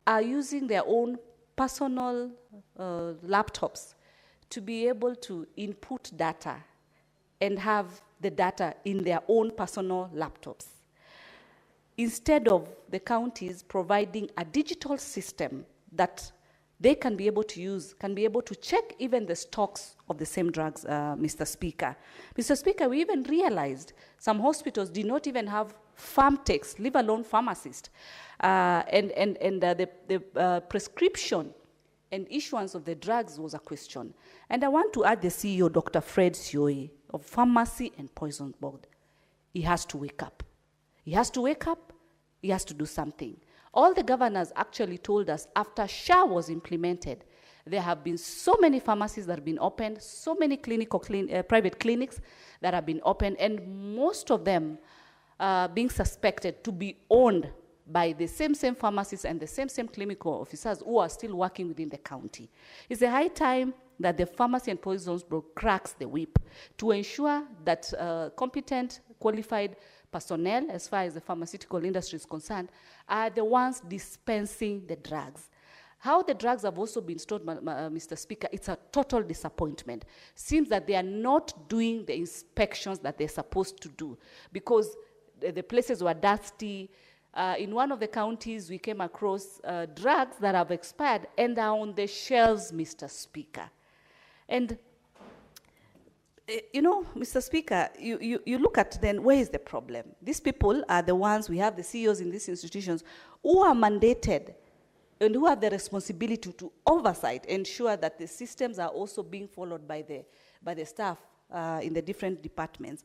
are using their own personal laptops to be able to input data and have the data in their own personal laptops, instead of the counties providing a digital system that they can be able to use, can be able to check even the stocks of the same drugs, Mr. Speaker. Mr. Speaker, we even realized some hospitals did not even have farm techs, leave alone pharmacists. The prescription and issuance of the drugs was a question. And I want to add the CEO, Dr. Fred Sioi, of Pharmacy and Poison Board. He has to wake up. He has to wake up. He has to do something. All the governors actually told us after SHA was implemented, there have been so many pharmacies that have been opened, so many private clinics that have been opened, and most of them being suspected to be owned by the same pharmacists and the same clinical officers who are still working within the county. It's a high time that the Pharmacy and Poisons Board cracks the whip to ensure that competent, qualified personnel, as far as the pharmaceutical industry is concerned, are the ones dispensing the drugs. How the drugs have also been stored, Mr. Speaker, it's a total disappointment. Seems that they are not doing the inspections that they're supposed to do because the places were dusty. In one of the counties, we came across drugs that have expired and are on the shelves, Mr. Speaker. And, you know, Mr. Speaker, you look at then where is the problem? These people are the ones, we have the CEOs in these institutions who are mandated and who have the responsibility to oversight, ensure that the systems are also being followed by the staff in the different departments.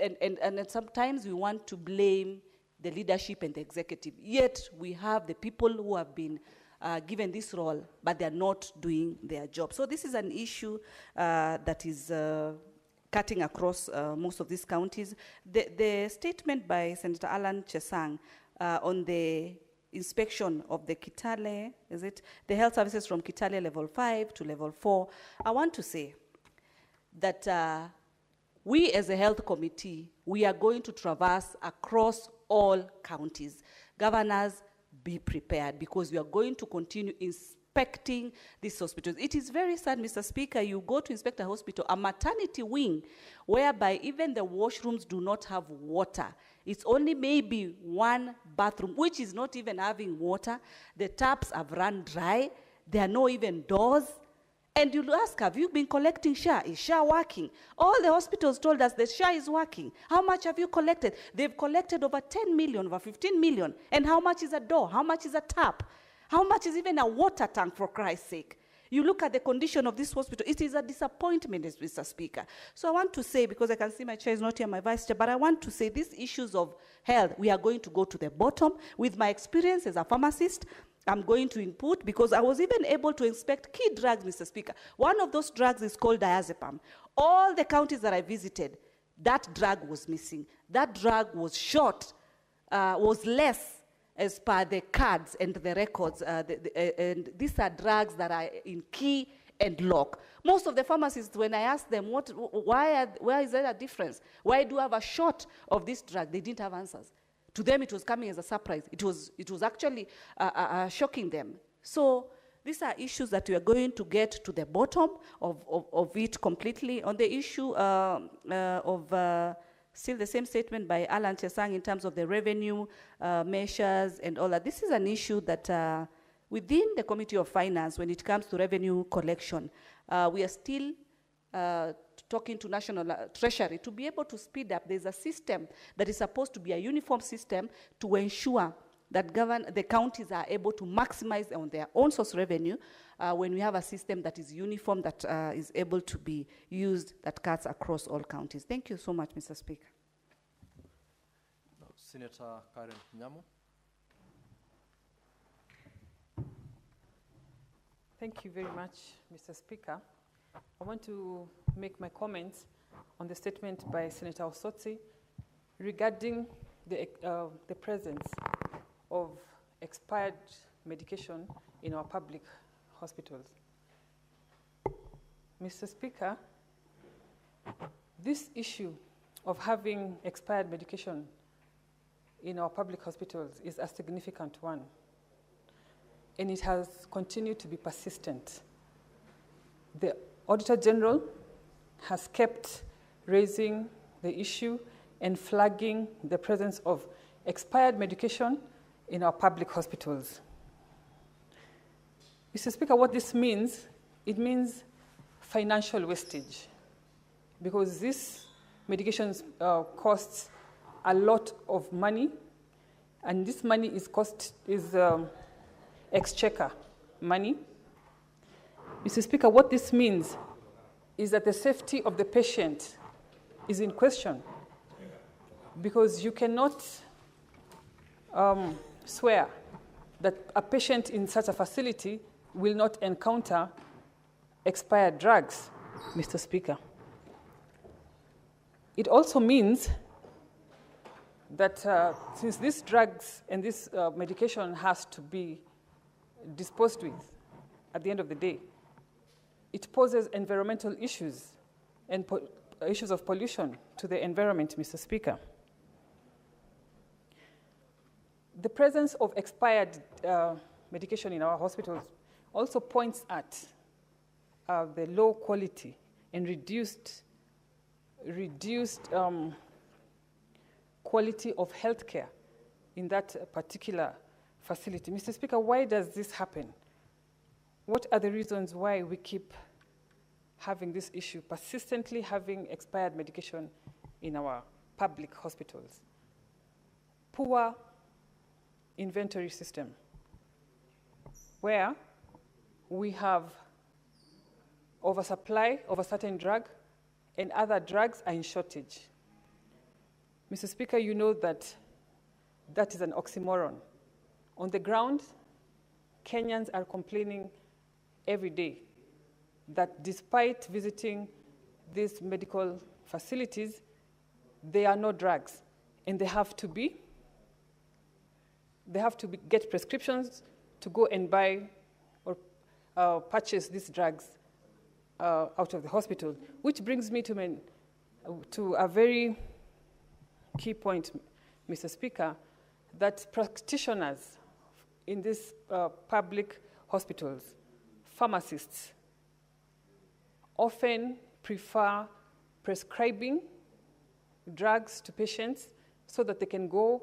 And sometimes we want to blame the leadership and the executive, yet we have the people who have been given this role, but they're not doing their job. So this is an issue that is cutting across most of these counties. The statement by Senator Alan Chesang on the inspection of the Kitale, is it? The health services from Kitale level 5 to level 4. I want to say that we as a health committee, we are going to traverse across all counties. Governors, be prepared because we are going to continue inspecting these hospitals. It is very sad, Mr. Speaker, you go to inspect a hospital, a maternity wing, whereby even the washrooms do not have water. It's only maybe one bathroom, which is not even having water. The taps have run dry. There are no even doors. And you'll ask, have you been collecting SHA? Is SHA working? All the hospitals told us that SHA is working. How much have you collected? They've collected over 10 million, over 15 million. And how much is a door? How much is a tap? How much is even a water tank, for Christ's sake? You look at the condition of this hospital, it is a disappointment, Mr. Speaker. So I want to say, because I can see my chair is not here, my vice chair, but I want to say these issues of health, we are going to go to the bottom. With my experience as a pharmacist, I'm going to input, because I was even able to inspect key drugs, Mr. Speaker. One of those drugs is called diazepam. All the counties that I visited, that drug was missing. That drug was short, was less as per the cards and the records. And these are drugs that are in key and lock. Most of the pharmacists, when I asked them, why is there a difference? Why do you have a short of this drug? They didn't have answers. To them, it was coming as a surprise. It was actually shocking them. So these are issues that we are going to get to the bottom of it completely. On the issue of still the same statement by Alan Chesang in terms of the revenue measures and all that, this is an issue that within the Committee of Finance, when it comes to revenue collection, we are still talking to National Treasury to be able to speed up. There's a system that is supposed to be a uniform system to ensure that the counties are able to maximize on their own source revenue when we have a system that is uniform, that is able to be used, that cuts across all counties. Thank you so much, Mr. Speaker. Senator Karen Nyamu. Thank you very much, Mr. Speaker. I want to make my comments on the statement by Senator Osotsi regarding the presence of expired medication in our public hospitals. Mr. Speaker, this issue of having expired medication in our public hospitals is a significant one, and it has continued to be persistent. The Auditor General has kept raising the issue and flagging the presence of expired medication in our public hospitals. Mr. Speaker, what this means, it means financial wastage, because these medications costs a lot of money, and this money is exchequer money. Mr. Speaker, what this means is that the safety of the patient is in question, because you cannot swear that a patient in such a facility will not encounter expired drugs, Mr. Speaker. It also means that since these drugs and this medication has to be disposed with at the end of the day, it poses environmental issues and issues of pollution to the environment, Mr. Speaker. The presence of expired medication in our hospitals also points at the low quality and reduced quality of healthcare in that particular facility. Mr. Speaker, why does this happen? What are the reasons why we keep having this issue, persistently having expired medication in our public hospitals? Poor inventory system, where we have oversupply of a certain drug and other drugs are in shortage. Mr. Speaker, you know that that is an oxymoron. On the ground, Kenyans are complaining every day that despite visiting these medical facilities, there are no drugs, and they have to get prescriptions to go and buy or purchase these drugs out of the hospital, which brings me to a very key point, Mr. Speaker, that practitioners in these public hospitals, pharmacists, often prefer prescribing drugs to patients so that they can go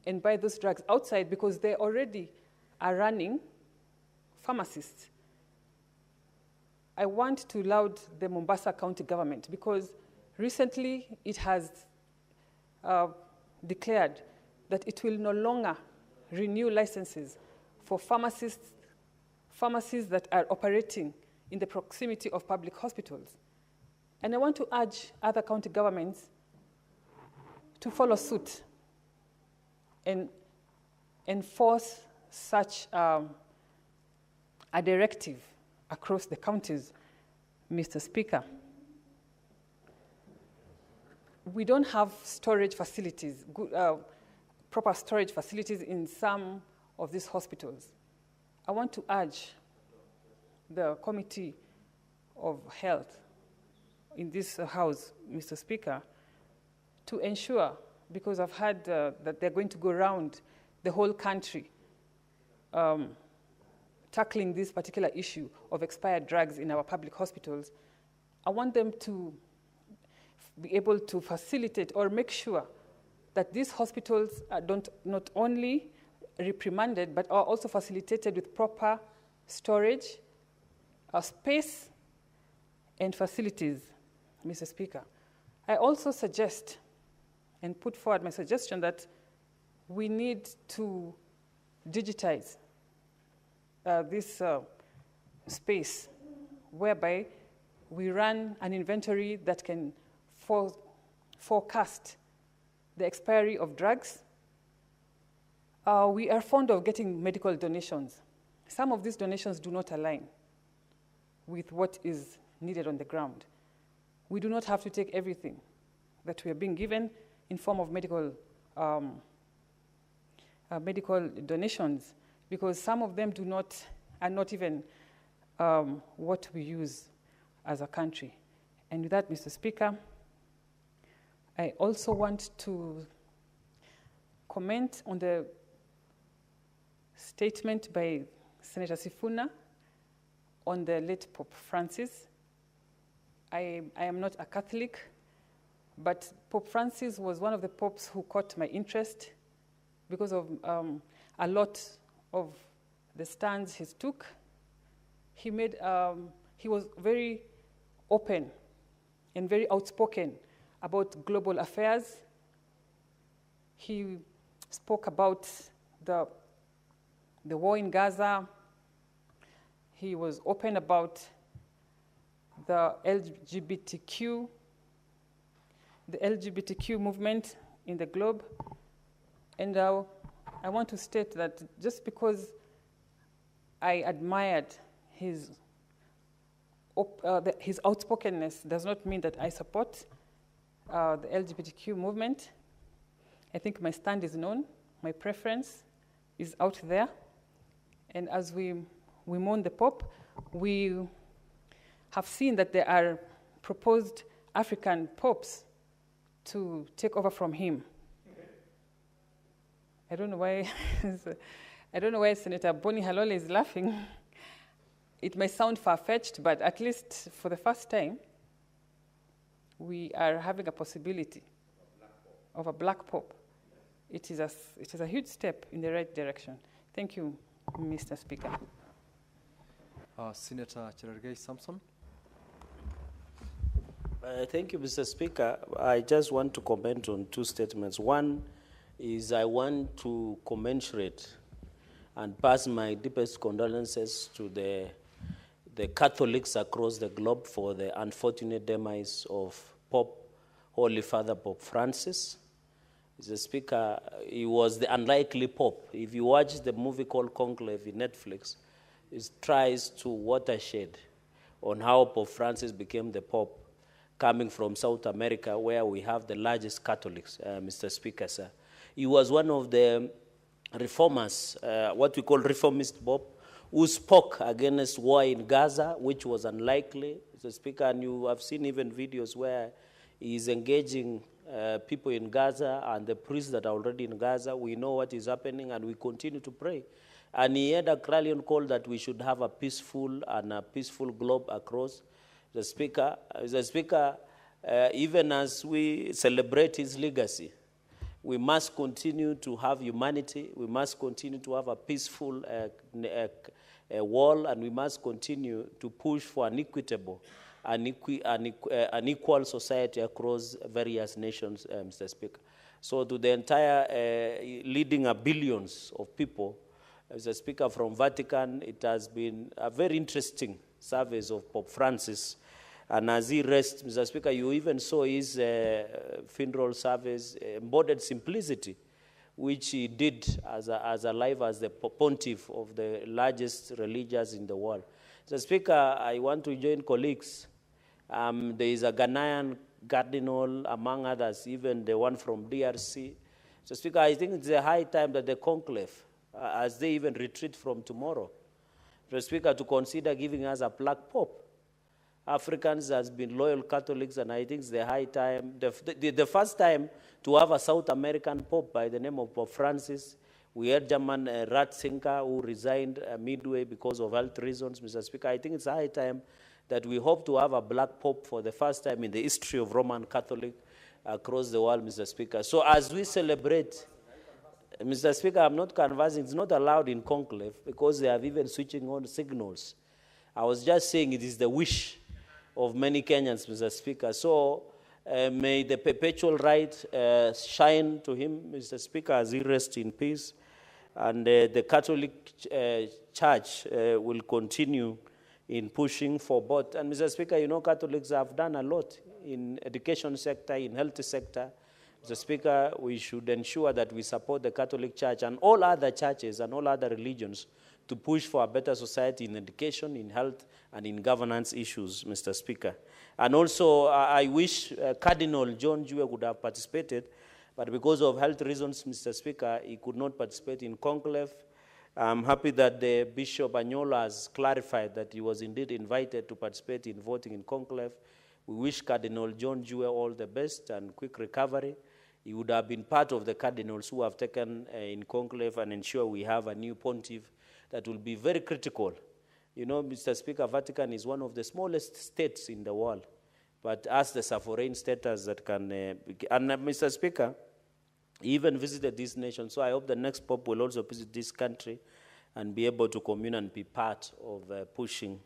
and buy those drugs outside because they already are running pharmacists. I want to laud the Mombasa County government because recently it has declared that it will no longer renew licenses for pharmacies that are operating in the proximity of public hospitals. And I want to urge other county governments to follow suit and enforce such a directive across the counties, Mr. Speaker. We don't have storage facilities, proper storage facilities in some of these hospitals. I want to urge the Committee of Health in this House, Mr. Speaker, to ensure, because I've heard that they're going to go around the whole country tackling this particular issue of expired drugs in our public hospitals. I want them to be able to facilitate or make sure that these hospitals don't not only reprimanded, but are also facilitated with proper storage, space, and facilities, Mr. Speaker. I also suggest and put forward my suggestion that we need to digitize this space whereby we run an inventory that can forecast the expiry of drugs. We are fond of getting medical donations. Some of these donations do not align with what is needed on the ground. We do not have to take everything that we are being given in form of medical donations, because some of them are not even what we use as a country. And with that, Mr. Speaker, I also want to comment on the statement by Senator Sifuna on the late Pope Francis. I am not a Catholic, but Pope Francis was one of the popes who caught my interest because of a lot of the stands he took. He was very open and very outspoken about global affairs. He spoke about the war in Gaza. He was open about the LGBTQ movement in the globe. And I want to state that just because I admired his outspokenness does not mean that I support the LGBTQ movement. I think my stand is known, my preference is out there. And as we mourn the Pope, we have seen that there are proposed African popes to take over from him. I don't know why Senator Boni Halole is laughing. It may sound far-fetched, but at least for the first time, we are having a possibility of a black pope. It is a huge step in the right direction. Thank you, Mr. Speaker. Senator Cherargei Samson. Thank you, Mr. Speaker. I just want to comment on two statements. One is I want to commensurate and pass my deepest condolences to the Catholics across the globe for the unfortunate demise of Holy Father Pope Francis. Mr. Speaker, he was the unlikely Pope. If you watch the movie called Conclave in Netflix, it tries to watershed on how Pope Francis became the Pope, coming from South America, where we have the largest Catholics, Mr. Speaker, sir. He was one of the reformers, what we call reformist Pope, who spoke against war in Gaza, which was unlikely, Mr. Speaker, and you have seen even videos where he is engaging people in Gaza and the priests that are already in Gaza. We know what is happening, and we continue to pray. And he had a clarion call that we should have a peaceful globe across. The Speaker, even as we celebrate his legacy, we must continue to have humanity. We must continue to have a peaceful world, and we must continue to push for an equitable, an equal society across various nations, Mr. Speaker. So to the entire leading billions of people, Mr. Speaker, from Vatican, it has been a very interesting service of Pope Francis. And as he rests, Mr. Speaker, you even saw his funeral service, embodied simplicity, which he did as alive as the pontiff of the largest religions in the world. Mr. Speaker, I want to join colleagues. There is a Ghanaian cardinal, among others, even the one from DRC. Mr. Speaker, I think it's a high time that the conclave, as they even retreat from tomorrow, Mr. Speaker, to consider giving us a black pope. Africans has been loyal Catholics, and I think it's the high time, the first time to have a South American pope by the name of Pope Francis. We had German Ratzinger, who resigned midway because of health reasons, Mr. Speaker. I think it's high time that we hope to have a black pope for the first time in the history of Roman Catholic across the world, Mr. Speaker. So as we celebrate, Mr. Speaker, I'm not conversing, it's not allowed in conclave because they have even switching on signals. I was just saying it is the wish of many Kenyans, Mr. Speaker. So may the perpetual right shine to him, Mr. Speaker, as he rests in peace. And the Catholic Church will continue in pushing for both. And Mr. Speaker, you know, Catholics have done a lot in education sector, in health sector. Mr. Speaker, we should ensure that we support the Catholic Church and all other churches and all other religions to push for a better society in education, in health, and in governance issues, Mr. Speaker. And also, I wish Cardinal John Jue would have participated, but because of health reasons, Mr. Speaker, he could not participate in conclave. I'm happy that the Bishop Anyola has clarified that he was indeed invited to participate in voting in conclave. We wish Cardinal John Jue all the best and quick recovery. He would have been part of the cardinals who have taken in conclave and ensure we have a new pontiff that will be very critical. You know, Mr. Speaker, Vatican is one of the smallest states in the world, but as the sovereign status that can, and Mr. Speaker, he even visited this nation, so I hope the next Pope will also visit this country and be able to commune and be part of pushing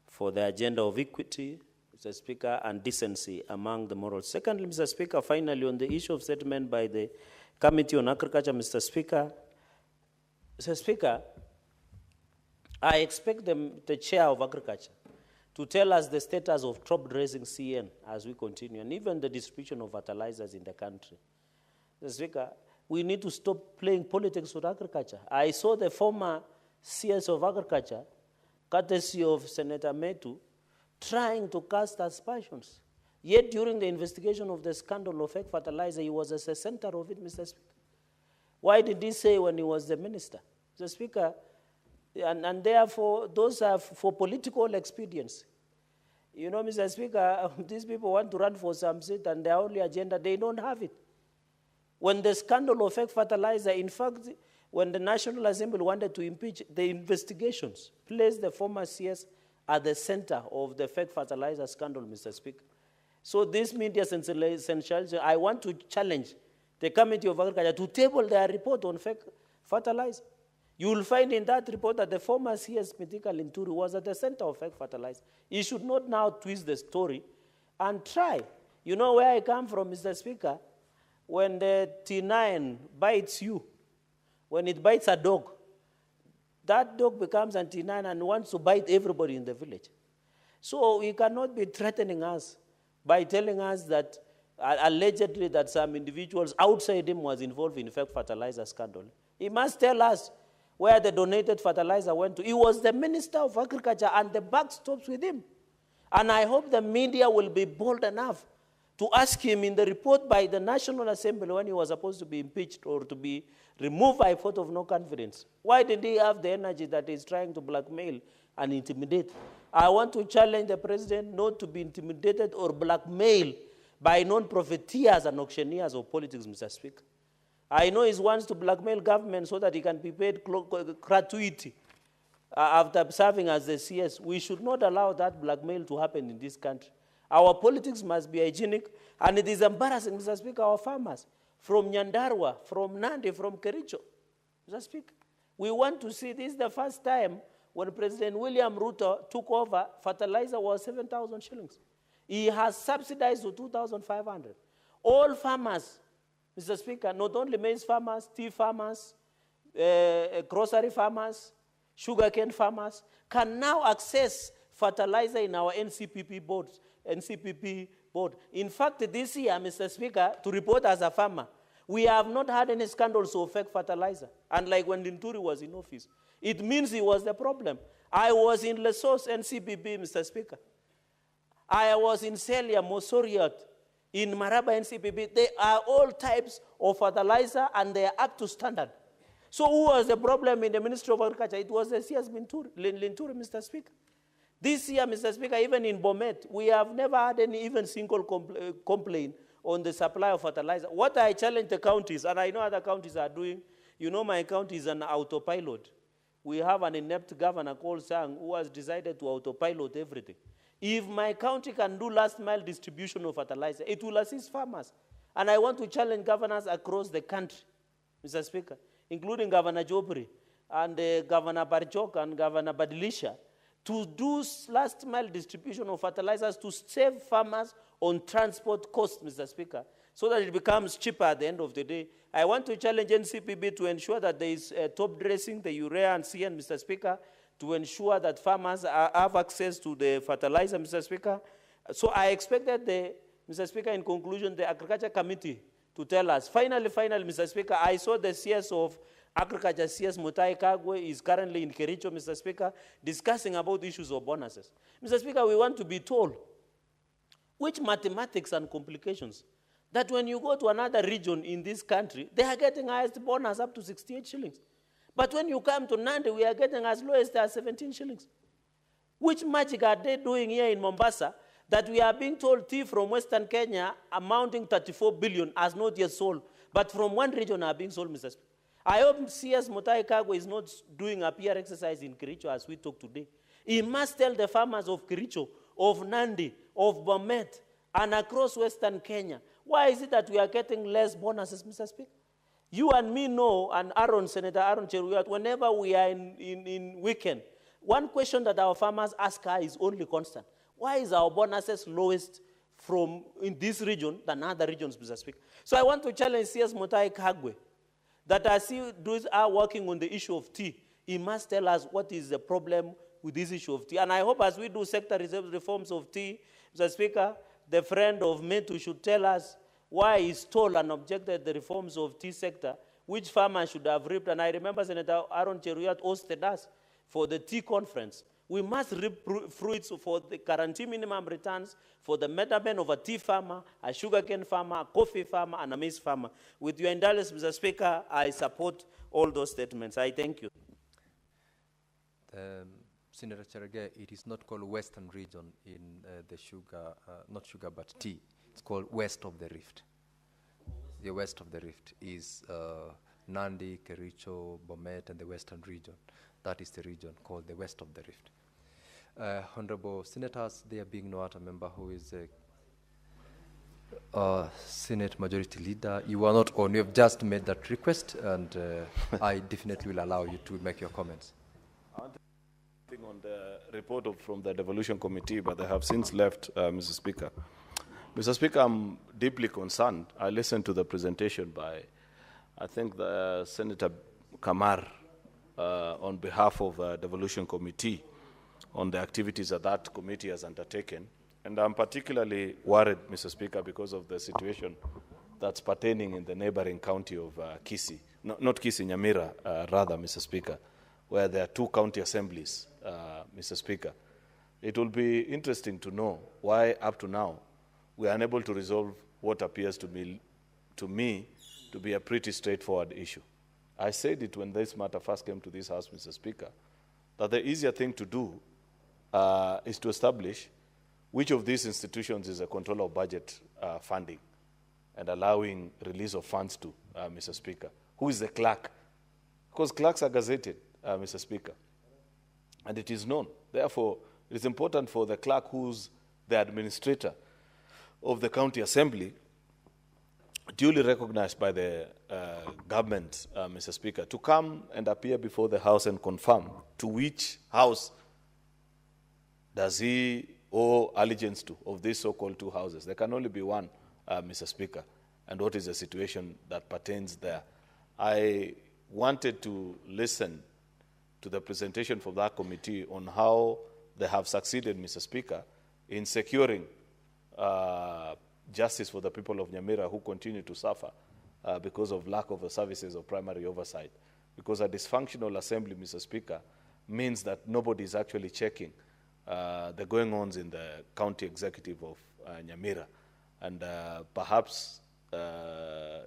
for the agenda of equity, Mr. Speaker, and decency among the morals. Secondly, Mr. Speaker, finally, on the issue of settlement by the Committee on Agriculture, Mr. Speaker, I expect the Chair of Agriculture to tell us the status of crop raising CN as we continue, and even the distribution of fertilizers in the country. Mr. Speaker, we need to stop playing politics with agriculture. I saw the former CS of Agriculture, courtesy of Senator Metu, trying to cast aspersions. Yet during the investigation of the scandal of egg fertilizer, he was at the center of it, Mr. Speaker. Why did he say when he was the minister? Mr. Speaker, and therefore, those are for political expedience. You know, Mr. Speaker, these people want to run for some seat and their only agenda, they don't have it. When the scandal of egg fertilizer, in fact, when the National Assembly wanted to impeach, the investigations placed the former CS at the center of the fake fertilizer scandal, Mr. Speaker. So this media sensationalism, I want to challenge the Committee of Agriculture to table their report on fake fertilizer. You will find in that report that the former CS Mithika Linturi was at the center of fake fertilizer. He should not now twist the story and try. You know where I come from, Mr. Speaker? When the T9 bites you, when it bites a dog, that dog becomes an T9 and wants to bite everybody in the village. So he cannot be threatening us by telling us that allegedly that some individuals outside him was involved in fake fertilizer scandal. He must tell us where the donated fertilizer went to. He was the Minister of Agriculture and the buck stops with him. And I hope the media will be bold enough to ask him in the report by the National Assembly when he was supposed to be impeached or to be removed by vote of no confidence. Why did he have the energy that he's trying to blackmail and intimidate? I want to challenge the president not to be intimidated or blackmailed by non-profiteers and auctioneers of politics, Mr. Speaker. I know he wants to blackmail government so that he can be paid gratuity after serving as the CS. We should not allow that blackmail to happen in this country. Our politics must be hygienic, and it is embarrassing, Mr. Speaker, our farmers from Nyandarua, from Nandi, from Kericho. Mr. Speaker, we want to see this the first time when President William Ruto took over, fertilizer was 7,000 shillings. He has subsidized to 2,500. All farmers, Mr. Speaker, not only maize farmers, tea farmers, grocery farmers, sugarcane farmers, can now access fertilizer in our NCPP board. In fact, this year, Mr. Speaker, to report as a farmer, we have not had any scandals of fake fertilizer, unlike when Linturi was in office. It means he was the problem. I was in Lesos NCPP, Mr. Speaker. I was in Celia, Mosoriot, in Maraba NCPP. They are all types of fertilizer, and they are up to standard. So who was the problem in the Ministry of Agriculture? It was the CS Linturi, Mr. Speaker. This year, Mr. Speaker, even in Bomet, we have never had any even single complaint on the supply of fertilizer. What I challenge the counties, and I know other counties are doing, you know my county is an autopilot. We have an inept governor called Sang who has decided to autopilot everything. If my county can do last mile distribution of fertilizer, it will assist farmers. And I want to challenge governors across the country, Mr. Speaker, including Governor Jobri and Governor Barjok and Governor Badilisha, to do last mile distribution of fertilizers to save farmers on transport costs, Mr. Speaker, so that it becomes cheaper at the end of the day. I want to challenge NCPB to ensure that there is top dressing, the urea and CN, Mr. Speaker, to ensure that farmers have access to the fertilizer, Mr. Speaker. So I expected Mr. Speaker, in conclusion, the Agriculture Committee to tell us. Finally, Mr. Speaker, I saw the CS of Agriculture, CS Mutai Kagwe, is currently in Kericho, Mr. Speaker, discussing about issues of bonuses. Mr. Speaker, we want to be told which mathematics and complications that when you go to another region in this country, they are getting highest bonus up to 68 shillings. But when you come to Nandi, we are getting as low as 17 shillings. Which magic are they doing here in Mombasa that we are being told tea from Western Kenya amounting 34 billion has not yet sold, but from one region are being sold, Mr. Speaker. I hope CS Mutai Kagwe is not doing a PR exercise in Kericho as we talk today. He must tell the farmers of Kericho, of Nandi, of Bomet, and across Western Kenya, why is it that we are getting less bonuses, Mr. Speaker? You and me know, and Senator Aaron Cheruiyot, whenever we are in weekend, one question that our farmers ask her is only constant. Why is our bonuses lowest in this region than other regions, Mr. Speaker? So I want to challenge CS Mutai Kagwe that as he are working on the issue of tea, he must tell us what is the problem with this issue of tea. And I hope as we do sector reforms of tea, Mr. Speaker, the friend of Metu should tell us why he stole and objected the reforms of tea sector, which farmers should have reaped. And I remember Senator Aaron Cheruiyot hosted us for the tea conference, We must reap fruits for the guarantee minimum returns for the betterment of a tea farmer, a sugarcane farmer, a coffee farmer, and a maize farmer. With your indulgence, Mr. Speaker, I support all those statements. I thank you. Senator Cherage, it is not called Western region in the sugar, not sugar, but tea. It's called West of the Rift. The West of the Rift is Nandi, Kericho, Bomet, and the Western region. That is the region called the West of the Rift. Honorable Senators, there being no other member who is a Senate Majority Leader, you are not on. You have just made that request, and I definitely will allow you to make your comments. On the report from the Devolution Committee, but they have since left, Mr. Speaker. Mr. Speaker, I'm deeply concerned. I listened to the presentation by, I think, the Senator Kamar on behalf of the Devolution Committee on the activities that committee has undertaken. And I'm particularly worried, Mr. Speaker, because of the situation that's pertaining in the neighboring county of Kisii. No, not Kisii, Nyamira, rather, Mr. Speaker, where there are 2 county assemblies, Mr. Speaker. It will be interesting to know why, up to now, we are unable to resolve what appears to me to be a pretty straightforward issue. I said it when this matter first came to this House, Mr. Speaker, that the easier thing to do is to establish which of these institutions is a controller of budget funding and allowing release of funds to, Mr. Speaker. Who is the clerk? Because clerks are gazetted, Mr. Speaker, and it is known. Therefore, it is important for the clerk, who's the administrator of the county assembly, duly recognized by the government, Mr. Speaker, to come and appear before the House and confirm to which house does he owe allegiance to of these so-called 2 houses. There can only be one, Mr. Speaker, and what is the situation that pertains there. I wanted to listen to the presentation from that committee on how they have succeeded, Mr. Speaker, in securing justice for the people of Nyamira who continue to suffer because of lack of the services of primary oversight. Because a dysfunctional assembly, Mr. Speaker, means that nobody is actually checking the going-ons in the county executive of Nyamira. And perhaps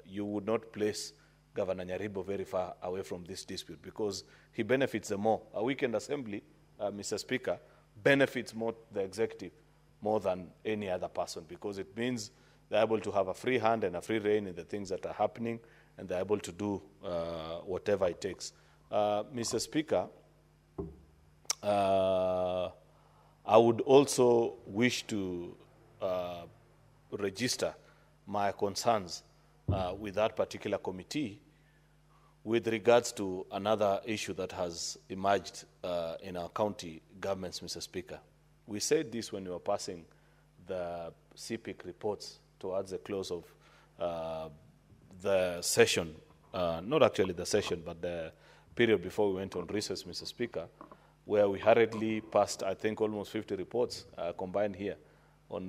you would not place Governor Nyaribo very far away from this dispute, because he benefits the more. A weekend assembly, Mr. Speaker, benefits more the executive more than any other person, because it means they're able to have a free hand and a free rein in the things that are happening, and they're able to do whatever it takes. Mr. Speaker, I would also wish to register my concerns with that particular committee with regards to another issue that has emerged in our county governments, Mr. Speaker. We said this when we were passing the CPIC reports towards the close of the session, not actually the session, but the period before we went on recess, Mr. Speaker, where we hurriedly passed, I think, almost 50 reports combined here on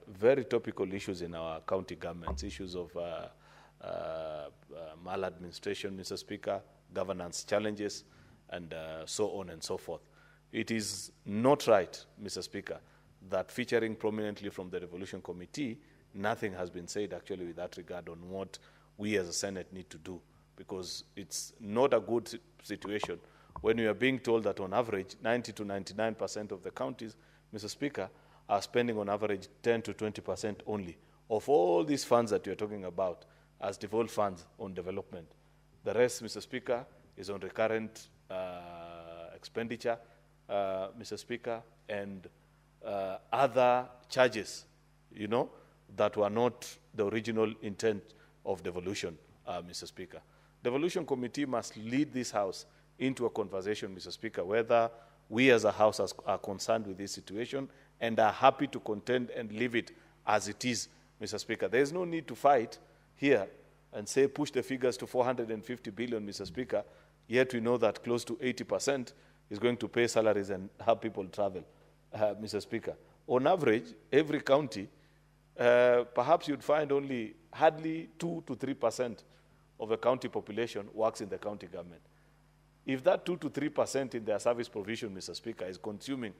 very topical issues in our county governments, issues of maladministration, Mr. Speaker, governance challenges, and so on and so forth. It is not right, Mr. Speaker, that featuring prominently from the Devolution Committee, nothing has been said actually with that regard on what we as a Senate need to do, because it's not a good situation when we are being told that on average 90 to 99% of the counties, Mr. Speaker, are spending on average 10 to 20% only of all these funds that you're talking about as devolved funds on development. The rest, Mr. Speaker, is on recurrent expenditure, Mr. Speaker, and other charges, you know, that were not the original intent of devolution, Mr. Speaker. Devolution Committee must lead this House into a conversation, Mr. Speaker, whether we as a House are concerned with this situation and are happy to contend and leave it as it is, Mr. Speaker. There is no need to fight here and say push the figures to 450 billion, Mr. Speaker, yet we know that close to 80% is going to pay salaries and have people travel, Mr. Speaker. On average, every county, perhaps you'd find only hardly 2 to 3% of the county population works in the county government. if that 2 to 3% in their service provision, Mr. Speaker, is consuming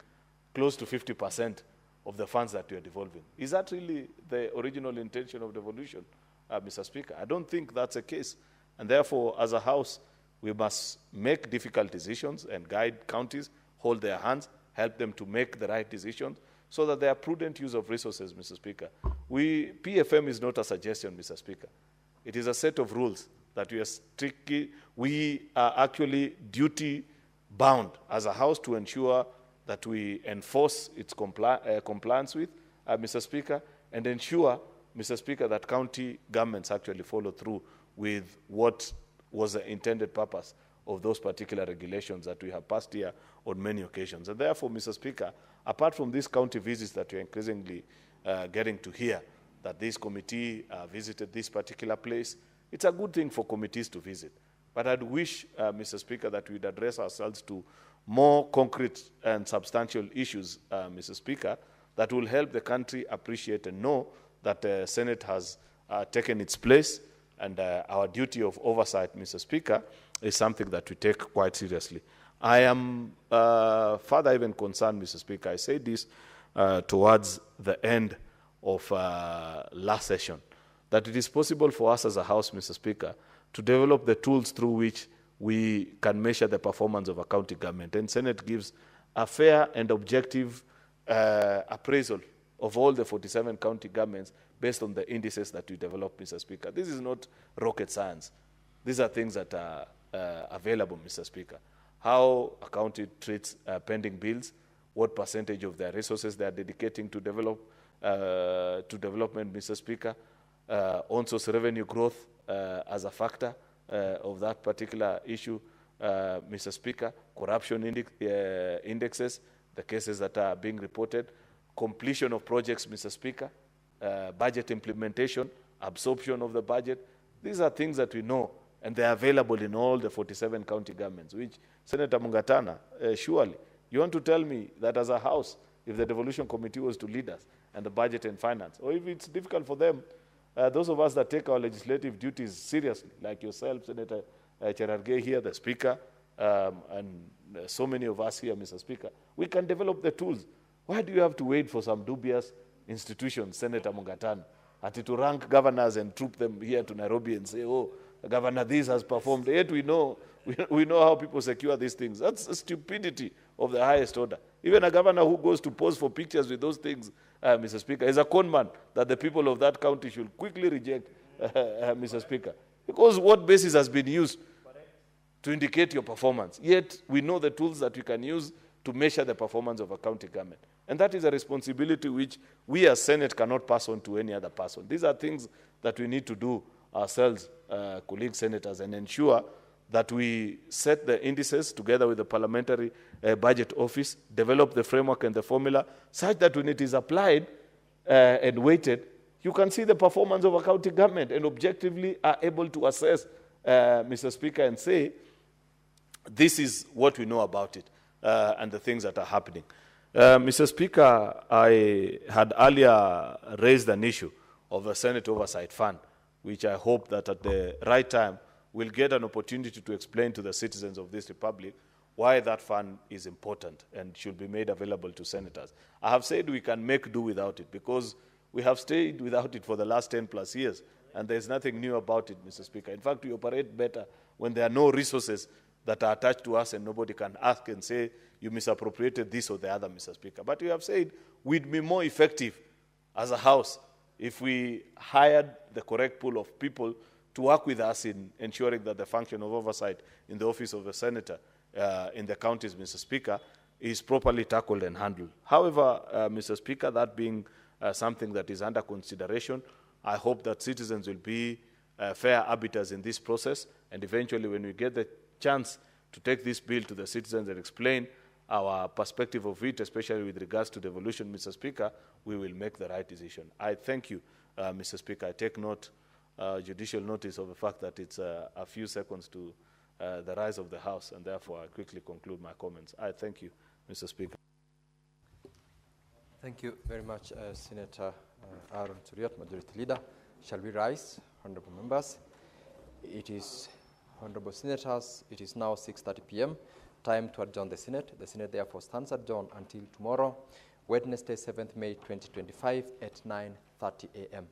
close to 50% of the funds that we are devolving, is that really the original intention of devolution, Mr. Speaker? I don't think that's the case. And therefore, as a House, we must make difficult decisions and guide counties, hold their hands, help them to make the right decisions so that they are prudent use of resources, Mr. Speaker. PFM is not a suggestion, Mr. Speaker. It is a set of rules that we are actually duty-bound as a House to ensure that we enforce its compliance with, Mr. Speaker, and ensure, Mr. Speaker, that county governments actually follow through with what was the intended purpose of those particular regulations that we have passed here on many occasions. And therefore, Mr. Speaker, apart from these county visits that we're increasingly getting to hear, that this committee visited this particular place, it's a good thing for committees to visit. But I'd wish, Mr. Speaker, that we'd address ourselves to more concrete and substantial issues, Mr. Speaker, that will help the country appreciate and know that the Senate has taken its place, and our duty of oversight, Mr. Speaker, is something that we take quite seriously. I am further even concerned, Mr. Speaker. I said this towards the end of last session, that it is possible for us as a House, Mr. Speaker, to develop the tools through which we can measure the performance of a county government. And Senate gives a fair and objective appraisal of all the 47 county governments based on the indices that we develop, Mr. Speaker. This is not rocket science. These are things that are available, Mr. Speaker. How a county treats pending bills, what percentage of their resources they are dedicating to development, Mr. Speaker, on-source revenue growth as a factor of that particular issue, Mr. Speaker, corruption indexes, the cases that are being reported, completion of projects, Mr. Speaker, budget implementation, absorption of the budget. These are things that we know, and they're available in all the 47 county governments, which, Senator Mungatana, surely, you want to tell me that as a House, if the devolution committee was to lead us, and the budget and finance, or if it's difficult for them, those of us that take our legislative duties seriously, like yourself, Senator Cherargei here, the Speaker, and so many of us here, Mr. Speaker, we can develop the tools. Why do you have to wait for some dubious institutions, Senator Mungatana, to rank governors and troop them here to Nairobi and say, oh, Governor this has performed, yet we know how people secure these things. That's a stupidity of the highest order. Even a governor who goes to pose for pictures with those things, Mr. Speaker, is a con man that the people of that county should quickly reject, Mr. Speaker. Because what basis has been used to indicate your performance? Yet we know the tools that we can use to measure the performance of a county government. And that is a responsibility which we as Senate cannot pass on to any other person. These are things that we need to do ourselves, colleagues senators, and ensure that we set the indices together with the Parliamentary Budget Office, develop the framework and the formula, such that when it is applied and weighted, you can see the performance of a county government and objectively are able to assess, Mr. Speaker, and say, this is what we know about it and the things that are happening. Mr. Speaker, I had earlier raised an issue of the Senate Oversight Fund, which I hope that at the right time we'll get an opportunity to explain to the citizens of this republic why that fund is important and should be made available to senators. I have said we can make do without it because we have stayed without it for the last 10 plus years, and there's nothing new about it, Mr. Speaker. In fact, we operate better when there are no resources that are attached to us and nobody can ask and say, you misappropriated this or the other, Mr. Speaker. But we have said we'd be more effective as a House if we hired the correct pool of people to work with us in ensuring that the function of oversight in the office of the senator in the counties, Mr. Speaker, is properly tackled and handled. However, Mr. Speaker, that being something that is under consideration, I hope that citizens will be fair arbiters in this process, and eventually when we get the chance to take this bill to the citizens and explain our perspective of it, especially with regards to devolution, Mr. Speaker, we will make the right decision. I thank you, Mr. Speaker. I take judicial notice of the fact that it's a few seconds to the rise of the House, and therefore I quickly conclude my comments. I thank you, Mr. Speaker. Thank you very much, Senator Aaron Turiot, Majority Leader. Shall we rise, honorable members? It is Honorable Senators, it is now 6:30 p.m. Time to adjourn the Senate. The Senate therefore stands adjourned until tomorrow, Wednesday, 7th May 2025 at 9:30 a.m.